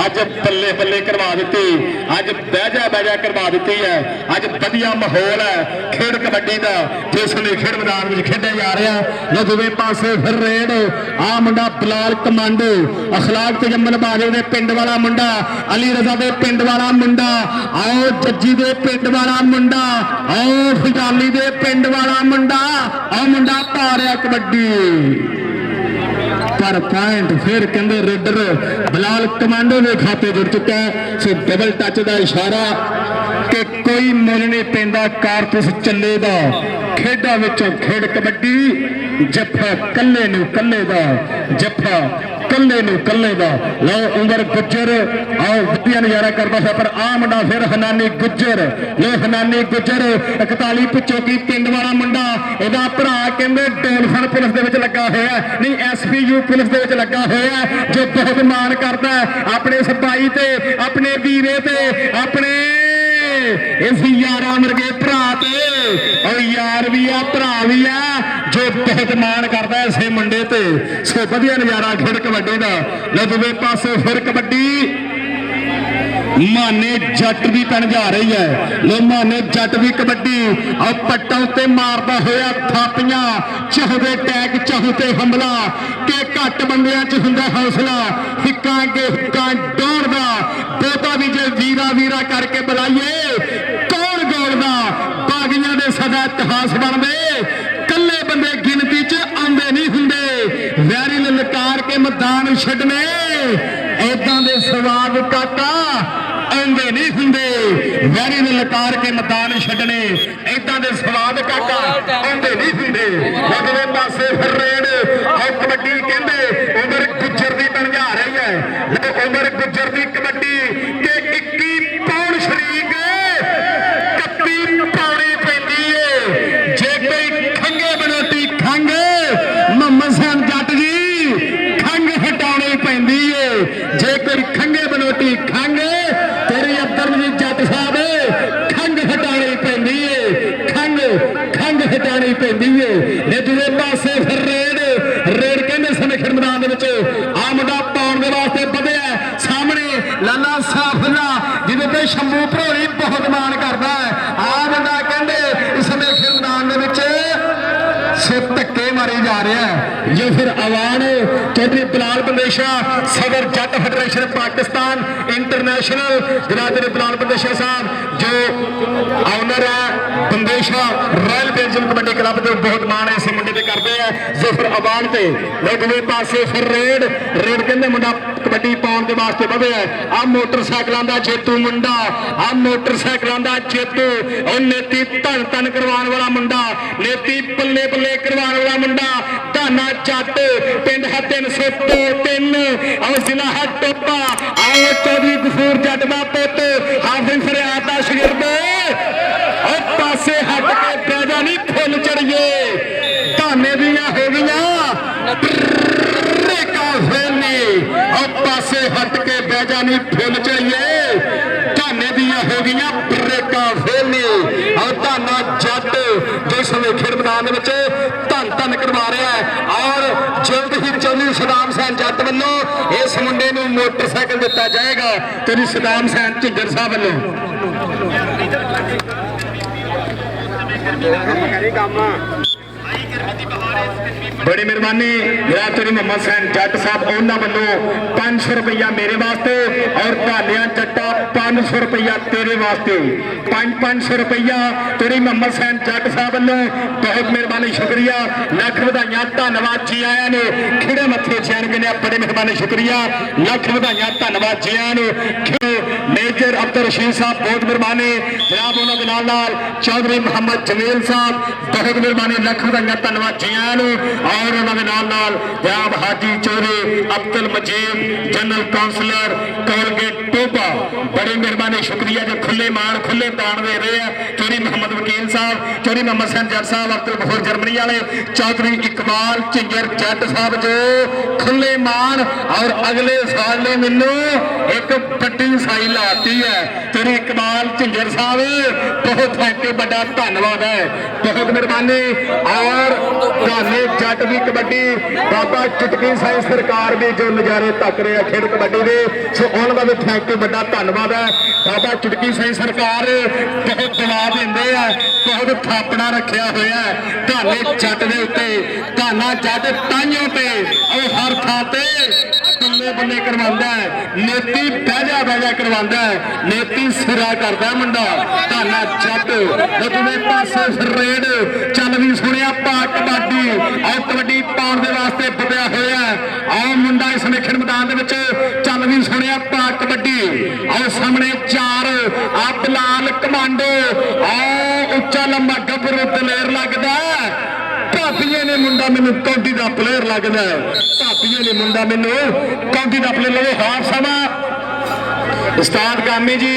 अज बल्ले बल्ले करवा दी अज बहजा करवा दी है अज वधिया माहौल है खेड कबड्डी का जिसने खेड मैदान में खेडा जा रहा है दुवे पासे फिर रेड आ मुंडा बिलाल कमांडो अखलाक तजम्मल बाजे दे पिंड वाला मुंडा अली रजा दे पिंड वाला मुंडा आओ जज्जी दे पिंड वाला मुंडा आओ फजाली दे पिंड वाला मुंडा आ मुंडा पा रहा कबड्डी पर पॉइंट फिर कहते रेडर बिलाल कमांडो के खाते जुड़ चुका है सो डबल टच का इशारा कि कोई मुल नहीं पैंदा कारतूस चलेगा खेडा विचों खेड कबड्डी जफा कल्ले नूं कल्ले दा जफा कल्ले नूं कल्ले दा लो उमर गुजर आओ वधिया नजारा करता है पर आ मुंडा फिर हनानी गुजर लो हनानी गुजर 41 पिछोकी पिंड वाला मुंडा एदा भरा कहंदे डोलफन पुलिस दे विच लगा होया नहीं एसपीयू पुलिस दे विच लगा होया जो बहुत मान करदा अपने सपाई ते अपने वीरे ते अपने इस यारा वर्गे भरा ते और यार भी आ भरा भी आ जो बहुत मान करता है इसे मुंडे ते सो वधिया नजारा खेड कबड्डी का लो दुवे पासे फिर कबड्डी माने जट भी पन जा रही है लो माने जट भी कबड्डी और पट्टा उत्ते मारदा होया थापियां चाहते टैग चाहते हमला के घट बंदियां च हुंदा हौसला हिक्का के हुक्का दौड़दा बोता भी जे वीरा वीरा करके बुलाइए कौन दौड़दा बागियां दे सदा इतिहास बनदे कल्ले बंदे गिनती च आंदे नहीं हुंदे वैरी ललकार के मैदान छड्डने ऐदां दे सवाद काका आंदे नहीं हुंदे वैरी ललकार के मैदान छड्डने ऐदां दे सवाद काका आंदे नहीं हुंदे अगले पासे फिर रेड और कबड्डी कहंदे उमर गुजर दी बन जा रही है उमर गुजर दी कबड्डी के 21 पौड़ शरीक 31 पौड़ी पैंदी है जे कोई खंगे बनोटी खंग मोहम्मद सैन जट जी खंग हटाउणी पैंदी है जे कोई खंगे बनोटी खंग तेरे अब्दुल जी जट साहब खंग हटाउणी पैंदी है खंग हटाउणी पैंदी है ने दूसरे पासे फिर रेड कहते समय खेड मैदान आ मुंडा पाउण के वास्ते बढ़िया सामने लाला साफला जिदे पे शंभू भरोली बहुत मान करता है आ मुंडा कहते इस समय खेड मैदान धक्के मारे जा रहा है जो फिर अवार्ड चौधरी बिलाल बंदेशा सदर जट फेडरेशन पाकिस्तान इंटरनेशनल जनाब बिलाल बंदेशा साहब जो ऑनर है Bandesha royal Belgium kabaddi club के बहुत मान इस मुंडे पे करते हैं जो फिर अवार्ड से दूसरे पासे फिर रेड कहते मुंडा कबड्डी पाने के वास्ते बढ़े है आ मोटरसाइकिलों का जेतू मुंडा आ मोटरसाइकिलों का जेतू और नेती धन धन करवाने वाला मुंडा नेती पल्ले पल्ले करवाने वाला मुंडा धाना जट पिंड है 303 और जिला है टोपा आओ चौधरी गफूर जट का पुत हाफिज फरियाद का शागिर्द और पासे हट के पैदा नहीं फुल चढ़िए धाने दियां हो गई और पासे हट के बैजा नहीं फुल चाहिए धाने दियां हो गई ब्रेका ਖੇਡ ਮੈਦਾਨ ਦੇ ਵਿੱਚ ਧੰਨ ਕਰਵਾ ਰਿਹਾ ਹੈ ਔਰ ਜਲਦ ਹੀ ਚੌਧਰੀ ਸਦਾਮ ਸੈਨ ਜੱਟ ਵੱਲੋਂ ਇਸ ਮੁੰਡੇ ਨੂੰ ਮੋਟਰਸਾਈਕਲ ਦਿੱਤਾ ਜਾਏਗਾ ਚੌਧਰੀ ਸਦਾਮ ਸੈਨ ਝਿੰਜਰ ਸਾਹਿਬ ਵੱਲੋਂ। बड़ी मेहरबानी जनाब चौधरी मोहम्मद सैन जट साहब उन्होंने वालों 500 रुपया मेरे वास्ते और धालिया जट्टा 500 रुपया तेरे वास्ते 500 रुपया चौधरी मोहम्मद सैन जट साहब वालों बहुत मेहरबानी शुक्रिया लख बधाइयां धन्यवाद जी आया ने खिड़े मथे चैन गिनिया बड़ी मेहरबानी शुक्रिया लख बधाइयां धन्यवाद जी आया ने मेजर अब्दुल रशीद साहब बहुत मेहरबानी जनाब उन्होंने नाल चौधरी मोहम्मद जमील साहब बहुत मेहरबानी लख बधाइयां धन्यवाद जी आया ने और उन्होंने नाल जनाब हाजी चौधरी अब्दुल मजीद जनरल काउंसलर कोलगेट टोपा बड़ी मेहरबानी शुक्रिया जो खुले मान खुले तान दे रहे हैं चौधरी मोहम्मद वकील साहब चौधरी मोहम्मद सैन जट साहब अब्दुल गफूर जर्मनी वाले चौधरी इकबाल झिंजर जट साहब जो खुले मान और अगले साल ने मैनू एक बड़ी साई लाती है चौधरी इकबाल झिंजर साहब बहुत थैंक यू बड़ा धन्यवाद है बहुत मेहरबानी और गाने जट भी कबड्डी बाबा चुटकी साई सरकार भी जो नजारे तक रहे हैं खेड कबड्डी के सो उन्होंने भी थैंक यू बड़ा धन्यवाद है बाबा चुटकी साई सरकार बहुत दवा देंगे बहुत थापना रखा हुआ है धाने जट के उत्ते धाना जट ताइयों पे और हर थां ते बल्ले बल्ले करवांदा है नेती बहजा करवांदा है नेती सिरा करदा मुंडा धाना जट दूसरे पासे रेड चल भी सुनिया पा कबड्डी और कबड्डी पाउण दे वास्ते बदया होया आ मुंडा इस खेड मैदान दे विच चल भी सुनिया पा कबड्डी और सामने चार आ बिलाल कमांडो आ उच्चा लंबा गबरू दलेर लगदा भापीए ने मुंडा मैनू कौंटी का प्लेयर लगता है भापीए ने मुंडा मैनू कौंटी का प्लेयर लगे हाफ समा उस्ताद कामी जी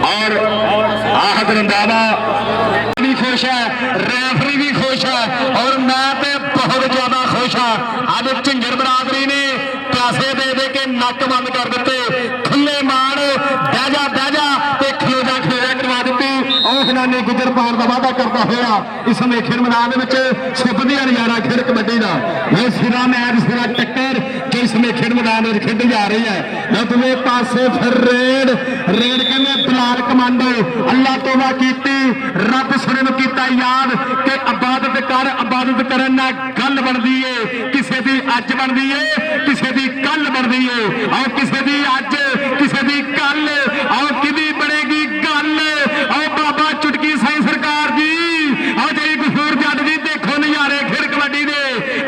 और आहद रंधावा भी खुश है रेफरी भी खुश है और मैं तो बहुत ज्यादा खुश हाँ अब झिंजर बरादरी ने पैसे दे के नक बंद कर दिते खुले मान बहजा खलोजा करवा दी और खिलानी गुजर पान का वादा करता हुआ इस समय खेड मैदान सुपदिया नजारा खेड कबड्डी का ये सिरा मैच सिरा टक्कर जो इस समय खेड मैदान में खेडी जा रही है दूसरे पासे फिर रेड कहने बिलाल कमांडो अल्लाह तौबा की रब सुने नूं कीता याद कि इबादत करन नाल गल बनदी है किसी दी अज बनदी है किसी दी कल बनदी है और किसी दी अज किसी दी कल और किदी बनेगी गल और बाबा चुटकी साई सरकार जी और जी गफूर जट जी देखो नजारे खेड कबड्डी दे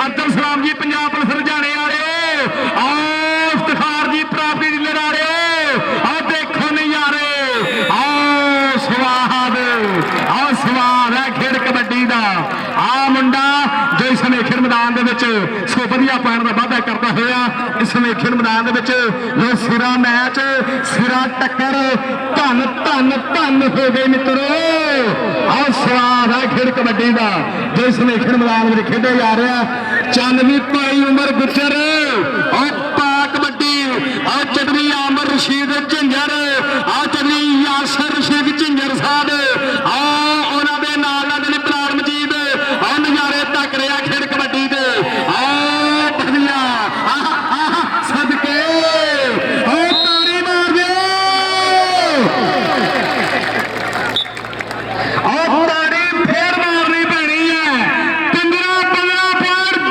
अब्दुल सलाम जी पंजाब पुलिस लुधियाने वाले और इफ्तिखार जी प्राप्ति डीलर वाले और देखो नजारे स्वाद है खेड कबड्डी का आ मुंडा जो इस समय खेड मैदान सो वधिया पाने का वादा करता हुआ इस समय खेड मैदान जो सिरा मैच सिरा टक्कर धन हो गई मित्रों और स्वाद है खेड कबड्डी का जो इस समय खेड मैदान में खेडा जा रहा चांदनी भाई उमर गुजर और पा कबड्डी और चटनी आमर रशीद झिंजर और चटनी यासर रशीद झिंजर साहब उन्होंने नाल बिलाल मजीद और नजारे तक रहा खेड कबड्डी के बढ़िया सदके तारी मार दे तारी फिर मारनी पैनी है 15 पॉइंट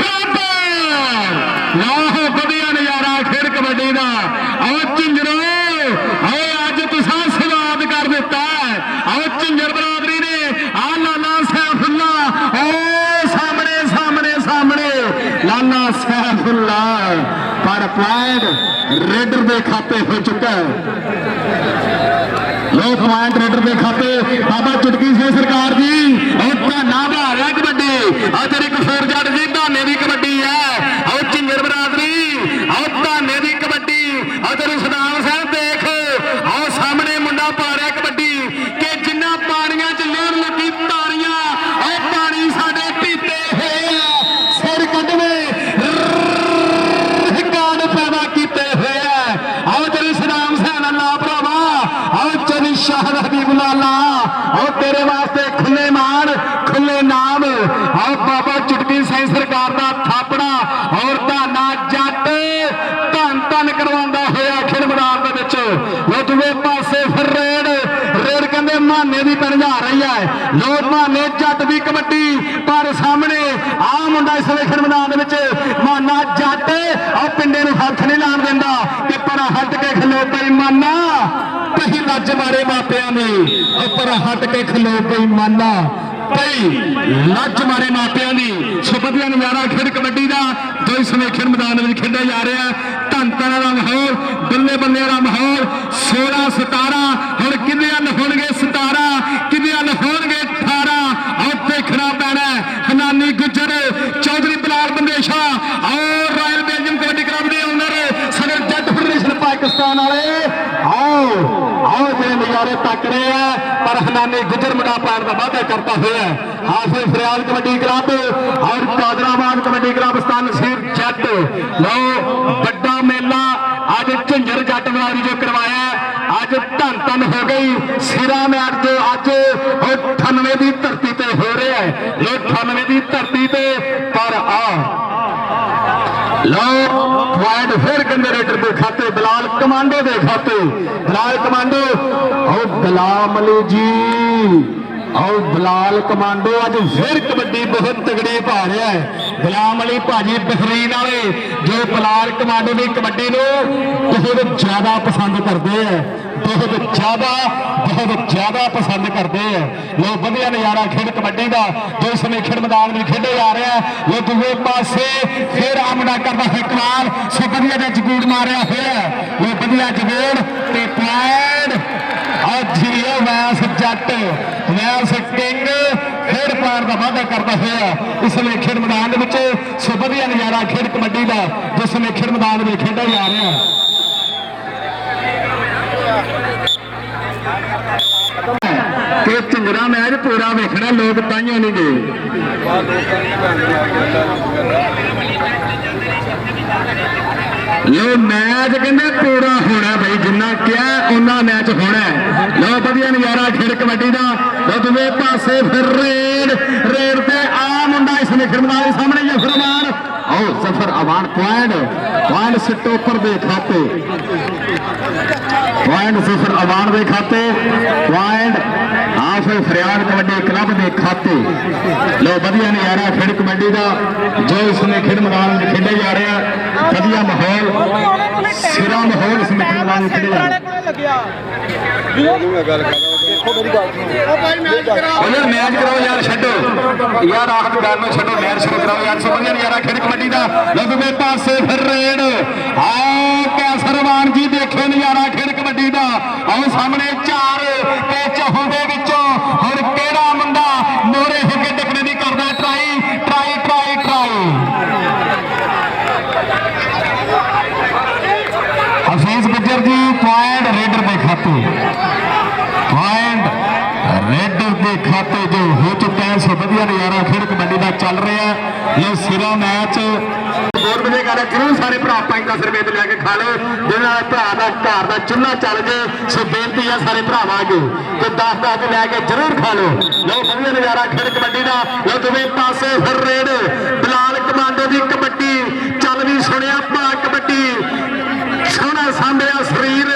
लाहो बढ़िया नजारा खेड कबड्डी का और झिंजरो अज तुसा स्वाद कर दिता है और झिंजर बरादरी ने आ लाला सैफुल्ला सामने लाला सैफुल्ला पर पॉइंट रेडर के खाते हो चुका है लो पॉइंट रेडर के खाते बाबा चुटकी से सरकार जी और धाना बहारा कबड्डी और तेरी गफूर जट जी धाने की कबड्डी है और झिंजर बरादरी और धाने की कबड्डी और तेरी सदाम साहब देख और सामने मुंडा पा रहा कबड्डी कि जिन्ना पानिया च लेर लगी तारियां और पानी साडे पीते हुए सिर कटवे गान पैदा किए हुए और तेरी सदाम सैन अल्लाह भरावा और तेरी शाहद हबीब लाला और तेरे वास्ते खुले मान खुले ना ਐਲਾਨ ਕਰਵਾਉਂਦਾ ਹੋਇਆ ਖੇਡ ਮੈਦਾਨ ਦੇ ਵਿੱਚ। ਲੋ ਦੂਜੇ ਪਾਸੇ ਫਿਰ ਰੇਡ ਕਹਿੰਦੇ ਮਾਨੇ ਦੀ ਪਿੰਡ ਆ ਰਹੀ ਹੈ। ਲੋ ਮਾਨੇ ਜੱਟ ਦੀ ਕਬੱਡੀ, ਪਰ ਸਾਹਮਣੇ ਆ ਮੁੰਡਾ ਇਸ ਵੇਲੇ ਖੇਡ ਮੈਦਾਨ ਦੇ ਵਿੱਚ ਮਾਨਾ ਜੱਟ ਆ ਪਿੰਡੇ ਨੂੰ ਹੱਥ ਨਹੀਂ ਲਾਣ ਦਿੰਦਾ ਕਿ ਪਰ ਹਟ ਕੇ ਖਲੋ ਪਈ ਮਾਨਾ ਕਹੀ ਲੱਜ ਮਾਰੇ ਮਾਪਿਆਂ ਨੇ। ਉੱਪਰ ਹਟ ਕੇ ਖਲੋ ਪਈ ਮਾਨਾ ਕਈ ਲੱਜ ਮਾਰੇ ਮਾਪਿਆਂ ਦੀ। ਸੋ ਵਧੀਆ ਨਜ਼ਾਰਾ ਖੇਡ ਕਬੱਡੀ ਦਾ ਜੋ ਇਸ ਸਮੇਂ ਖੇਡ ਮੈਦਾਨ ਵਿੱਚ ਖੇਡਿਆ ਜਾ ਰਿਹਾ। ਧੰਨ ਧੰਨ ਦਾ ਮਾਹੌਲ, ਬੱਲੇ ਬੱਲੇ ਦਾ ਮਾਹੌਲ। 16-17 ਹੁਣ ਕਿੰਨੇ ਵੱਲ ਹੋਣਗੇ 17, ਕਿੰਨੇ ਵੱਲ ਹੋਣਗੇ 18। ਆਹ ਦੇਖਣਾ ਪੈਣਾ। ਹਨਾਨੀ ਗੁੱਜਰ, ਚੌਧਰੀ ਬਲਾਲ ਬੰਦੇਸ਼ਾ ਔਰ ਰਾਇਲ ਬੈਲਜੀਅਮ ਕਬੱਡੀ ਕਲੱਬ ਦੇ ਓਨਰ ਸਦਰ ਜੱਟ ਫੈਡਰੇਸ਼ਨ ਪਾਕਿਸਤਾਨ ਵਾਲੇ ਆਓ ਜਿਹੜੇ ਨਜ਼ਾਰੇ ਤੱਕ ਰਹੇ ਆ। ਪਰ ਹਨਾਨੀ ਗੁੱਜਰ ਮੁੰਡਾ ਪਾਣ ਦਾ ਵਾਅਦਾ ਕਰਤਾ ਹੋਇਆ। ਹਾਫਿਜ਼ ਫਰਿਆਦ ਕਬੱਡੀ ਕਲੱਬ ਔਰ ਕਾਦਰਾਬਾਦ ਕਬੱਡੀ ਕਲੱਬ ਸਤਾਨ ਨਸੀਰ ਜੱਟ। ਲਓ ਵੱਡਾ ਮੇਲਾ ਅੱਜ ਝੰਜਰ ਜੱਟ ਵਾਲੀ ਜੋ ਕਰਵਾਇਆ, ਅੱਜ ਧੰਨ ਧੰਨ ਹੋ ਗਈ ਸਿਰਾ ਮੈਚ ਜੋ ਅੱਜ 98 ਦੀ ਧਰਤੀ ਤੇ ਹੋ ਰਿਹਾ ਹੈ। ਲੋ 98 ਦੀ ਧਰਤੀ ਤੇ ਪਰ ਲਓ ਪੁਆਇੰਟ ਫਿਰ ਕੰਦਰੇਟਰ ਦੇ ਖਾਤੇ, ਬਲਾਲ ਕਮਾਂਡੋ ਦੇ ਖਾਤੇ। ਬਲਾਲ ਕਮਾਂਡੋ ਉਹ ਗੁਲਾਮ ਅਲੀ ਜੀ, ਆਓ ਬਲਾਲ ਕਮਾਂਡੋ ਅੱਜ ਫਿਰ ਕਬੱਡੀ ਬਹੁਤ ਤਗੜੀ ਪਾ ਰਿਹਾ ਹੈ। ਗੁਲਾਮ ਅਲੀ ਭਾਜੀ ਬਹਿਰੀਨ ਵਾਲੇ ਜੋ ਬਲਾਲ ਕਮਾਂਡੋ ਦੀ ਕਬੱਡੀ ਨੂੰ ਬਹੁਤ ਜ਼ਿਆਦਾ ਪਸੰਦ ਕਰਦੇ ਆ, ਬਹੁਤ ਜ਼ਿਆਦਾ ਪਸੰਦ ਕਰਦੇ ਆ। ਲੋਕ ਵਧੀਆ ਨਜ਼ਾਰਾ ਖੇਡ ਕਬੱਡੀ ਦਾ ਜੋ ਇਸ ਸਮੇਂ ਖੇਡ ਮੈਦਾਨ ਵਿੱਚ ਖੇਡੇ ਜਾ ਰਿਹਾ। ਲੋਕ ਦੂਜੇ ਪਾਸੇ ਫਿਰ ਆਮਣਾ ਕਰਦਾ ਹੈ ਕਮਾਲ। ਸੋ ਵਧੀਆ ਦਾ ਜਗੂੜ ਮਾਰਿਆ ਹੋਇਆ। ਲੋਕ ਵਧੀਆ ਜਗੂੜ ਤੇ ਪੁਆਇੰਟ ਅੱਜ ਇਹ ਮੈਚ ਜੱਟ ਮੈਚ ਕਿੰਗ ਖੇਡ ਪਾਰ ਦਾ ਵਾਅਦਾ ਕਰਦਾ ਹੋਇਆ ਇਸ ਵੇਲੇ ਖੇਡ ਮੈਦਾਨ ਦੇ ਵਿੱਚ। ਸੋ ਵਧੀਆ ਨਜ਼ਾਰਾ ਖੇਡ ਕਬੱਡੀ ਦਾ ਜਿਸ ਵੇਲੇ ਖੇਡ ਮੈਦਾਨ ਵਿੱਚ ਖੇਡਿਆ ਜਾ ਰਿਹਾ। ਕਿ ਝੰਜਰਾ ਮੈਚ ਪੂਰਾ ਵੇਖਣਾ ਲੋਕ ਤਾਈਓ ਨਹੀਂ ਗਏ। ਲੋ ਮੈਚ ਕਹਿੰਦੇ ਪੂਰਾ ਹੋਣਾ ਬਈ, ਜਿੰਨਾ ਕਿਹਾ ਉਹਨਾਂ ਮੈਚ ਹੋਣਾ। ਲੋ ਵਧੀਆ ਨਜ਼ਾਰਾ ਖੇਡ ਕਬੱਡੀ ਦਾ। ਲੋ ਦੂਜੇ ਪਾਸੇ ਫਿਰ ਰੇਡ ਤੇ ਆ ਮੁੰਡਾ ਇਸ ਨੇ ਖਿਡਮਦਾਰ ਦੇ ਸਾਹਮਣੇ ਜਫਰ ਅਵਾਨ ਆਓ ਜ਼ਫਰ ਅਵਾਨ ਪੁਆਇੰਟ ਸਟੋਪਰ ਦੇ ਖਾਤੇ, ਪੁਆਇੰਟ ਜ਼ਫਰ ਅਵਾਨ ਦੇ ਖਾਤੇ, ਪੁਆਇੰਟ ਹਾਫਿਜ਼ ਫਰਿਆਦ ਕਬੱਡੀ ਕਲੱਬ ਦੇ ਖਾਤੇ। ਲੋ ਵਧੀਆ ਨਜ਼ਾਰਾ ਖੇਡ ਕਬੱਡੀ ਦਾ ਜੋ ਇਸ ਨੇ ਖੇਡ ਮੈਦਾਨ ਵਿੱਚ ਖੇਡਿਆ ਜਾ ਰਿਹਾ। ਵਧੀਆ ਮਾਹੌਲ, ਸਿਰਾ ਮਾਹੌਲ ਇਸ ਨੇ ਖੇਡ ਮੈਦਾਨ ਵਿੱਚ ਖੇਡਿਆ ਜਾ ਰਿਹਾ। ਯਾਰ ਮੈਚ ਕਰਾਓ ਯਾਰ, ਛੱਡੋ ਯਾਰ ਆਖਰ ਗੱਲ ਨੂੰ ਛੱਡੋ, ਮੈਚ ਸ਼ੁਰੂ ਕਰਾਓ ਯਾਰ। ਸੋ ਵਧੀਆ ਨਜ਼ਾਰਾ ਖੇਡ ਕਬੱਡੀ ਦਾ। ਲਗਵੇਂ ਪਾਸੇ ਫਿਰ ਰੇਡ ਆਓ ਕੈਸਰਵਾਨ ਜੀ ਦੇਖੋ ਨਜ਼ਾਰਾ ਖੇਡ ਕਬੱਡੀ ਦਾ। ਆਓ ਸਾਹਮਣੇ 4 ਤੇ ਚਹੋਂ ਦੇ ਵਿੱਚੋਂ ਹੁਣ ਕਿਹੜਾ ਮੁੰਡਾ ਮੋਰੇ ਹੋ ਕੇ ਟੱਕਰੇ ਦੀ ਕਰਦਾ ਟਰਾਈ। ਹਫੀਜ਼ ਗੁੱਜਰ ਜੀ ਪੁਆਇੰਟ ਰੇਡਰ ਦੇ ਖਾਤੇ, ਪੁਆਇੰਟ ਰੇਡਰ ਦੇ ਖਾਤੇ ਜੋ ਹੋ ਚੁੱਕਾ ਹੈ। ਸੋ ਵਧੀਆ ਨਜ਼ਾਰਾ ਖੇਡ ਕਬੱਡੀ ਦਾ ਚੱਲ ਰਿਹਾ। ਇਹ ਸਿਰਾ ਮੈਚ ਬਹੁਤ ਵਧੀਆ ਗੱਲ ਹੈ। ਜਰੂਰ ਸਾਰੇ ਭਰਾ 5-10 ਰੁਪਏ ਤੇ ਲੈ ਕੇ ਖਾ ਲਓ, ਜਿਹਨਾਂ ਭਰਾ ਦਾ ਘਰ ਦਾ ਚੁੱਲ੍ਹਾ ਚੱਲ ਜੇ। ਸੋ ਬੇਨਤੀ ਹੈ ਸਾਰੇ ਭਰਾਵਾਂ ਅੱਗੇ ਕਿ 10-10 ਤੇ ਲੈ ਕੇ ਜਰੂਰ ਖਾ ਲਓ। ਲੋ ਵਧੀਆ ਨਜ਼ਾਰਾ ਖੇਡ ਕਬੱਡੀ ਦਾ। ਲੋ ਦੋਵੇਂ ਪਾਸੇ ਫਿਰ ਰੇਡ ਬਲਾਲ ਕਮਾਂਡੋ ਦੀ ਕਬੱਡੀ ਚੱਲ ਵੀ ਸੁਣਿਆ ਭਾ ਕਬੱਡੀ ਸੋਹਣਾ ਸਾਂਭਿਆ ਸਰੀਰ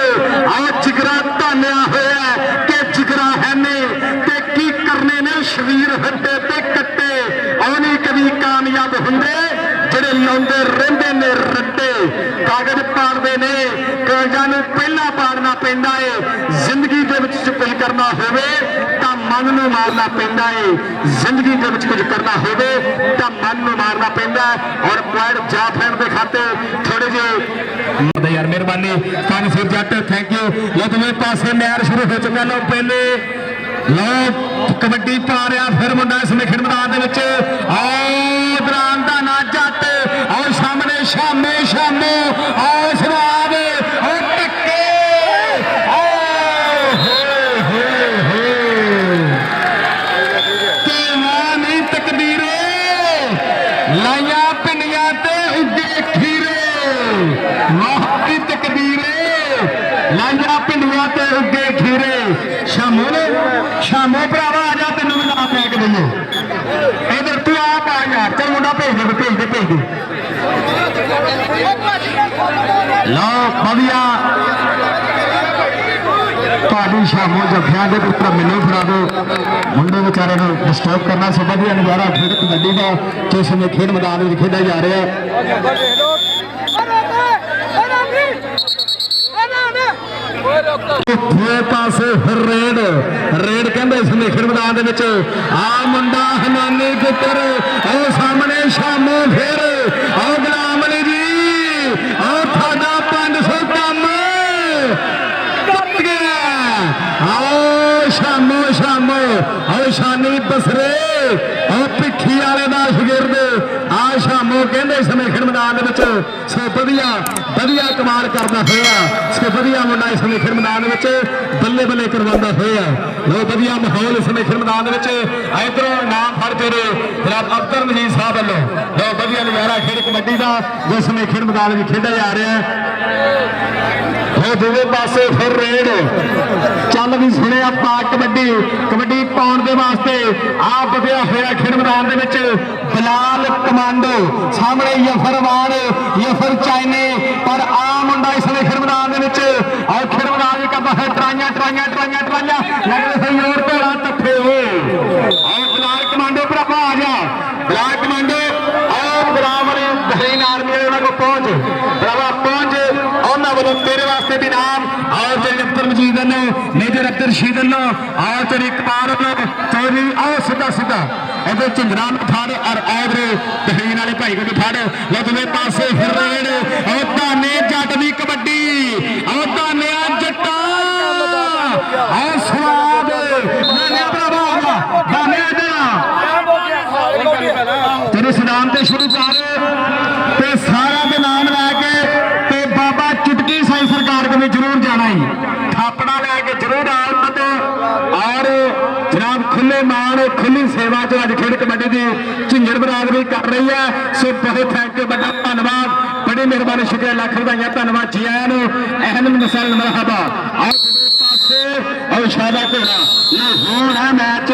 ਆ ਜਿਗਰਾ ਧਾਨਿਆ ਹੋਇਆ ਕਿ ਜਿਗਰਾ ਹੈ ਨੇ ਤੇ ਕੀ ਕਰਨੇ ਨੇ ਸ਼ਰੀਰ ਹੱਡੇ ਤੇ ਕੱਟੇ। ਆਉਣੀ ਕਦੀ ਕਾਮਯਾਬ ਹੁੰਦੇ ਜਿਹੜੇ ਲਾਉਂਦੇ ਰਹਿੰਦੇ ਨੇ ਰੱਟੇ। ਕਾਗਜ਼ ਪਾੜਦੇ ਨੇ, ਕਾਗਜ਼ਾਂ ਨੂੰ ਪਹਿਲਾਂ ਪਾੜਨਾ ਪੈਂਦਾ ਏ। ਜ਼ਿੰਦਗੀ ਦੇ ਵਿੱਚ ਕੁਝ ਕਰਨਾ ਹੋਵੇ ਤਾਂ ਮਨ ਨੂੰ ਮਾਰਨਾ ਪੈਂਦਾ ਏ। ਜ਼ਿੰਦਗੀ ਦੇ ਵਿੱਚ ਕੁਝ ਕਰਨਾ ਹੋਵੇ ਤਾਂ ਮਨ ਨੂੰ ਮਾਰਨਾ ਪੈਂਦਾ। ਔਰ ਪੁਆਇੰਟ ਜਾ ਫੈਨ ਦੇ ਖਾਤੇ ਥੋੜੇ ਜਿਹੇ ਯਾਰ ਮਿਹਰਬਾਨੀ ਸਤਾਨ ਸਿਰ ਜੱਟ ਥੈਂਕ ਯੂ। ਲੋ ਦੋਵੇਂ ਪਾਸੇ ਮੈਚ ਸ਼ੁਰੂ ਹੋ ਚੁੱਕਾ। ਲੋ ਪਹਿਲੇ ਲੋ ਕਬੱਡੀ ਪਾ ਰਿਹਾ ਫਿਰ ਮੁੰਡਾ ਇਸ ਖੇਡ ਮੈਦਾਨ ਦੇ ਵਿੱਚ। ਆਓ ਦਰਾਂ ਦਾ ਨਾ ਜੱਟ ਆਓ ਸਾਹਮਣੇ ਸ਼ਾਮੇ ਆਓ ਸਵਾਦ ਆਓ ਟੱਕੇ ਕਿਵੇਂ ਨਹੀਂ ਤਕਦੀਰੇ ਲਾਈਆਂ ਪਿੰਨੀਆਂ ਤੇ ਉੱਗੇ ਖੀਰੇ। ਵਾਹ ਦੀ ਤਕਦੀਰੇ ਲਾਈਆਂ ਪਿੰਨੀਆਂ ਤੇ ਉੱਗੇ ਖੀਰੇ। ਸ਼ਾਮੋ ਭਰਾਵਾ ਆ ਜਾ, ਤੈਨੂੰ ਵੀ ਨਾਮ ਲੈ ਕੇ ਦਈਏ। ਇਧਰ ਤੂੰ ਆਪ ਆ ਯਾਰ, ਚੱਲ ਮੁੰਡਾ ਭੇਜ ਦੇ। ਲਓ ਵਧੀਆ ਤੁਹਾਡੀ ਸ਼ਾਮੋ ਜੱਫਿਆਂ ਦੇ ਪੁੱਤਰ ਮੈਨੂੰ ਫੜਾ ਦਿਓ ਮੁੰਡੇ ਵਿਚਾਰੇ ਨੂੰ ਡਿਸਟਰਬ ਕਰਨਾ ਸੋ ਵਧੀਆ ਨਜ਼ਾਰਾ ਖੇਡ ਕਬੱਡੀ ਦਾ ਜਿਸ ਨੇ ਖੇਡ ਮੈਦਾਨ ਵਿੱਚ ਖੇਡਿਆ ਜਾ ਰਿਹਾ ਦੂਏ ਪਾਸੇ ਫਿਰ ਰੇਡ ਕਹਿੰਦੇ ਇਸ ਨੇ ਖੇਡ ਮੈਦਾਨ ਦੇ ਵਿੱਚ ਆ ਮੁੰਡਾ ਹਨਾਨੀ ਪੁੱਤਰ ਉਹ ਸਾਹਮਣੇ ਸ਼ਾਮੋ ਫਿਰ ਉਹ ਗੁਲਾਮ ਅਲੀ ਜੀ ਉਹ ਤੁਹਾਡਾ 500 ਕੰਮ ਆਓ ਸ਼ਾਮੋ ਆਓ ਸ਼ਾਨੀ ਬਸਰੇ ਉਹ ਪਿੱਠੀ ਵਾਲੇ ਦਾ ਸ਼ਗਿਰਦ ਆ ਸ਼ਾਮੋ ਕਹਿੰਦੇ ਸਮੇਂ ਖੇਡ ਮੈਦਾਨ ਦੇ ਵਿੱਚ ਸੋ ਵਧੀਆ ਕਮਾਲ ਕਰਦਾ ਹੋਇਆ ਸੋ ਵਧੀਆ ਮੁੰਡਾ ਇਸ ਸਮੇਂ ਖੇਡ ਮੈਦਾਨ ਦੇ ਵਿੱਚ ਬੱਲੇ ਕਰਵਾਉਂਦਾ ਹੋਇਆ ਲੋ ਵਧੀਆ ਮਾਹੌਲ ਇਸ ਸਮੇਂ ਖੇਡ ਮੈਦਾਨ ਦੇ ਵਿੱਚ ਇਧਰੋਂ ਨਾਮ ਫੜ ਤੇਰੇ ਜਨਾਬ ਅਬਦਰ ਮਜੀਦ ਸਾਹਿਬ ਵੱਲੋਂ ਲੋ ਵਧੀਆ ਨਜ਼ਾਰਾ ਖੇਡ ਕਬੱਡੀ ਦਾ ਜਿਸ ਸਮੇਂ ਖੇਡ ਮੈਦਾਨ ਵਿੱਚ ਖੇਡਿਆ ਜਾ ਰਿਹਾ ਹੈ ਉਹ ਦੂਜੇ ਪਾਸੇ ਫਿਰ ਰੇਡ ਚੱਲ ਵੀ ਸੁਣਿਆ ਪਾ ਕਬੱਡੀ ਪਾਉਣ ਦੇ ਵਾਸਤੇ ਆ ਵਧਿਆ ਹੋਇਆ ਖੇਡ ਮੈਦਾਨ ਦੇ ਵਿੱਚ ਬਲਾਲ ਕਮਾਂਡੋ ਸਾਹਮਣੇ ਯਫਰ ਚਾਈਨੇ ਪਰ ਆ ਮੁੰਡਾ ਇਸ ਵੇਲੇ ਖੇਡ ਮੈਦਾਨ ਦੇ ਵਿੱਚ ਆ ਖੇਡ ਮੈਦਾਨ ਵਿੱਚ ਕਰਦਾ ਹੈ ਟਰਾਈਆਂ ਲੱਗਦੇ ਸਹੀ ਹੋਰ ਭੇੜਾ ਤੱਫੇ ਹੋਏ ਆ ਬਲਾਲ ਕਮਾਂਡੋ ਭਰਾਵਾ ਆ ਜਾ ਬਲਾਲ ਕਮਾਂਡੋ ਆ ਗੁਲਾਮ ਅਲੀ ਬਹਿਰੀਨ ਆਰਮੀ ਵਾਲੇ ਉਹਨਾਂ ਕੋਲ ਪਹੁੰਚ ਉਹਨਾਂ ਵੱਲੋਂ ਤੇਰੇ ਵਾਸਤੇ ਵੀ ਨਾਮ ਆਓ ਤੇਰੇ ਅਬਦਰ ਮਜੀਦ ਨੇ ਮੇਜਰ ਅਬਦਰ ਰਸ਼ੀਦ ਨੇ ਆਓ ਤੇਰੇ ਇਕਬਾਲ ਨੇ ਚੌਧਰੀ ਆਓ ਸਿੱਧਾ ਇਹਦੇ ਝਿੰਜਰਾ ਨੂੰ ਫੜ ਔਰ ਆਦਰ ਬਹਿਰੀਨ ਵਾਲੇ ਭਾਈ ਕੋਲ ਫੜ ਲੋ ਦੋਵੇਂ ਪਾਸੇ ਫਿਰ ਰਹੇ ਨੇ ਉਹ ਧਾਨੇ ਜੱਟ ਦੀ ਕਬੱਡੀ ਉਹ ਧਾਨਿਆ ਜੱਟਾ ਆਹ ਸਵਾਦ ਧਾਨਿਆ ਭਰਾਵਾ ਧਾਨਿਆ ਤੇਰੇ ਸਨਾਮ ਤੇ ਸ਼ੁਰੂ ਕਰ ਤੇ ਸਾਰਾ ਦੇ ਨਾਮ ਲੈ ਕੇ ਤੇ ਬਾਬਾ ਚੁਟਕੀ ਸਾਈ ਸਰਕਾਰ ਕੋਲ ਜ਼ਰੂਰ ਜਾਣਾ ਹੀ ਥਾਪੜਾ ਲੈ ਕੇ ਜ਼ਰੂਰ ਆਲਮਤ ਔਰ ਜਨਾਬ ਖੁੱਲੇ ਮਾਣ ਖੁੱਲੀ ਸੇਵਾ ਜੋ ਅੱਜ ਖੇਡ ਕਬੱਡੀ ਦੀ ਝਿੰਜੜ ਬਰਾਦਰੀ ਕਰ ਰਹੀ ਹੈ ਸੋ ਬਹੁਤ ਥੈਂਕ ਯੂ ਵੱਡਾ ਧੰਨਵਾਦ ਬੜੀ ਮਿਹਰਬਾਨੀ ਸ਼ੁਕਰੀਆ ਲੱਖ ਵਧਾਈਆਂ ਧੰਨਵਾਦ ਜੀ ਆਇਆਂ ਨੂੰ ਅਹਿਲਨ ਮਸਲ ਮਰਹਬਾ ਆਓ ਦੂਜੇ ਪਾਸੇ ਔਰ ਸ਼ਾਦਾ ਘੋੜਾ ਇਹ ਹੁਣ ਹੈ ਮੈਚ